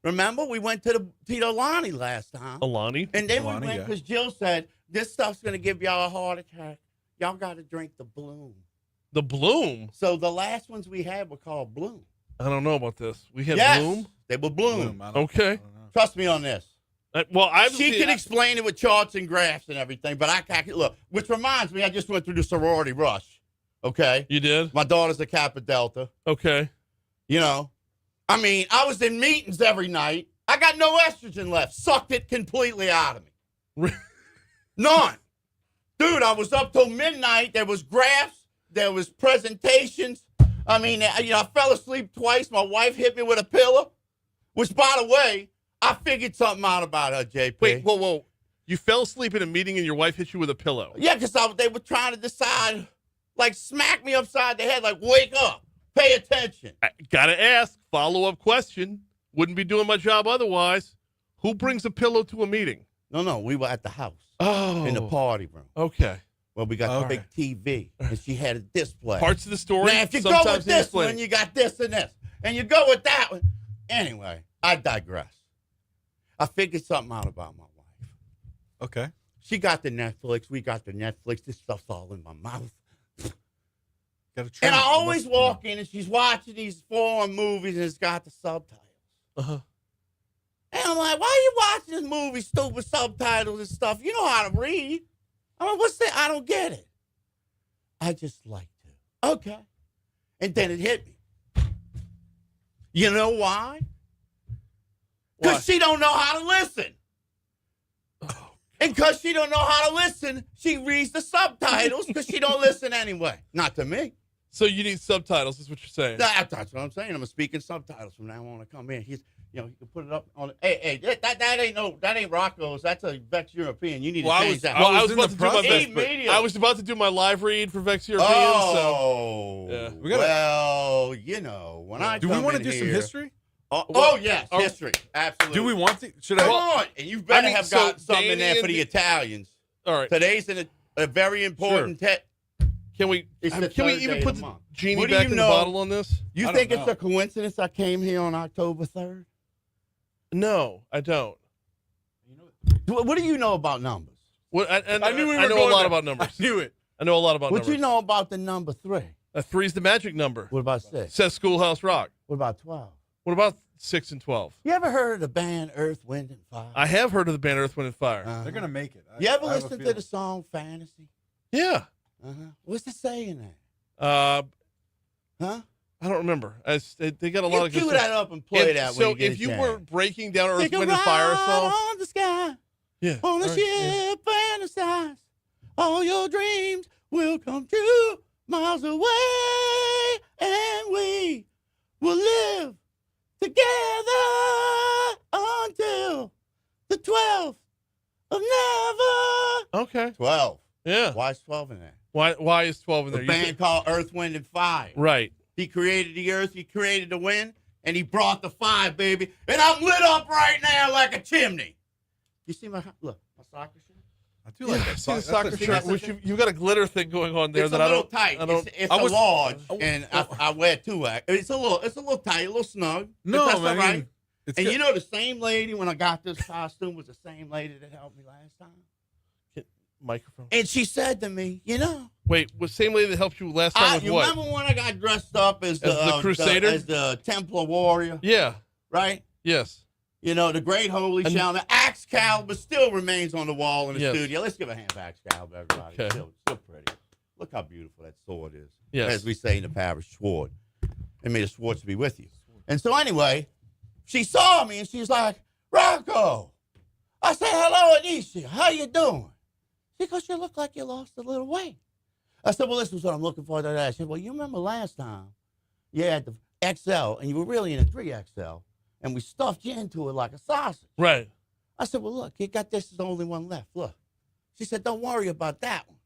Remember, we went to the Tito Lonnie last time. Alani. And then Alani, we went yeah. because Jill said, this stuff's going to give y'all a heart attack. Y'all got to drink the Bloom. The Bloom. So the last ones we had were called Bloom. I don't know about this. We had Yes, Bloom. they were Bloom. I don't Okay. know. Trust me on this. Well, She can explain it with charts and graphs and everything, but I can't. Look, which reminds me, I just went through the sorority rush. Okay? You did? My daughter's a Kappa Delta. Okay. You know? I mean, I was in meetings every night. I got no estrogen left. Sucked it completely out of me. None. Dude, I was up till midnight. There was graphs. There was presentations. I mean, I fell asleep twice. My wife hit me with a pillow, which, by the way, I figured something out about her, JP. Wait, whoa. You fell asleep in a meeting and your wife hit you with a pillow. Yeah, because they were trying to decide, like, smack me upside the head, like, wake up, pay attention. I gotta ask, follow-up question. Wouldn't be doing my job otherwise. Who brings a pillow to a meeting? No, we were at the house. Oh. In the party room. Okay. Well, we got the Okay. big TV, and she had a display. Parts of the story. Now, if you go sometimes with they this explain one, it. you got this and this. And you go with that one. Anyway, I digress. I figured something out about my wife. Okay. She got the Netflix. We got the Netflix. This stuff's all in my mouth. Gotta And I always walk in, and she's watching these foreign movies, and it's got the subtitles. Uh-huh. And I'm like, why are you watching this movie, stupid subtitles and stuff? You know how to read. I mean, what's that? I don't get it. I just like to. Okay. And then it hit me. You know why? Because she don't know how to listen. And because she don't know how to listen, she reads the subtitles because she don't listen anyway. Not to me. So you need subtitles, is what you're saying. That's what I'm saying. I'm speaking subtitles from now on. I come in. He can put it up on. Hey, that ain't Rocco's. That's a Vex European. You need to change that. I was in about the to do my process. best, but Media. I was about to do my live read for Vex European. Oh, Yeah. Well, when I Do we want to do some history? Yes, history. Absolutely. Do we want to? Should Come I? on, and you better have so got something in there Danny for the and- Italians. All right. Today's a very important. Can we It's the can we third even day put of the the month. genie What do back you in know? the bottle on this? You I think don't it's know. a coincidence I came here on October 3rd? No, I don't. What do you know about numbers? What, I knew we I were know a going lot there. about numbers. I knew it. I know a lot about What numbers. you know about the number 3? Three's the magic number. What about 6? Says Schoolhouse Rock. What about 12? What about 6 and 12? You ever heard of the band Earth, Wind, and Fire? I have heard of the band Earth, Wind, and Fire. Uh-huh. They're gonna make it. You ever I have a listen to feeling. the song Fantasy? Yeah. What's it saying there? I don't remember. They got a lot of good cue stuff. that up and play And that. so when you get if a you chance. were breaking down Earth, Take a Wind, and Fire ride song, on the sky, yeah, on a all right, yeah. ship, fantasize. All your dreams will come true, miles away, and we will live together until the 12th of never. Okay. 12. Yeah. Why is 12 in there? Why is 12 in The there? You band said- called Earth, Wind, and Fire. right. He created the earth, he created the wind, and he brought the fire, baby. And I'm lit up right now like a chimney. You see my soccer shirt? I do like Yeah, that. I see the That's soccer a- shirt. Which you got a glitter thing going on there It's that a I little don't. tight. I don't. It's I a was- large, and I wear 2X. It's a little tight, a little snug. but No, that's I all right. mean, it's And good. you know, the same lady when I got this costume was the same lady that helped me last time. Microphone. And she said to me, Wait, was the same lady that helped you last time with you what? remember when I got dressed up as the Crusader? as the Templar warrior, Yeah. right? Yes. The great holy And- shaman. Excalibur still remains on the wall in the Yes. studio. Let's give a hand for Excalibur, everybody. Okay. Still pretty. Look how beautiful that sword is. Yes. As we say in the parish, sword. And may the swords be with you. And so anyway, she saw me and she's like, Rocco. I said, hello, Anisha. How you doing? She goes, you look like you lost a little weight. I said, well, this is what I'm looking for. She said, well, you remember last time you had the XL and you were really in a 3XL and we stuffed you into it like a sausage. Right. I said, well, look, you got this is the only one left. Look. She said, don't worry about that one.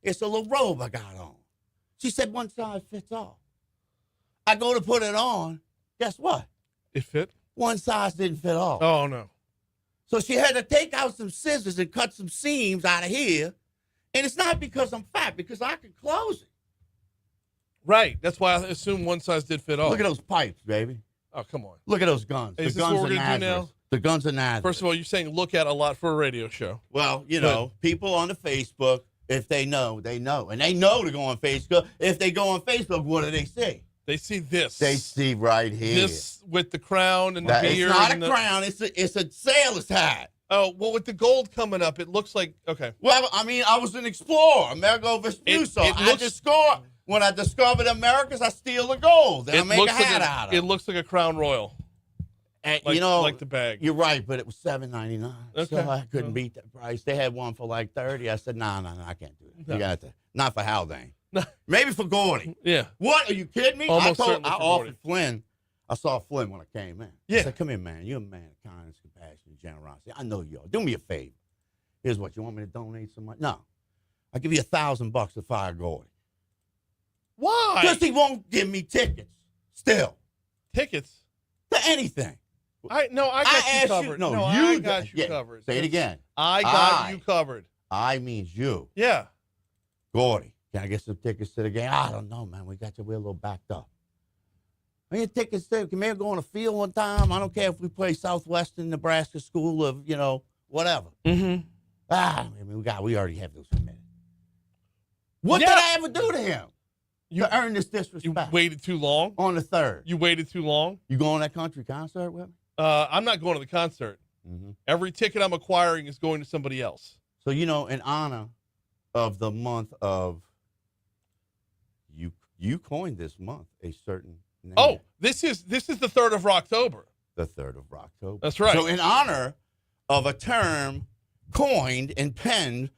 It's a little robe I got on. She said, one size fits all. I go to put it on. Guess what? It fit. One size didn't fit all. Oh no. So she had to take out some scissors and cut some seams out of here. And it's not because I'm fat, because I can close it. Right. That's why I assume one size did fit all. Look at those pipes, baby. Oh, come on. Look at those guns. Is The this guns what we're of gonna do Nazareth. now? The guns of Nazareth. First of all, you're saying look at a lot for a radio show. Well, you Good. know, people on the Facebook, if they know, they know. And they know to go on Facebook. If they go on Facebook, what do they see? They see this. They see right here. This with the crown and the That- beard. it's not a and the- crown. It's a sailor's hat. Oh, well, with the gold coming up, it looks like, okay. Well, I mean, I was an explorer, Amerigo Vespucci. When I discovered Americas, I steal the gold and I make a hat out of it. It looks like a Crown Royal. And, Like, you know, like the bag. You're right, but it was $7.99. Okay. So I couldn't beat that price. They had one for like $30. I said, no, I can't do it. No. You got to. Not for Haldane. No. Maybe for Gordy. Yeah. What? Are you kidding me? Almost I certainly for offered Flynn. I saw Flynn when I came in. Yeah. I said, come here, man. You're a man of kindness, compassion, and generosity. I know you are. Do me a favor. Here's what. You want me to donate some money? No. I'll give you $1,000 to fire Gordy. Why? Because he won't give me tickets. Still. Tickets? To anything. I got you covered. I got you covered. Say it again. I got you covered. I means you. Yeah. Gordy, can I get some tickets to the game? I don't know, man. We're a little backed up. I get tickets to, can we go on a field one time? I don't care if we play Southwestern Nebraska School of, whatever. Mm-hmm. We already have those committed. What did I ever do to him to earn this disrespect? You waited too long? On the 3rd. You waited too long? You going to that country concert with me? I'm not going to the concert. Mm-hmm. Every ticket I'm acquiring is going to somebody else. So, in honor of the month of, you coined this month a certain name. Oh, this is the 3rd of October. The 3rd of October. That's right. So in honor of a term coined and penned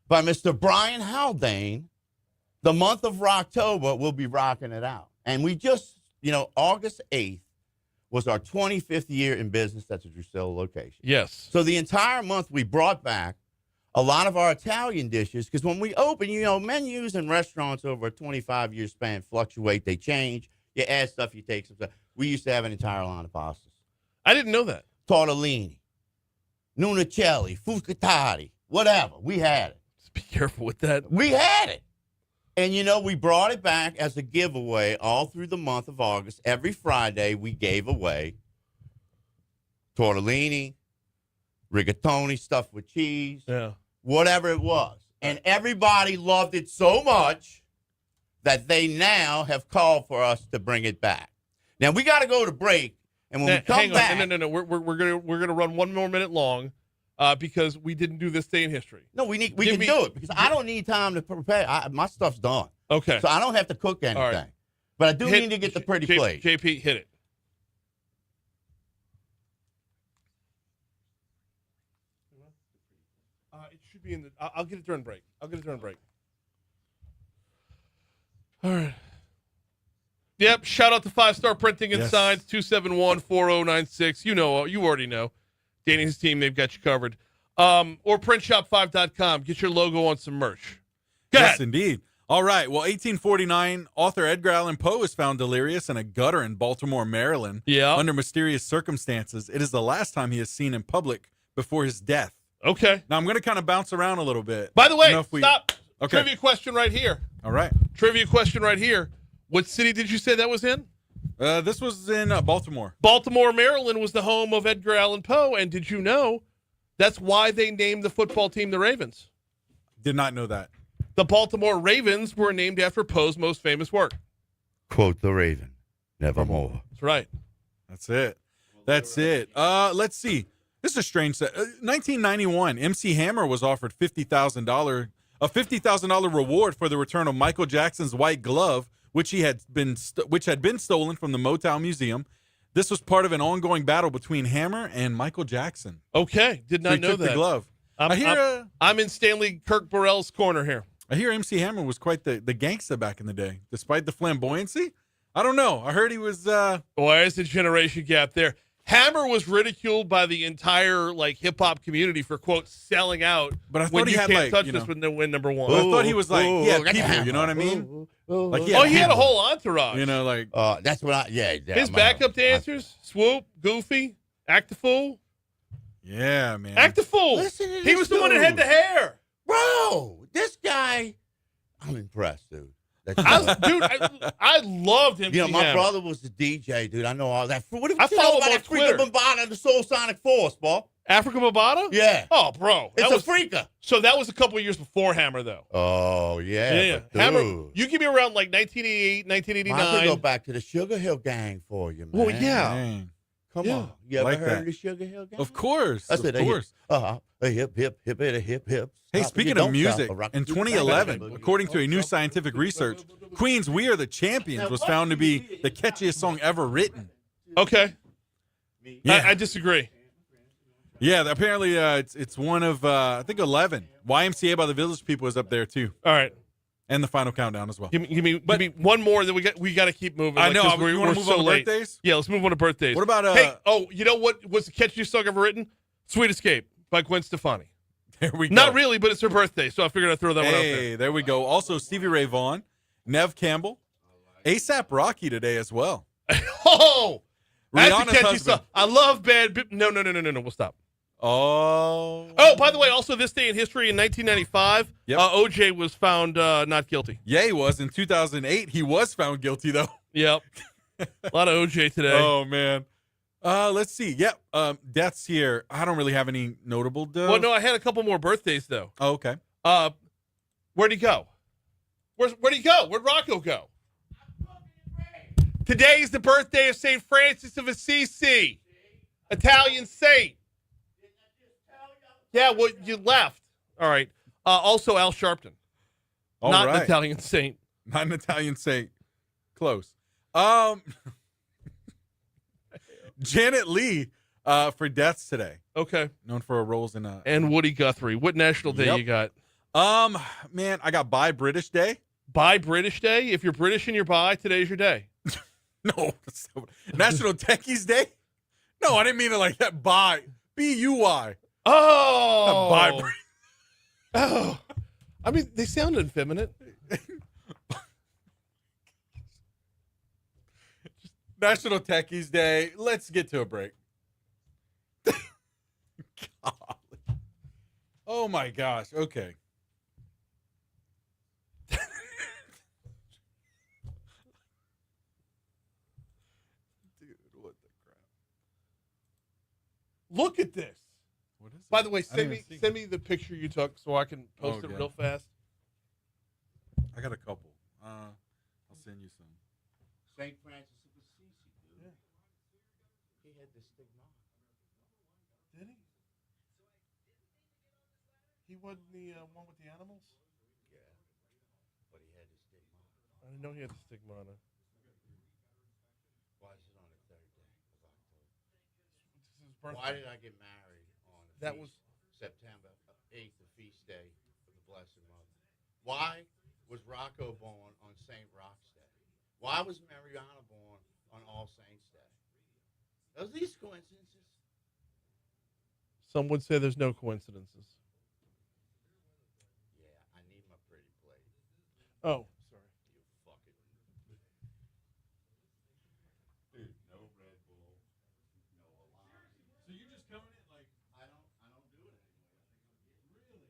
by Mr. Brian Haldane, the month of October, we'll be rocking it out. And we just, August 8th was our 25th year in business at the Drusilla location. Yes. So the entire month we brought back a lot of our Italian dishes, because when we open, menus in restaurants over a 25-year span fluctuate. They change. You add stuff, you take some stuff. We used to have an entire line of pastas. I didn't know that. Tortellini, Nunicelli, Fuscatati, whatever. We had it. Just be careful with that. We had it. And, we brought it back as a giveaway all through the month of August. Every Friday, we gave away tortellini, rigatoni stuffed with cheese, whatever it was. And everybody loved it so much that they now have called for us to bring it back. Now, we got to go to break. And when we come back. No. We're gonna run 1 more minute long because we didn't do this day in history. No, we can do it because I don't need time to prepare. My stuff's done. Okay. So I don't have to cook anything. All right. But I do need to get the pretty plate. JP, hit it. It should be in the. I'll get it during break. All right. Yep. Shout out to 5 Star Printing and Signs, 271-4096. You already know. Danny and his team, they've got you covered. Or printshop5.com. Get your logo on some merch. Go yes, ahead. indeed. All right. Well, 1849, author Edgar Allan Poe is found delirious in a gutter in Baltimore, Maryland. Yeah. Under mysterious circumstances. It is the last time he is seen in public before his death. Okay. Now, I'm going to kind of bounce around a little bit. By the way, stop. Okay. Trivia question right here. All right. Trivia question right here. What city did you say that was in? This was in Baltimore. Baltimore, Maryland was the home of Edgar Allan Poe. And did you know that's why they named the football team the Ravens? Did not know that. The Baltimore Ravens were named after Poe's most famous work. Quote the Raven, nevermore. That's right. That's it. Let's see. This is a strange set. 1991, MC Hammer was offered a $50,000 reward for the return of Michael Jackson's white glove, which had been stolen from the Motown Museum. This was part of an ongoing battle between Hammer and Michael Jackson. Okay, did not So he know took that. the glove. I'm in Stanley Kirk Burrell's corner here. I hear MC Hammer was quite the gangsta back in the day, despite the flamboyancy. I don't know. I heard he was. Why is the generation gap there? Hammer was ridiculed by the entire hip hop community for quote selling out. But I thought when he you had can't touch this when they win number one. I thought he was he had people. You know what I mean? He had a whole entourage. That's what his backup dancers: Swoop, Goofy, Act the Fool. Yeah, man. Act the Fool. Listen to he this was the one that had the hair. Bro, this guy, I'm impressed, dude. I loved MC You know, my Hammer. brother was the DJ, dude. I know all that. What I you know follow about him that on freaking Twitter. Bombada and the Soul Sonic Force, boy? Africa Bambaataa? Yeah. Oh, bro. It's That was a freaker. So that was a couple of years before Hammer, though. Oh, yeah. but Hammer, dude, you give me around like 1988, I could go 1989. back to the Sugar Hill Gang for you, man. Well, yeah. Dang. Come Yeah. on. You ever Like heard that. of the Sugar Hill Gang? Of course. That's of it. course. Hip, hip, hip, hip, hip. Hey, Stop it, speaking you of don't music, stop, rock in the beat, 2011, bang, bang, according to a new scientific research, Queen's "We Are the Champions" was found to be the catchiest song ever written. Okay. Yeah, I disagree. yeah. Apparently, it's one of I think 11. YMCA by the Village People is up there too, All right. and the Final Countdown as well. Give me one more. Then we got to keep moving. I know. 'cause You want we're to move so on to late. birthdays? Yeah, let's move on to birthdays. What about Hey, you know what was the catchiest song ever written? "Sweet Escape" by Gwen Stefani. There we go. Not really, but it's her birthday, so I figured I'd throw that one out there. Hey, there we go. Also, Stevie Ray Vaughan, Nev Campbell, ASAP Rocky today as well. Oh, that's a Rihanna's catchy husband. song. I love Bad. No. We'll stop. Oh. Oh, by the way, also this day in history in 1995, Yep. OJ was found not guilty. Yeah, he was. In 2008, he was found guilty, though. Yep. A lot of OJ today. Oh, man. Let's see. Yep. Deaths here. I don't really have any notable. Well, no, I had a couple more birthdays though. Oh, okay. Where'd he go? Where'd he go? Where'd Rocco go? Today is the birthday of St. Francis of Assisi, Italian saint. Yeah, well, you left. All right. Also, Al Sharpton, All not right. an Italian saint. Not an Italian saint. Close. Janet Leigh for deaths today. Okay. Known for her roles in And Woody Guthrie. What national day Yep. you got? Man, I got Buy British Day. Buy British Day. If you're British and you're bi, today's your day. No. National Techies Day? No, I didn't mean it like that. Buy. B-U-Y. Oh. Buy British. Oh. I mean, they sound effeminate. National Techies Day. Let's get to a break. Golly. Oh my gosh. Okay. Dude, what the crap? Look at this. What is By it? the way, I didn't even see send me the picture you took so I can post Oh, it yeah. real fast. I got a couple. I'll send you some. St. Francis of Assisi, dude. He had the stigmata. Did he? He wasn't the one with the animals? Yeah. But he had the stigmata. I didn't know he had the stigmata. Why is it on the 3rd day of October? This is his birthday. Why did I get married on the That feast, September 8th, the feast day of the Blessed Mother? Why was Rocco born on St. Rock's Day? Why was Mariana born on All Saints Day? Are these coincidences? Some would say there's no coincidences. Yeah, I need my pretty plate. Oh, sorry. You fucking. Dude, no Red Bull, no alarm. So you're just coming in like I don't do it anymore. really?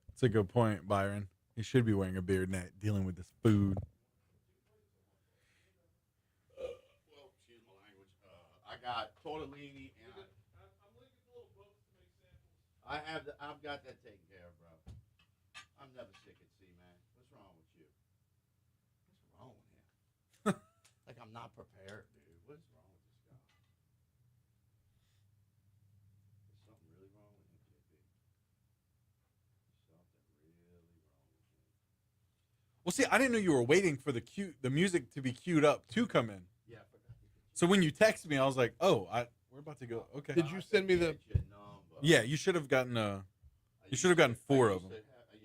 That's a good point, Byron. He should be wearing a beard net, dealing with this food. Well, excuse my language. I got tortellini and I've got that taken care of, bro. I'm never sick at sea, man. What's wrong with you? What's wrong with him? Like I'm not prepared, dude. What's wrong with this guy? There's something really wrong with him, JB. Something really wrong with him. Well, see, I didn't know you were waiting for the music to be queued up to come in. Yeah, I forgot to get So when you text me, I was like, "Oh, we're about to go." Okay. Did you send me the? your number. Yeah, you should have gotten you should have gotten 4 of them. I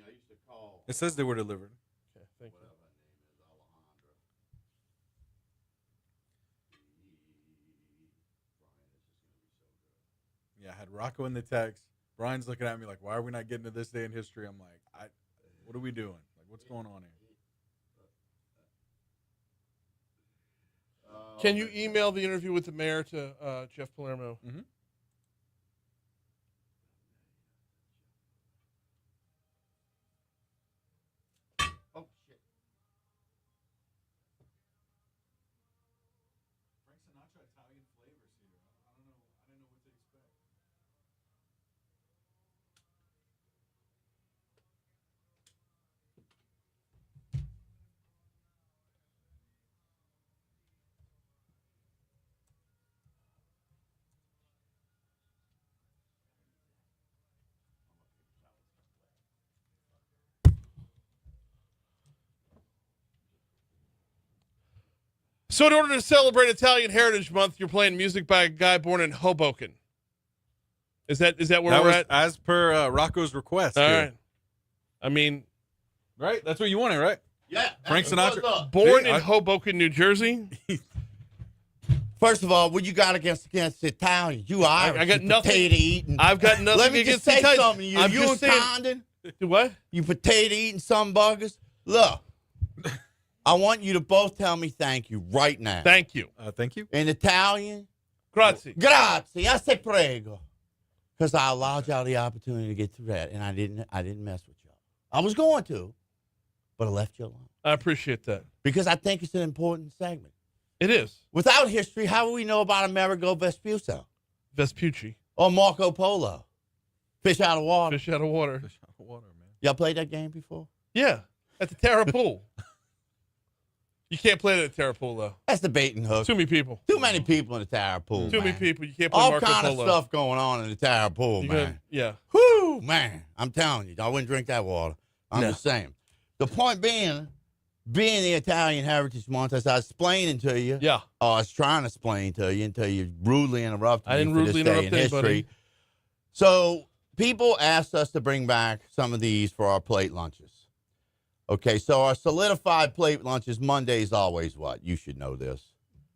used to call It says they were delivered. Okay, thank you. whatever her name is, Alejandra. had Rocco in the text. Brian's looking at me like, why are we not getting to this day in history? I'm like, what are we doing? Like, what's going on here? Can you email the interview with the mayor to Jeff Palermo? Mm-hmm. Oh, shit. Frank Sinatra Italian flavors here. I don't know. I didn't know what to expect. So, in order to celebrate Italian Heritage Month, you're playing music by a guy born in Hoboken. Is that where That we're was at? as per Rocco's request. All here. right. I mean, Right? That's what you wanted, right? Yeah. Frank Sinatra. born See, in Hoboken, New Jersey. First of all, what you got against Italians? You Irish. I got you nothing. Potato eating. I've got nothing Let me against just say Italians. something to you. I'm You just and saying. Condon, Do what? you potato eating some buggers. Look, I want you to both tell me thank you right now. Thank you. Thank you. In Italian, Grazie. grazie, I say prego. Because I allowed y'all the opportunity to get through that, and I didn't mess with y'all. I was going to, but I left you alone. I appreciate that. Because I think it's an important segment. It is. Without history, how will we know about Amerigo Vespucci Vespucci. or Marco Polo? Fish out of water. Fish out of water. Fish out of water, man. Y'all played that game before? Yeah. At the Terra Pool. You can't play that at Terra Pool, though. That's the bait and hook. Too many people. Too many people in the Tower Pool. Too many man. people. You can't play All Marco kind Polo. of stuff going on in the Tower Pool, You man. gotta- yeah. Whoo, man. I'm telling you, I wouldn't drink that water. I'm No. just saying. The point being the Italian Heritage Month, as I was explaining to you, Yeah. or I was trying to explain to you until you rudely interrupted I me didn't for rudely this day interrupt in anybody. history. So people asked us to bring back some of these for our plate lunches. Okay, so our solidified plate lunches, Monday's always what? You should know this.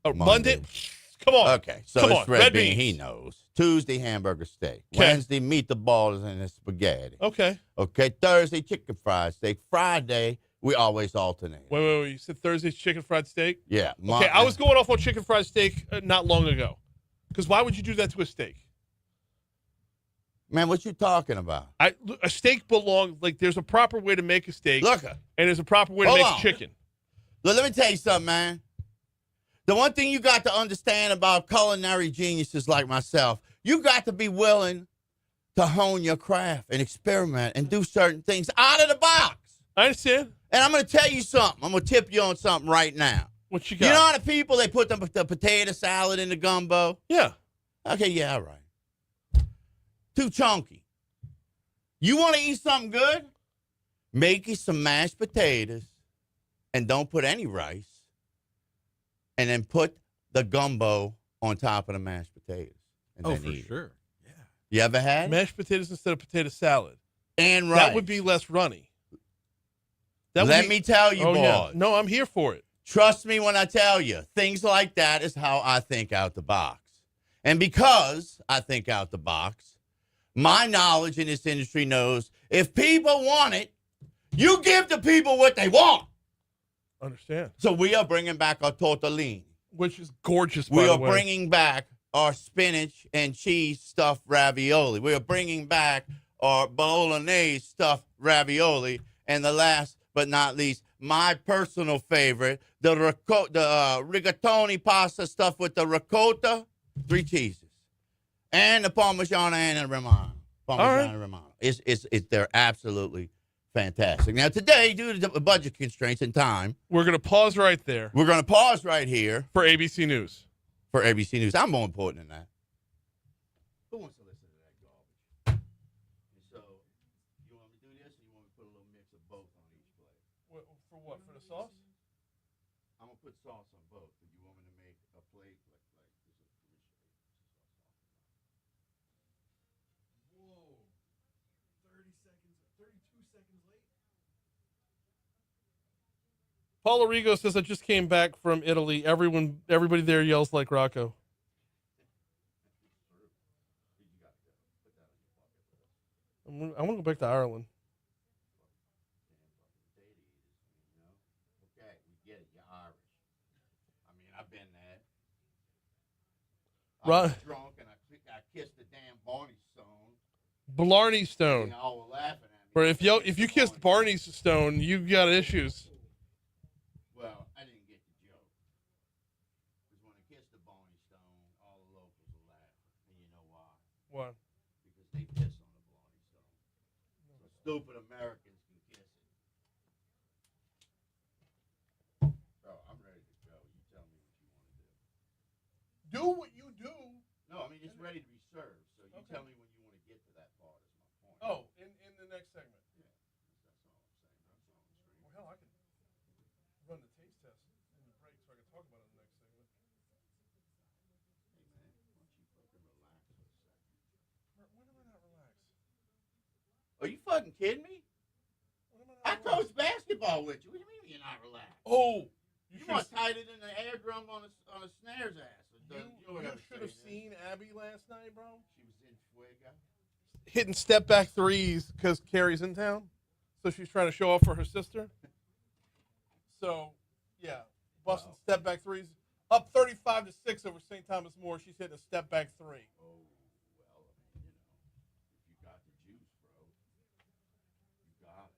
Oh, Monday? Come on. Okay, so Come it's on. red bean. beans. He knows. Tuesday, hamburger steak. 'Kay. Wednesday, meatballs and spaghetti. Okay. Okay, Thursday, chicken fried steak. Friday, we always alternate. Wait. You said Thursday's chicken fried steak? Yeah. Okay, I was going off on chicken fried steak not long ago. Because why would you do that to a steak? Man, what you talking about? A steak belongs, like, there's a proper way to make a steak. Look, And there's a proper way to Hold make on. chicken. look, let me tell you something, man. The one thing you got to understand about culinary geniuses like myself, you got to be willing to hone your craft and experiment and do certain things out of the box. I understand. And I'm going to tell you something. I'm going to tip you on something right now. What you got? You know how the people, they put the potato salad in the gumbo? Yeah. Okay, yeah, all right. Too chunky. You want to eat something good? Make you some mashed potatoes and don't put any rice. And then put the gumbo on top of the mashed potatoes. And Oh, then for eat it. sure. Yeah. You ever had it? Mashed potatoes instead of potato salad. And rice. That would be less runny. That would Let be- me tell you, Oh, boys. yeah. No, I'm here for it. Trust me when I tell you, things like that is how I think out the box. And because I think out the box, my knowledge in this industry knows if people want it, you give the people what they want. Understand. So we are bringing back our tortellini. Which is gorgeous, by We the are way. bringing back our spinach and cheese stuffed ravioli. We are bringing back our bolognese stuffed ravioli. And the last but not least, my personal favorite, the rigatoni pasta stuffed with the ricotta, 3 cheeses, and the Parmigiano and Romano. Parmigiano Romano. They're absolutely fantastic. Now today, due to the budget constraints and time, We're going to pause right there we're going to pause right here for ABC News. for ABC News. I'm more important than that. Who wants to listen to that garbage? So, you want me to do this, or you want me to put a little mix of both on each plate? For what? For the sauce? I'm gonna put sauce on both. But you want me to make a plate like this? Whoa. 32 seconds late. Paul Arrigo says, I just came back from Italy. Everybody there yells like Rocco. I want to go back to Ireland. Okay, we get it. You're Irish. I mean, I've been there. I Right. was drunk and I kissed the damn Barney Stone. Blarney Stone. They all were laughing at me. Or if you kissed Barney Stone, you got issues. Well, I didn't get the joke. Because when I kissed the Barney Stone, all the locals were laughing. And you know why? Why? Because they piss on the Barney Stone. So stupid Americans can kiss it. So I'm ready to go. You tell me what you want to do. Do what you do. No, I mean, it's ready to be served. So you tell me when you want to get to that part is my point. Oh, in the next segment. Yeah, that's all I'm saying. Well, hell, I can run the taste test in the break so I can talk about it in the next segment. Hey, man, why don't you fucking relax for a second? When am I not relaxed? Are you fucking kidding me? When am I I not relaxed? coached basketball with you. What do you mean you're not relaxed? Oh, You more tighter than the air drum on a snare's ass. You should have seen Abby last night, bro. She was in fuego. Hitting step back threes because Carrie's in town, so she's trying to show off for her sister. So, yeah, busting step back threes, up 35-6 over St. Thomas More. She's hitting a step back three. Oh, well, I mean, if you got the juice, bro, you got it.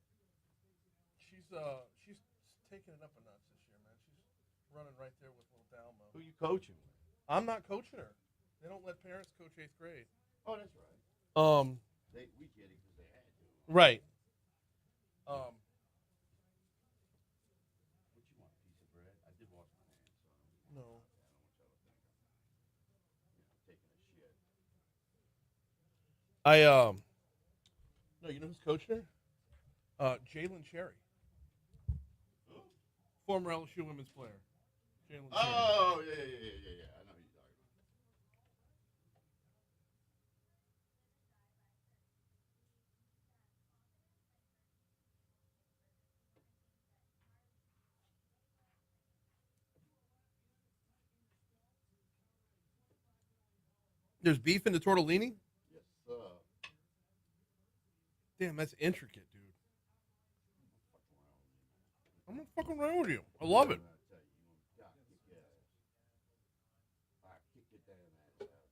She's taking it up a notch this year, man. She's running right there with little Dalmo. Who you coaching with? I'm not coaching her. They don't let parents coach 8th grade. Oh, that's right. We get it because they had to. Right. What you want, a piece of bread? I did wash my hands, so No. I don't want y'all to think I'm taking a shit. No, you know who's coaching her? Jalen Cherry. Who? Former LSU women's player. Jalen Cherry. Oh, yeah. I know who you're talking about. There's beef in the tortellini? Yes, sir. Damn, that's intricate, dude. I'm not fucking around with you. I love it. I tell you, you got to kick your ass. All right, kick your damn ass out there.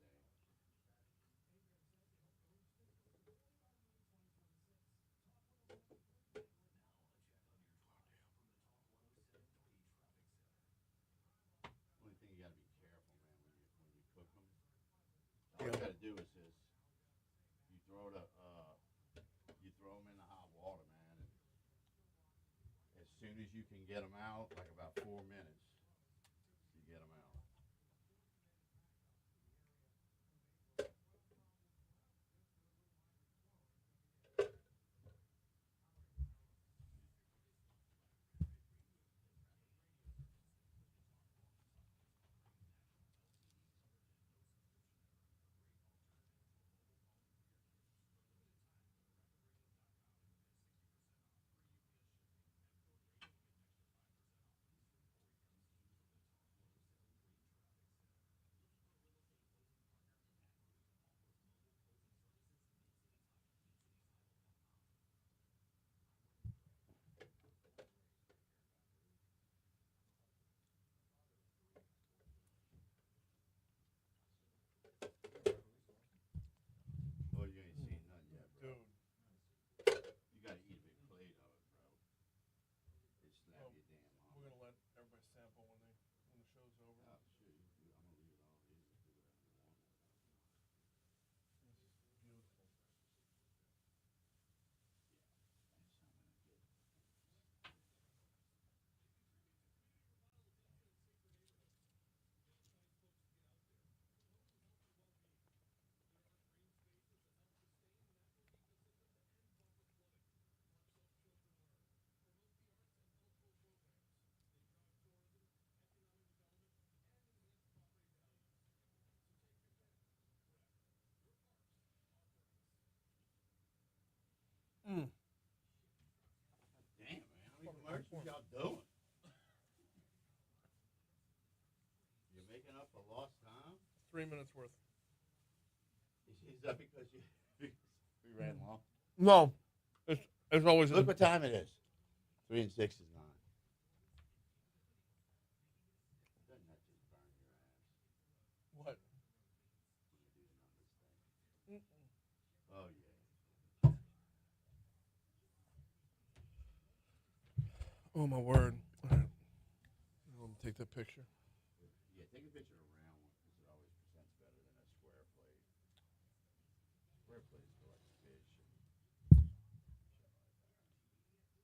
Only thing you got to be careful, man, when you cook them. All you got to do is this: you throw them in the hot water, man. And as soon as you can get them out, like about 4 minutes, you get them out. Oh, you ain't seen none yet, bro. Dude, You got to eat a big plate of it, bro. It's slap your damn arm. we're going to let everybody sample when the show's over. Oh, shit, I'm going to leave it all here. Do whatever you want. This is beautiful. Mm. Damn, man. How many commercials y'all doing? You're making up for lost time? 3 minutes worth. Is that because we ran long? No, it's always. Look what time it is. 3 and 6 is 9. What? Oh, yeah. Oh my word! All right. Let me take that picture. Yeah, take a picture of a round one because it always presents better than a square plate. Square plates go like fish.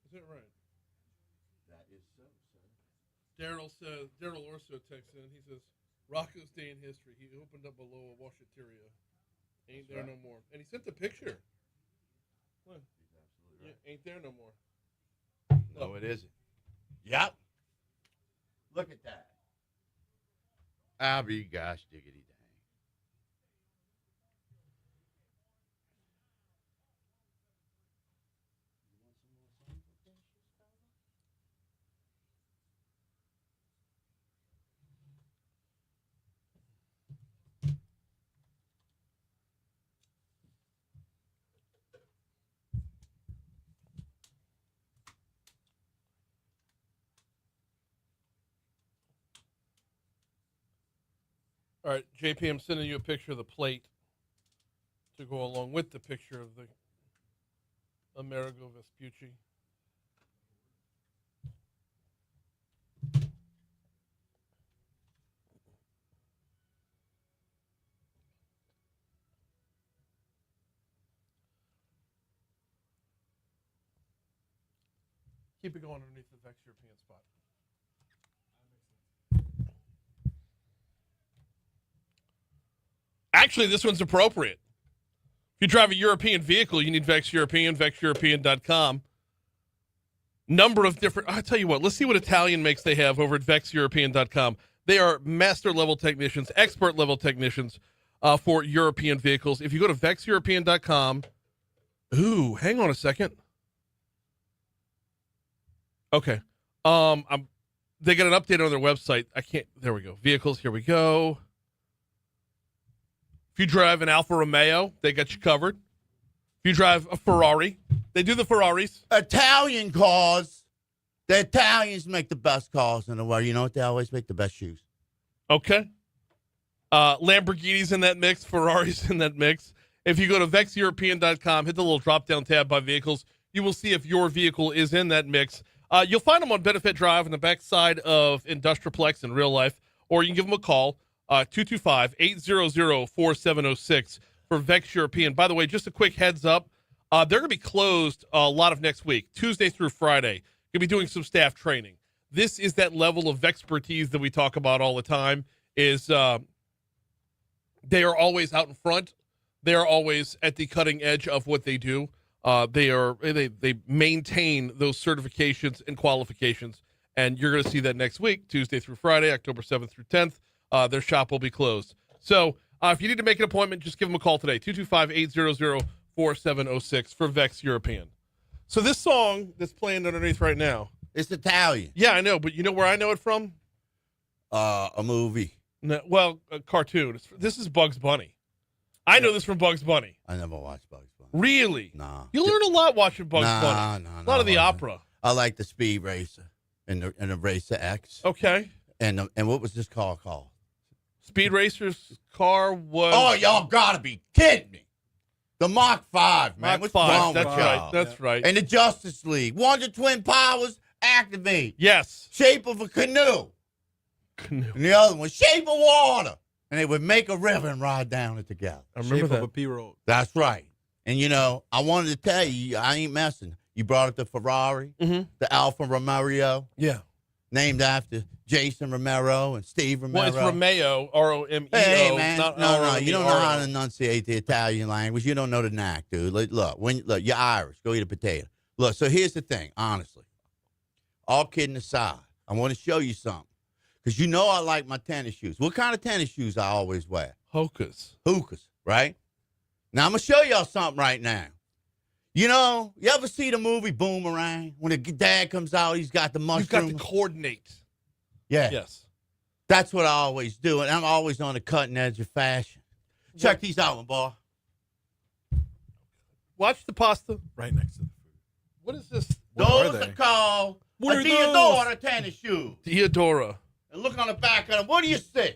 Is that right? That is so, sir. Daryl Orso texts in. He says, Rocco's Day in History. He opened up below a washateria. Ain't there no more. And he sent the picture. What? He's absolutely right. Yeah, ain't there no more. No, it isn't. Yep. Look at that. I'll be gosh diggity dang. All right, JP, I'm sending you a picture of the plate to go along with the picture of the Amerigo Vespucci. Keep it going underneath the Vex European spot. Actually, this one's appropriate. If you drive a European vehicle, you need Vex European, VexEuropean.com. Number of different, I'll tell you what, let's see what Italian makes they have over at VexEuropean.com. They are master level technicians, expert level technicians for European vehicles. If you go to VexEuropean.com, ooh, hang on a second. Okay. They got an update on their website. There we go. Vehicles, here we go. If you drive an Alfa Romeo, they got you covered. If you drive a Ferrari, they do the Ferraris. Italian cars. The Italians make the best cars in the world. You know what? They always make the best shoes. Okay. Lamborghinis in that mix, Ferraris in that mix. If you go to VexEuropean.com, hit the little drop-down tab by vehicles, you will see if your vehicle is in that mix. You'll find them on Benefit Drive on the backside of Industrialplex in real life, or you can give them a call, 225-800-4706 for Vex European. By the way, just a quick heads up, they're going to be closed a lot of next week, Tuesday through Friday. Going to be doing some staff training. This is that level of expertise that we talk about all the time, is they are always out in front. They are always at the cutting edge of what they do. They maintain those certifications and qualifications, and you're going to see that next week, Tuesday through Friday, October 7th through 10th. Their shop will be closed. So if you need to make an appointment, just give them a call today, 225-800-4706 for Vex European. So this song that's playing underneath right now. It's Italian. Yeah, I know, but you know where I know it from? A movie. No, well, a cartoon. This is Bugs Bunny. I know this from Bugs Bunny. I never watched Bugs Bunny. Really? Nah. You learn a lot watching Bugs Bunny. Nah, a lot of the opera. I like the Speed Racer and the Racer X. Okay. And what was this car called? Speed Racer's car was... Oh, y'all gotta be kidding me. The Mach 5, man. Mach What's 5. wrong That's with right. y'all? That's right. And the Justice League. Wonder Twin Powers, activate. Yes. Shape of a canoe. Canoe. And the other one, Shape of Water. And they would make a river and ride down it together. I remember Shape that. of a P-road. That's right. And, you know, I wanted to tell you, I ain't messing. You brought up the Ferrari, the Alfa Romeo, Yeah. named after Jason Romero and Steve Romero. Well, it's Romeo, R-O-M-E-O. Hey, man. Not No, R-O-M-E-R-O. you don't know how to enunciate the Italian language. You don't know the knack, dude. Look, you're Irish. Go eat a potato. Look, so here's the thing, honestly. All kidding aside, I want to show you something. Because you know I like my tennis shoes. What kind of tennis shoes I always wear? Hokas. Hookahs, right? Now, I'm going to show y'all something right now. You know, you ever see the movie Boomerang? When the dad comes out, he's got the mushroom. You've got to coordinate. Yeah. Yes. That's what I always do, and I'm always on the cutting edge of fashion. Check these out, my boy. Watch the pasta. Right next to the food. What is this? What are Those they? are called What a are Theodora tennis shoe. Theodora. And look on the back of them. What do you see?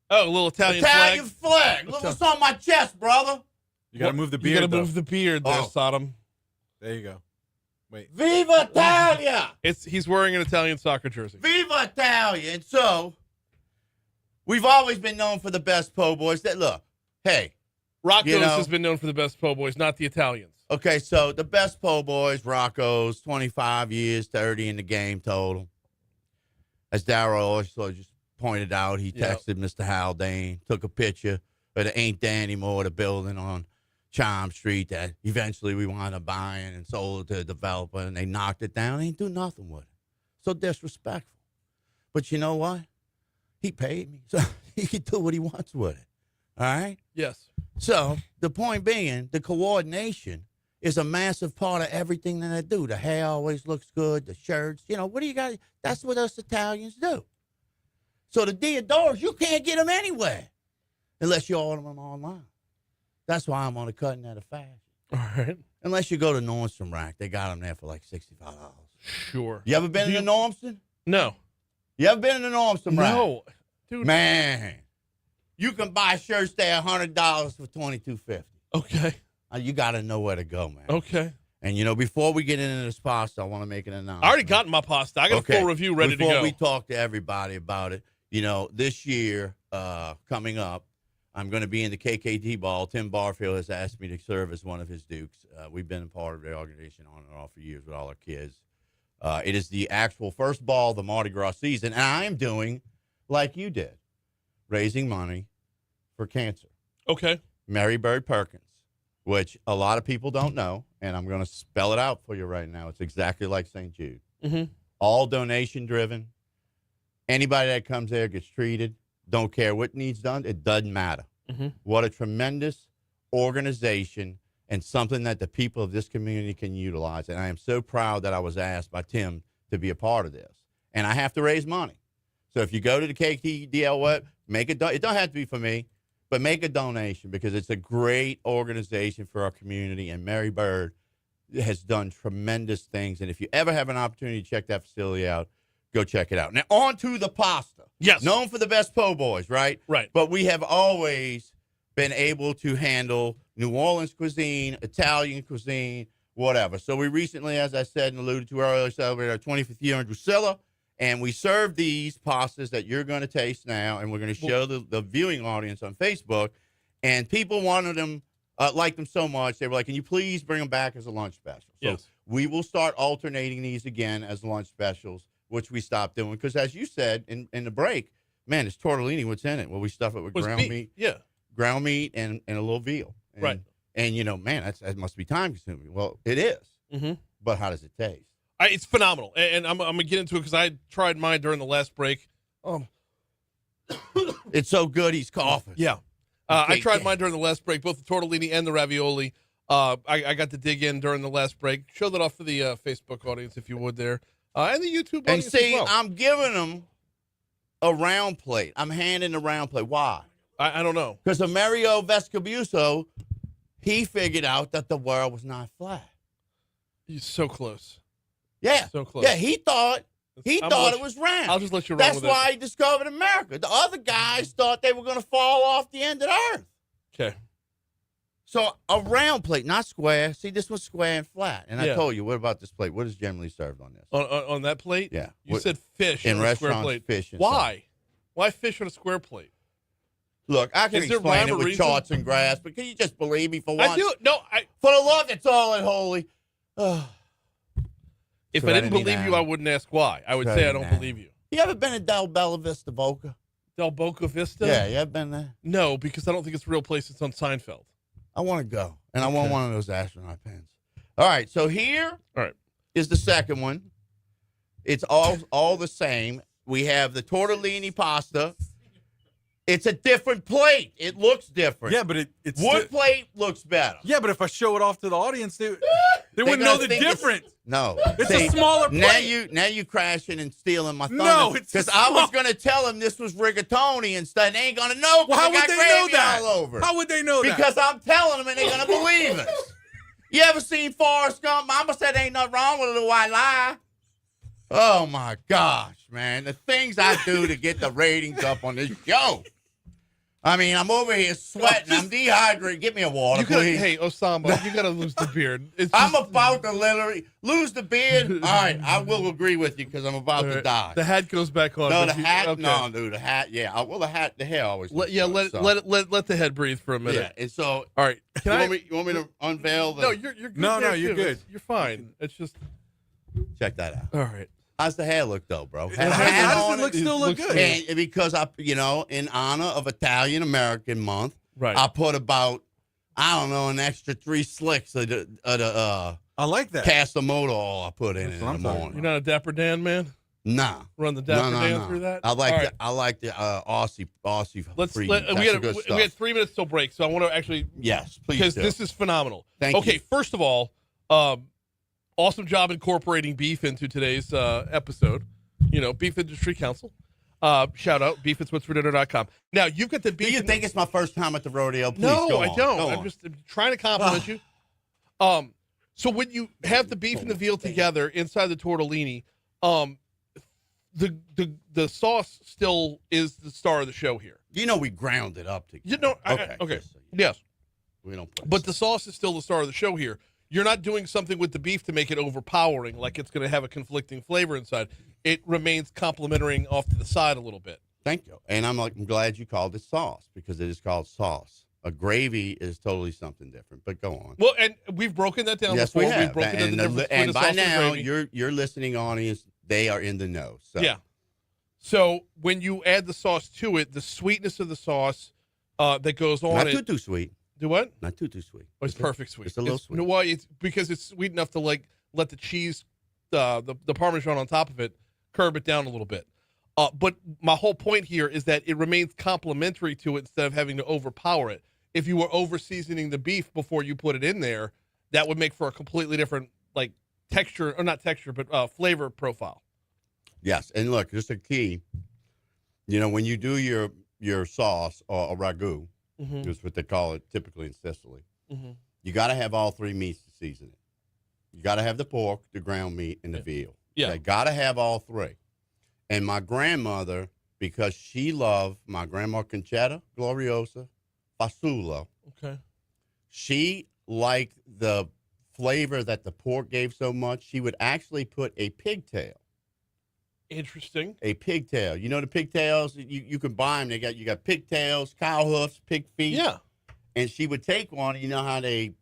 Oh, a little Italian flag. Look what's on my chest, brother. You got to move the You beard. got to though. move the beard there, Oh. Sodom. There you go. Wait. Viva Italia! He's wearing an Italian soccer jersey. Viva Italia! And so, we've always been known for the best po' boys. That look, hey, Rocco's you know- has been known for the best po' boys, not the Italians. okay, so the best po' boys, Rocco's, 25 years, 30 in the game total. As Darryl also just pointed out, he Yep. texted Mr. Haldane, took a picture of the Ain't There Anymore, the building on Charm Street that eventually we wound up buying and sold it to a developer, and they knocked it down. They ain't do nothing with it. So disrespectful. But you know what? He paid me, so he can do what he wants with it. All right? Yes. So the point being, the coordination is a massive part of everything that I do. The hair always looks good, the shirts. You know, what do you got? That's what us Italians do. So the Theodoras, you can't get them anywhere unless you order them online. That's why I'm on the cutting edge of fashion. All right. Unless you go to Nordstrom Rack, they got them there for like $65. Sure. You ever been Do to Nordstrom? No. You ever been to Nordstrom Rack? No. Dude. Man, you can buy shirts there $100 for $22.50. Okay. You got to know where to go, man. Okay. And, you know, before we get into this pasta, I want to make an announcement. I already got my pasta. I got a full review ready to Before go. we talk to everybody about it, you know, this year coming up, I'm going to be in the KKT ball. Tim Barfield has asked me to serve as one of his dukes. We've been a part of the organization on and off for years with all our kids. It is the actual first ball of the Mardi Gras season, and I am doing like you did, raising money for cancer. Okay. Mary Bird Perkins, which a lot of people don't know, and I'm going to spell it out for you right now. It's exactly like St. Jude. Mm-hmm. All donation driven. Anybody that comes there gets treated. Don't care what needs done. It doesn't matter. Mm-hmm. What a tremendous organization and something that the people of this community can utilize. And I am so proud that I was asked by Tim to be a part of this. And I have to raise money. So if you go to the KTDL web, make it. It don't have to be for me, but make a donation because it's a great organization for our community. And Mary Bird has done tremendous things. And if you ever have an opportunity to check that facility out, go check it out. Now, on to the pasta. Yes. Known for the best po' boys, right? Right. But we have always been able to handle New Orleans cuisine, Italian cuisine, whatever. So we recently, as I said and alluded to earlier, celebrated our 25th year in Drusilla, and we served these pastas that you're going to taste now, and we're going to show the viewing audience on Facebook. And people wanted them, liked them so much, they were like, can you please bring them back as a lunch special? So Yes. we will start alternating these again as lunch specials, which we stopped doing. Because as you said in the break, man, it's tortellini. What's in it? Well, we stuff it with Was ground beef. meat. Yeah. Ground meat and a little veal. And, Right. And, you know, man, that must be time consuming. Well, it is. Mm-hmm. But how does it taste? It's phenomenal. And I'm going to get into it because I tried mine during the last break. It's so good, he's coughing. Yeah. I tried mine during the last break, both the tortellini and the ravioli. I got to dig in during the last break. Show that off for the Facebook audience, if you would, there. And the YouTube And audience see, as well. I'm giving them a round plate. I'm handing a round plate. Why? I don't know. Because of Mario Vescobuso, he figured out that the world was not flat. He's so close. Yeah. So close. Yeah, he thought it was round. I'll just let you run That's with why he discovered America. The other guys thought they were going to fall off the end of the earth. Okay. So a round plate, not square. See, this one's square and flat. And I Yeah. told you, what about this plate? What is generally served on this? On that plate? Yeah. You What- said fish in on a square restaurants, plate. fish and Why? Why fish on a square plate? Look, I can Is there explain rhyme it or with reason? charts and graphs, but can you just believe me for once? I do. No, For the love that's all and holy. if I didn't believe you, I wouldn't ask why. I would say I don't believe you. You ever been to Del Bella Vista Boca? Del Boca Vista? Yeah, you ever been there? No, because I don't think it's a real place. It's on Seinfeld. I want to go, and I want Okay. one of those astronaut pins. All right, so here All right. is the second one. It's all the same. We have the tortellini pasta. It's a different plate. It looks different. Yeah, but it's wood still- plate looks better. Yeah, but if I show it off to the audience, They wouldn't know the difference. No, It's a smaller plate. Now you crashing and stealing my thunder. No, it's because a I was small- gonna tell them this was rigatoni and stuff. They ain't gonna know. Well, how they would got they know gravy that? all over. How would they know that? Because I'm telling them and they're gonna believe us. You ever seen Forrest Gump? Mama said ain't nothing wrong with a little white lie. Oh my gosh, man. The things I do to get the ratings up on this show. I mean, I'm over here sweating. I'm dehydrated. Get me a water, please. Hey, Osama, you gotta lose the beard. I'm about to literally lose the beard. All right, I will agree with you because I'm about to die. The hat goes back on. No, but the hat. okay. No, dude, the hat. Yeah, well, the hair always. Let looks good, let the head breathe for a minute. Yeah, and so. All right, you want me to unveil the? No, you're good. No, there, you're too. good. You're fine. It's just. Check that out. All right. How's the hair look though, bro? How does it still look good? And because in honor of Italian American Month, right? I put about, I don't know, an extra 3 slicks of the I like that. Casamota oil I put in the morning. You're not a Dapper Dan man. Nah. Run the Dapper Dan through that. I like All right. I like the Aussie. We good stuff. had 3 minutes till break, so I want to actually Yes, please because do. this is phenomenal. Thank okay, you. first of all, awesome job incorporating beef into today's episode. Beef Industry Council. Shout out beef@whatsfordinner.com. Now you've got the beef. Do you think it's my first time at the rodeo? Please No, go I on. don't. Go I'm on. just trying to compliment you. So when you have the beef and the veal together inside the tortellini, the sauce still is the star of the show here. We ground it up together. Okay. Yes. We don't put But the sauce is still the star of the show here. You're not doing something with the beef to make it overpowering, like it's going to have a conflicting flavor inside. It remains complementary off to the side a little bit. Thank you. And I'm glad you called it sauce because it is called sauce. A gravy is totally something different. But go on. Well, and we've broken that down Yes, before. we have. We've broken down the difference and between by the sauce now, and gravy. your listening audience, they are in the know. So. Yeah. So when you add the sauce to it, the sweetness of the sauce that goes on Not it. too sweet. Do what? Not too sweet. Oh, it's perfect sweet. It's a little sweet. You know why? It's because it's sweet enough to let the cheese, the Parmesan on top of it, curb it down a little bit. But my whole point here is that it remains complementary to it instead of having to overpower it. If you were over seasoning the beef before you put it in there, that would make for a completely different texture, or not texture, but flavor profile. Yes, and look, just a key. When you do your sauce or a ragu, is what they call it typically in Sicily. Mm-hmm. You got to have all 3 meats to season it. You got to have the pork, the ground meat, and the veal. Yeah. You got to have all 3. And my grandmother, because she loved my grandma Conchetta, Gloriosa, Fasulo. Okay. She liked the flavor that the pork gave so much, she would actually put a pigtail. Interesting. A pigtail. You know the pigtails? You can buy them. You got pigtails, cow hoofs, pig feet. Yeah. And she would take one. You know how I don't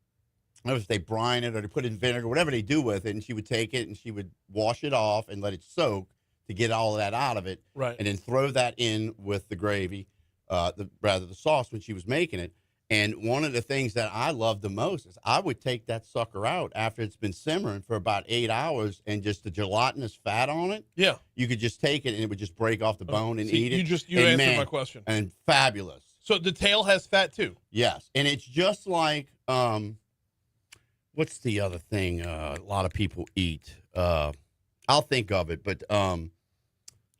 know if they brine it or they put it in vinegar, whatever they do with it. And she would take it and she would wash it off and let it soak to get all of that out of it. Right. And then throw that in with the gravy, the sauce when she was making it. And one of the things that I love the most is I would take that sucker out after it's been simmering for about 8 hours and just the gelatinous fat on it. Yeah. You could just take it and it would just break off the bone and eat it. You And answered my question. And fabulous. So the tail has fat too. Yes. And it's just like, what's the other thing a lot of people eat? I'll think of it, but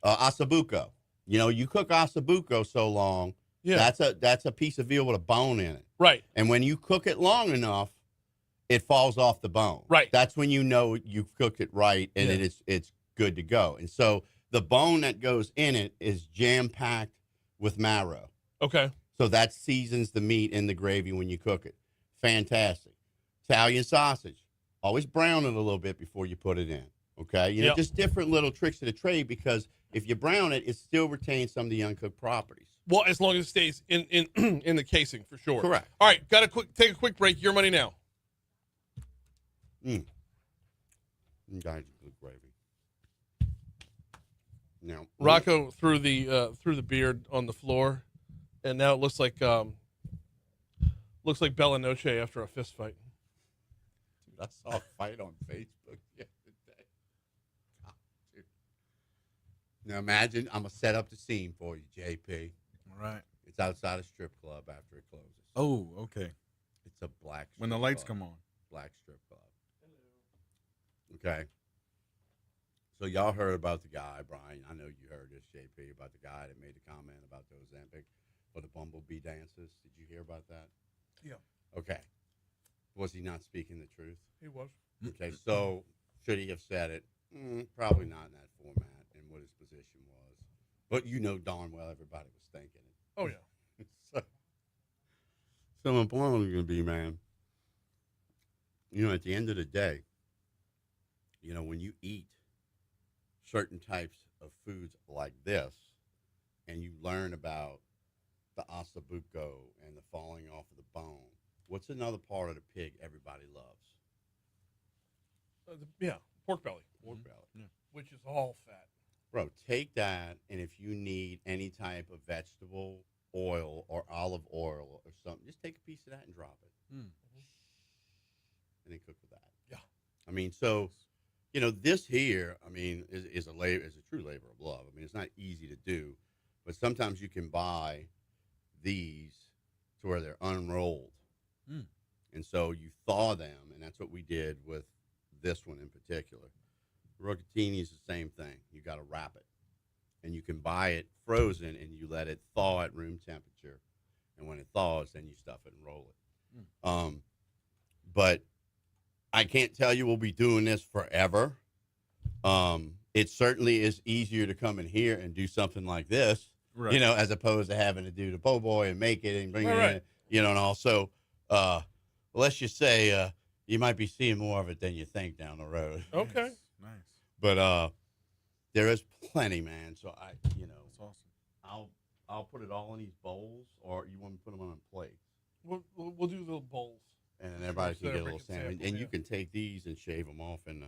ossobuco. You cook ossobuco so long, yeah, that's a piece of veal with a bone in it. Right. And when you cook it long enough, it falls off the bone. Right. That's when you know you've cooked it right and it's good to go. And so the bone that goes in it is jam-packed with marrow. Okay. So that seasons the meat in the gravy when you cook it. Fantastic. Italian sausage. Always brown it a little bit before you put it in. Okay? Just different little tricks of the trade because if you brown it, it still retains some of the uncooked properties. Well, as long as it stays in in the casing, for sure. Correct. All right, take a quick break. Your money now. Guys, good gravy. Now, Rocco threw the beard on the floor, and now it looks like Bella Noche after a fist fight. Dude, I saw a fight on Facebook the other day. God, dude. Now imagine I'm gonna set up the scene for you, JP. All right. It's outside a strip club after it closes. Oh, okay. It's a black strip When the lights club. come on. Black strip club. Okay. So y'all heard about the guy, Brian. I know you heard this, JP, about the guy that made the comment about the Ozempic or the bumblebee dances. Did you hear about that? Yeah. Okay. Was he not speaking the truth? He was. Okay. So should he have said it? Probably not in that format and what his position was. But you know darn well everybody was thinking it. Oh, yeah. So my point was going to be, man, at the end of the day, when you eat certain types of foods like this and you learn about the ossobuco and the falling off of the bone, what's another part of the pig everybody loves? Pork belly. Pork belly. Yeah. Which is all fat. Bro, take that, and if you need any type of vegetable oil or olive oil or something, just take a piece of that and drop it. And then cook with that. Yeah. I mean, so, this here, is a true labor of love. I mean, it's not easy to do, but sometimes you can buy these to where they're unrolled. And so you thaw them, and that's what we did with this one in particular. Rocatini is the same thing. You got to wrap it. And you can buy it frozen, and you let it thaw at room temperature. And when it thaws, then you stuff it and roll it. But I can't tell you we'll be doing this forever. It certainly is easier to come in here and do something like this, Right. as opposed to having to do the po' boy and make it and bring it in, and also, let's just say you might be seeing more of it than you think down the road. Okay. Nice. But there is plenty, man. So That's awesome. I'll put it all in these bowls, or you want me to put them on a plate, We'll do the bowls. and then everybody So can get a everybody little can sandwich. sample, And you yeah. can take these and shave them off, and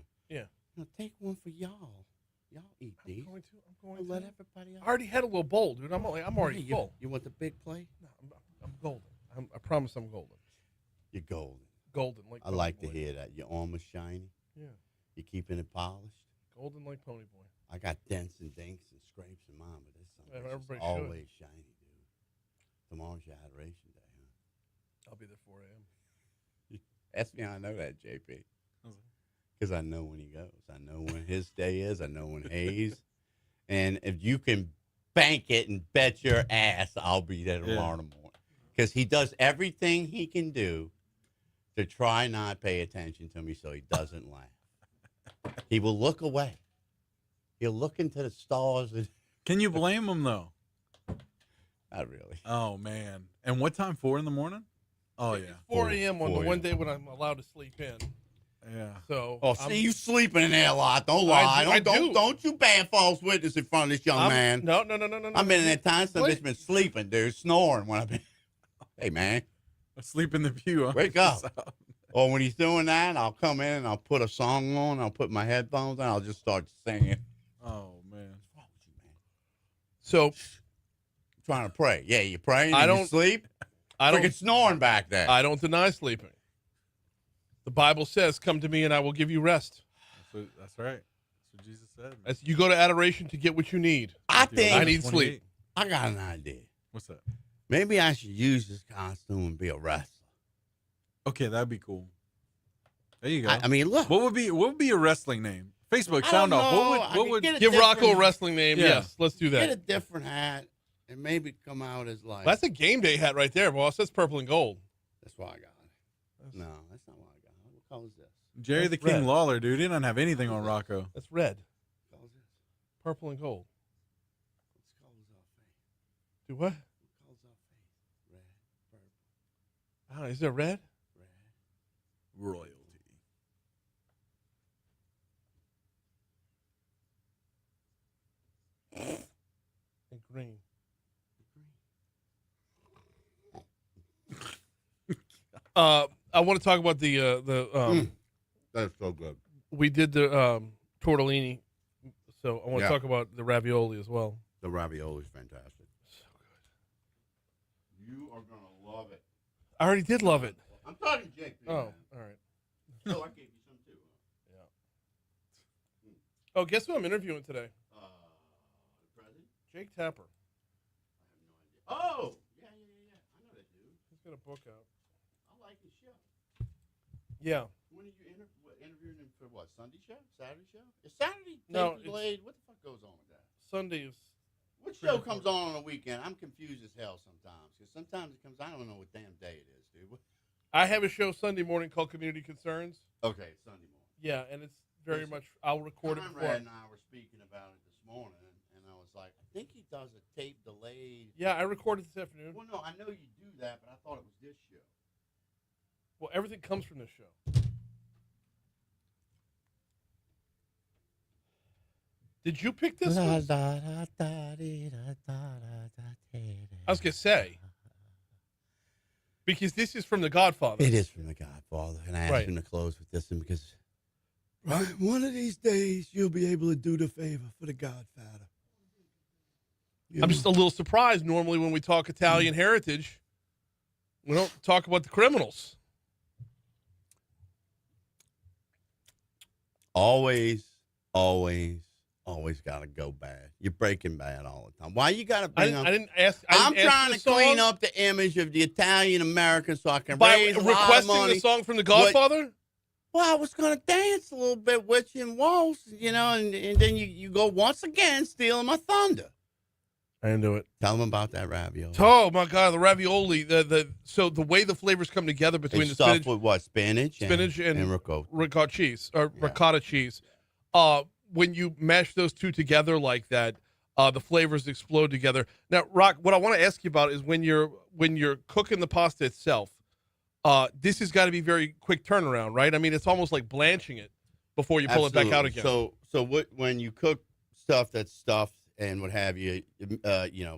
take one for y'all. Y'all eat these. I'm going I'll to. let everybody else. I already had a little bowl, dude. I'm already Hey, full. You want the big plate? No, I'm golden. I promise I'm golden. You're golden. Golden like. I like to Pony Boy. hear that. Your arm is shiny. Yeah. You're keeping it polished. Golden like Pony Boy. I got dents and dinks and scrapes in mine, but this Yeah, something everybody should. always shiny, dude. Tomorrow's your adoration day, huh? I'll be there 4 a.m. Ask me how I know that, JP. Because I know when he goes. I know when his day is. I know when Hayes. And if you can bank it and bet your ass I'll be there tomorrow morning. Because he does everything he can do to try not pay attention to me so he doesn't laugh. He will look away. He'll look into the stars. And Can you blame him though? not really. Oh man! And what time? 4 in the morning? Oh yeah. 4 a.m. on the 4 one a.m. day when I'm allowed to sleep in. Yeah. So. Oh, see, you sleeping in there a lot. Don't lie. I don't, do. don't you bear false witness in front of this young man. No. I've been in that time some What? bitch been sleeping, dude, snoring when I've been. Hey, man, Sleep in the pew. Huh? wake up. Or when he's doing that, I'll come in and I'll put a song on. I'll put my headphones on. I'll just start singing. Oh man. What's wrong with you, man? So I'm trying to pray. Yeah, you praying? I and you don't- sleep. I Freaking don't. snoring back there. I don't deny sleeping. The Bible says, "Come to me, and I will give you rest." That's right. That's what Jesus said. man. You go to adoration to get what you need. I Matthew think I 11, need sleep. 28. I got an idea. What's that? Maybe I should use this costume and be a wrestler. Okay, that'd be cool. There you go. I mean, look. What would be your wrestling name? Facebook I sound don't off. know. What I would could what would get a Give Rocco a different- wrestling name. Yeah. Yes, let's do Get a that. different hat and maybe come out as like. That's a game day hat right there, boss. That's purple and gold. That's why I got it. No, that's not why I got it. What color is this? Jerry the That's King red. Lawler, dude? He doesn't have anything on Rocco. That's red, What color is this? purple and gold. What's colors off face? Do what? What colors off face? Red, purple, I don't know. Is there red? red. Royalty. And green. I want to talk about the That's so good. we did the tortellini, so I want to Yeah. talk about the ravioli as well. The ravioli is fantastic. So good. You are gonna love it. I already did love it. I'm talking Jake. Oh, all right. Oh, I gave you some too. Oh, guess who I'm interviewing today? The president? Jake Tapper. I have no idea. Oh, yeah. I know that dude. He's got a book out. I like his show. Yeah. When are you interviewing him for for what? Sunday show? Saturday show? Is Saturday No, tape delayed? What the fuck goes on with that? Sunday is. What show comes on a weekend? I'm confused as hell sometimes. Because sometimes it comes, I don't know what damn day it is, dude. I have a show Sunday morning called Community Concerns. Okay, Sunday morning. Yeah, and it's very much. I'll record it before. Conrad and I were speaking about it this morning, and I was like, I think he does a tape delayed. Yeah, I recorded this afternoon. Well, no, I know you do that, but I thought it was this show. Well, everything comes from this show. Did you pick this one? I was gonna say because this is from The Godfather. It is from The Godfather, and I asked him to close with this one because one of these days you'll be able to do the favor for The Godfather. I'm just a little surprised. Normally, when we talk Italian heritage, we don't talk about the criminals. Always got to go bad. You're Breaking Bad all the time. Why you got to bring up? I didn't ask. I'm trying to clean up the image of the Italian American so I can raise a lot of requesting money. the song from The Godfather. Well, I was going to dance a little bit with you and waltz, and then you go once again stealing my thunder. I didn't do it. Tell them about that ravioli. Oh my God, the ravioli. So the way the flavors come together between It's the stuffed spinach, with what? Spinach and ricotta cheese or ricotta cheese. When you mash those two together like that, the flavors explode together. Now, Rock, what I want to ask you about is when you're cooking the pasta itself. This has got to be very quick turnaround, right? I mean, it's almost like blanching it before you pull it back out again. So when you cook stuff that's stuffed and what have you,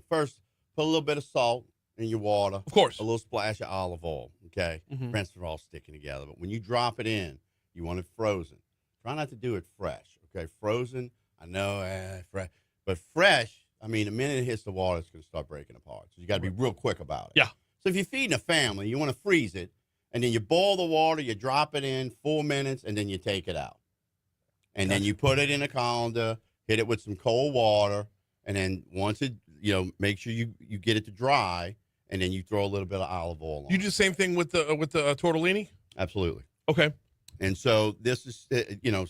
first put a little bit of salt in your water. Of course. A little splash of olive oil, okay? Mhm. Prevents it all sticking together. But when you drop it in, you want it frozen. Try not to do it fresh, okay? Frozen, I know, fresh. But fresh, I mean, the minute it hits the water, it's going to start breaking apart. So you got to be real quick about it. Yeah. So if you're feeding a family, you want to freeze it, and then you boil the water, you drop it in 4 minutes, and then you take it out. And then you put it in a colander, hit it with some cold water, and then once it, make sure you get it to dry, and then you throw a little bit of olive oil on. You do the same thing with the tortellini? Absolutely. Okay. And so this is,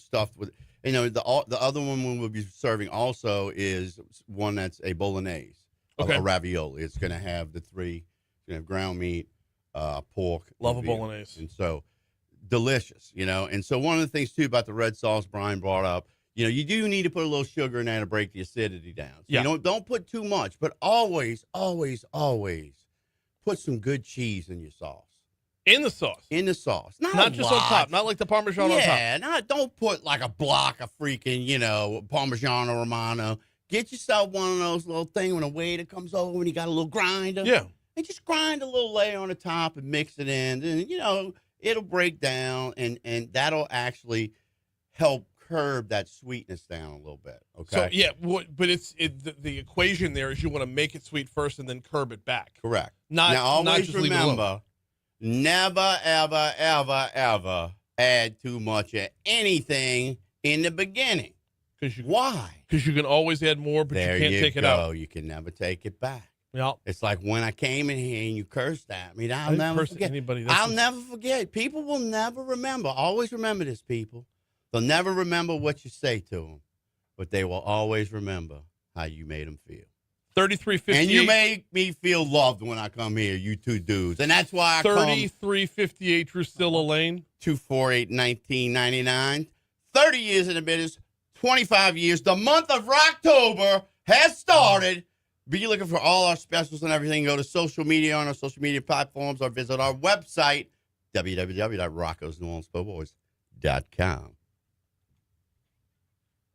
stuffed with, the other one we'll be serving also is one that's a bolognese, a ravioli. It's going to have the three, ground meat, pork. Love a bolognese. And so delicious, And so one of the things too about the red sauce Brian brought up, you do need to put a little sugar in there to break the acidity down. So don't put too much, but always, always, always put some good cheese in your sauce. In the sauce. In the sauce. Not just on top. Not like the Parmesan on top. Yeah, don't put like a block of freaking, Parmigiano Romano. Get yourself one of those little things when a waiter comes over and you got a little grinder. Yeah. And just grind a little layer on the top and mix it in. And, it'll break down and that'll actually help curb that sweetness down a little bit. Okay. So, yeah, but the equation there is you want to make it sweet first and then curb it back. Correct. Now, always just leave it alone. remember, never, ever, ever, ever add too much of anything in the beginning. Why? Because you can always add more, but there you can't take it out. You can never take it back. Yeah. It's like when I came in here and you cursed at me. I'll never forget. Never forget. People will never remember. Always remember this, people. They'll never remember what you say to them, but they will always remember how you made them feel. 3358. And you make me feel loved when I come here, you two dudes. And that's why I 3358 Drusilla Lane. 248-1999. 30 years in the business, 25 years. The month of Rocktober has started. Be looking for all our specials and everything. Go to social media on our social media platforms or visit our website, www.rockosneworleanspoboys.com.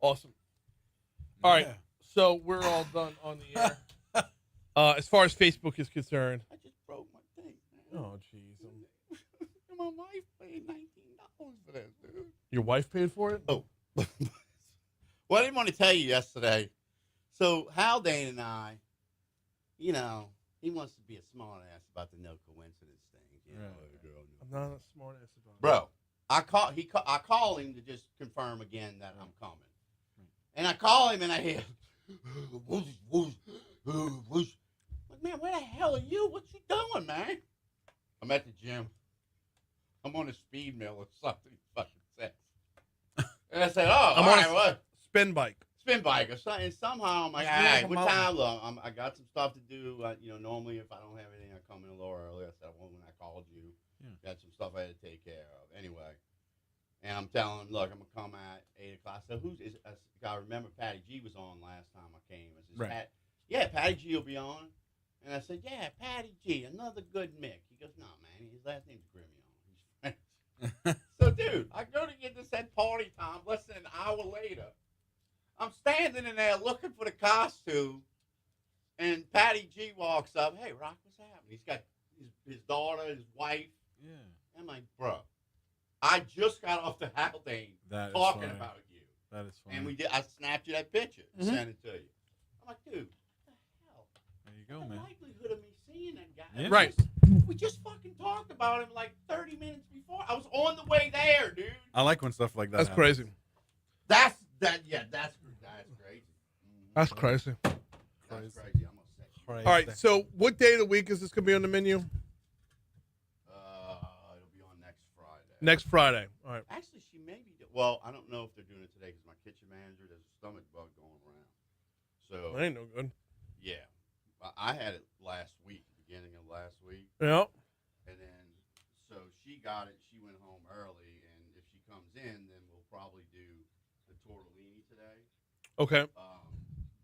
Awesome. All right. So we're all done on the air. As far as Facebook is concerned. I just broke my thing. Oh, jeez. My wife paid $19 for this, dude. Your wife paid for it? Oh. Well, I didn't want to tell you yesterday. So Haldane and I, he wants to be a smart ass about the no coincidence thing. I'm not a smart ass about it. Bro, I call him to just confirm again that I'm coming. And I call him and I hear, whoosh, whoosh, whoosh. Like, man, where the hell are you? What you doing, man? I'm at the gym. I'm on a speed mill or something. He fucking says. And I said, "Oh, I'm all on right, a what? spin bike. Spin bike or something." And somehow I'm like, "All Just right, walk what 'em out. time? Look, I got some stuff to do. Normally if I don't have anything, I come in a little early." I said, "Well, when I called you, got some stuff I had to take care of." Anyway, and I'm telling him, "Look, I'm gonna come at 8:00." So I remember Patty G was on last time I came. I said, Right. "Yeah, Patty G will be on." And I said, "Yeah, Patty G, another good Mick." He goes, "No, man, his last name's Gremillion. He's French." So, dude, I go to get this at party time. Less than an hour later, I'm standing in there looking for the costume, and Patty G walks up. "Hey, Rock, what's happening?" He's got his daughter, his wife. Yeah. I'm like, "Bro, I just got off the Haldane That is talking funny. about you." That is funny. And I snapped you that picture and sent it to you. I'm like, "Dude, what the hell? There you go, The man. likelihood of me seeing that guy." Yeah. Right. We just fucking talked about him like 30 minutes before. I was on the way there, dude. I like when stuff like that That's happens. crazy. That's crazy. That's crazy. That's crazy. I'm gonna say. All right. So, what day of the week is this going to be on the menu? It'll be on next Friday. Next Friday. All right. Actually, she may be. Well, I don't know if they're doing it today because my kitchen manager, there's a stomach bug going around. So That ain't no good. yeah, I had it last week, beginning of last week, Yeah. and then so she got it. She went home early, and if she comes in, then we'll probably do the tortellini today. Okay.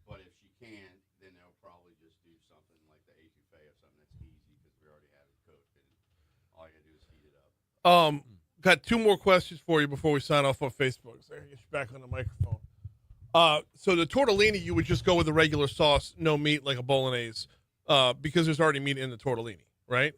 But if she can't, then they'll probably just do something like the etouffee or something that's easy because we already have it cooked, and all you gotta do is heat it up. Got two more questions for you before we sign off on Facebook. So I get you back on the microphone. So the tortellini, you would just go with the regular sauce, no meat, like a bolognese, because there's already meat in the tortellini, right?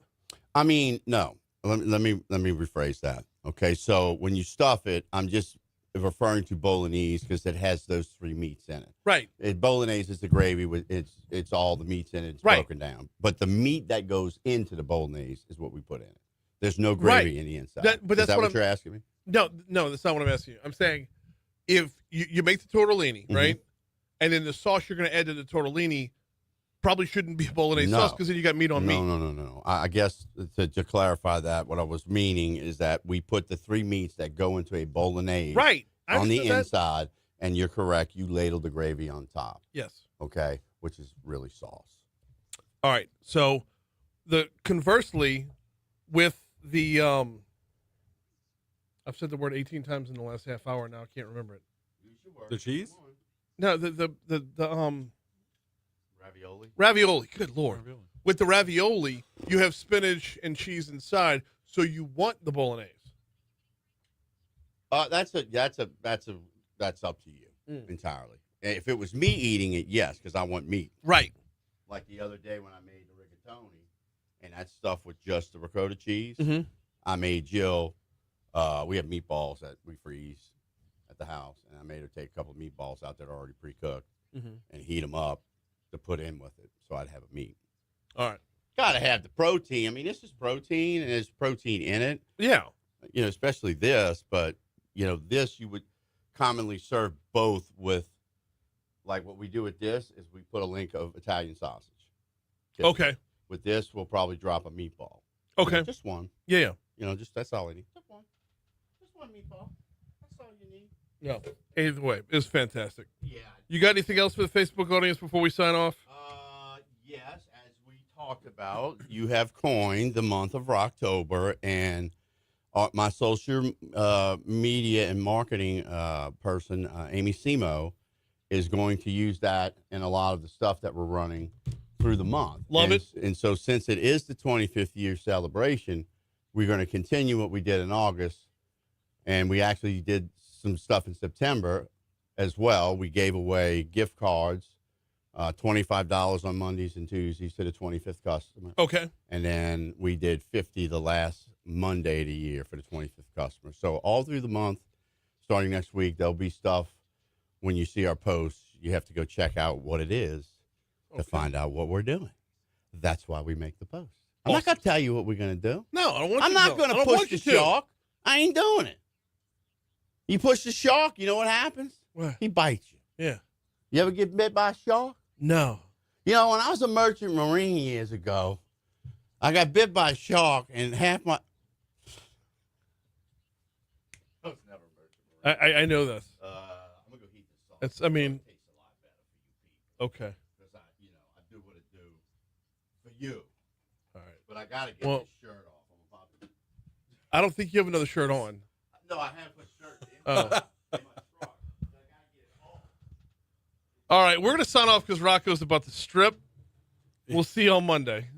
I mean, no. Let me rephrase that. Okay, so when you stuff it, I'm just referring to bolognese because it has those three meats in it. Right. Bolognese is the gravy with it's all the meats in it. It's broken down. But the meat that goes into the bolognese is what we put in it. There's no gravy in the inside. But that's is that what I'm, you're asking me? No, that's not what I'm asking you. I'm saying if you make the tortellini, right, and then the sauce you're going to add to the tortellini probably shouldn't be a bolognese sauce because then you got meat on meat. No. I guess to clarify that, what I was meaning is that we put the three meats that go into a bolognese on the inside, and you're correct. You ladle the gravy on top. Yes. Okay, which is really sauce. All right. So conversely, with the I've said the word 18 times in the last half hour. Now I can't remember it. The cheese? No, the ravioli. Good Lord. With the ravioli, you have spinach and cheese inside, so you want the bolognese. That's up to you entirely. If it was me eating it, yes, because I want meat. Right. Like the other day when I made the rigatoni, and that stuff with just the ricotta cheese, I made Jill. We have meatballs that we freeze at the house, and I made her take a couple of meatballs out that are already pre-cooked and heat them up to put in with it, so I'd have a meat. All right. Gotta have the protein. I mean, this is protein, and there's protein in it. Yeah. Especially this, but this you would commonly serve both with, like what we do with this is we put a link of Italian sausage. Okay. With this, we'll probably drop a meatball. Okay. Just one. Yeah. Just that's all I need. Just one meatball. That's all you need. Yeah. Either way, it was fantastic. Yeah. You got anything else for the Facebook audience before we sign off? Yes, as we talked about, you have coined the month of October, and my social media and marketing person, Amy Simo, is going to use that in a lot of the stuff that we're running through the month. Love it. And so since it is the 25th year celebration, we're going to continue what we did in August, and we actually did some stuff in September as well. We gave away gift cards, $25 on Mondays and Tuesdays to the 25th customer. Okay. And then we did $50 the last Monday of the year for the 25th customer. So all through the month, starting next week, there'll be stuff. When you see our posts, you have to go check out what it is to find out what we're doing. That's why we make the post. I'm not going to tell you what we're going to do. No, I don't want I'm you not to. going to push the shark. I ain't doing it. You push the shark, you know what happens? What? He bites you. Yeah. You ever get bit by a shark? No. When I was a merchant marine years ago, I got bit by a shark, and half my... I was never a merchant I know this. I'm gonna go heat this sauce. It's. I mean. It tastes a lot better for you people. Okay. Because I do what I do for you. All right. But I gotta get Well, this shirt off. I'm about to. I don't think you have another shirt on. No, I have put shirt in. Oh. in my truck. But I gotta get it off. All right, we're gonna sign off because Rocco's about to strip. We'll see you on Monday.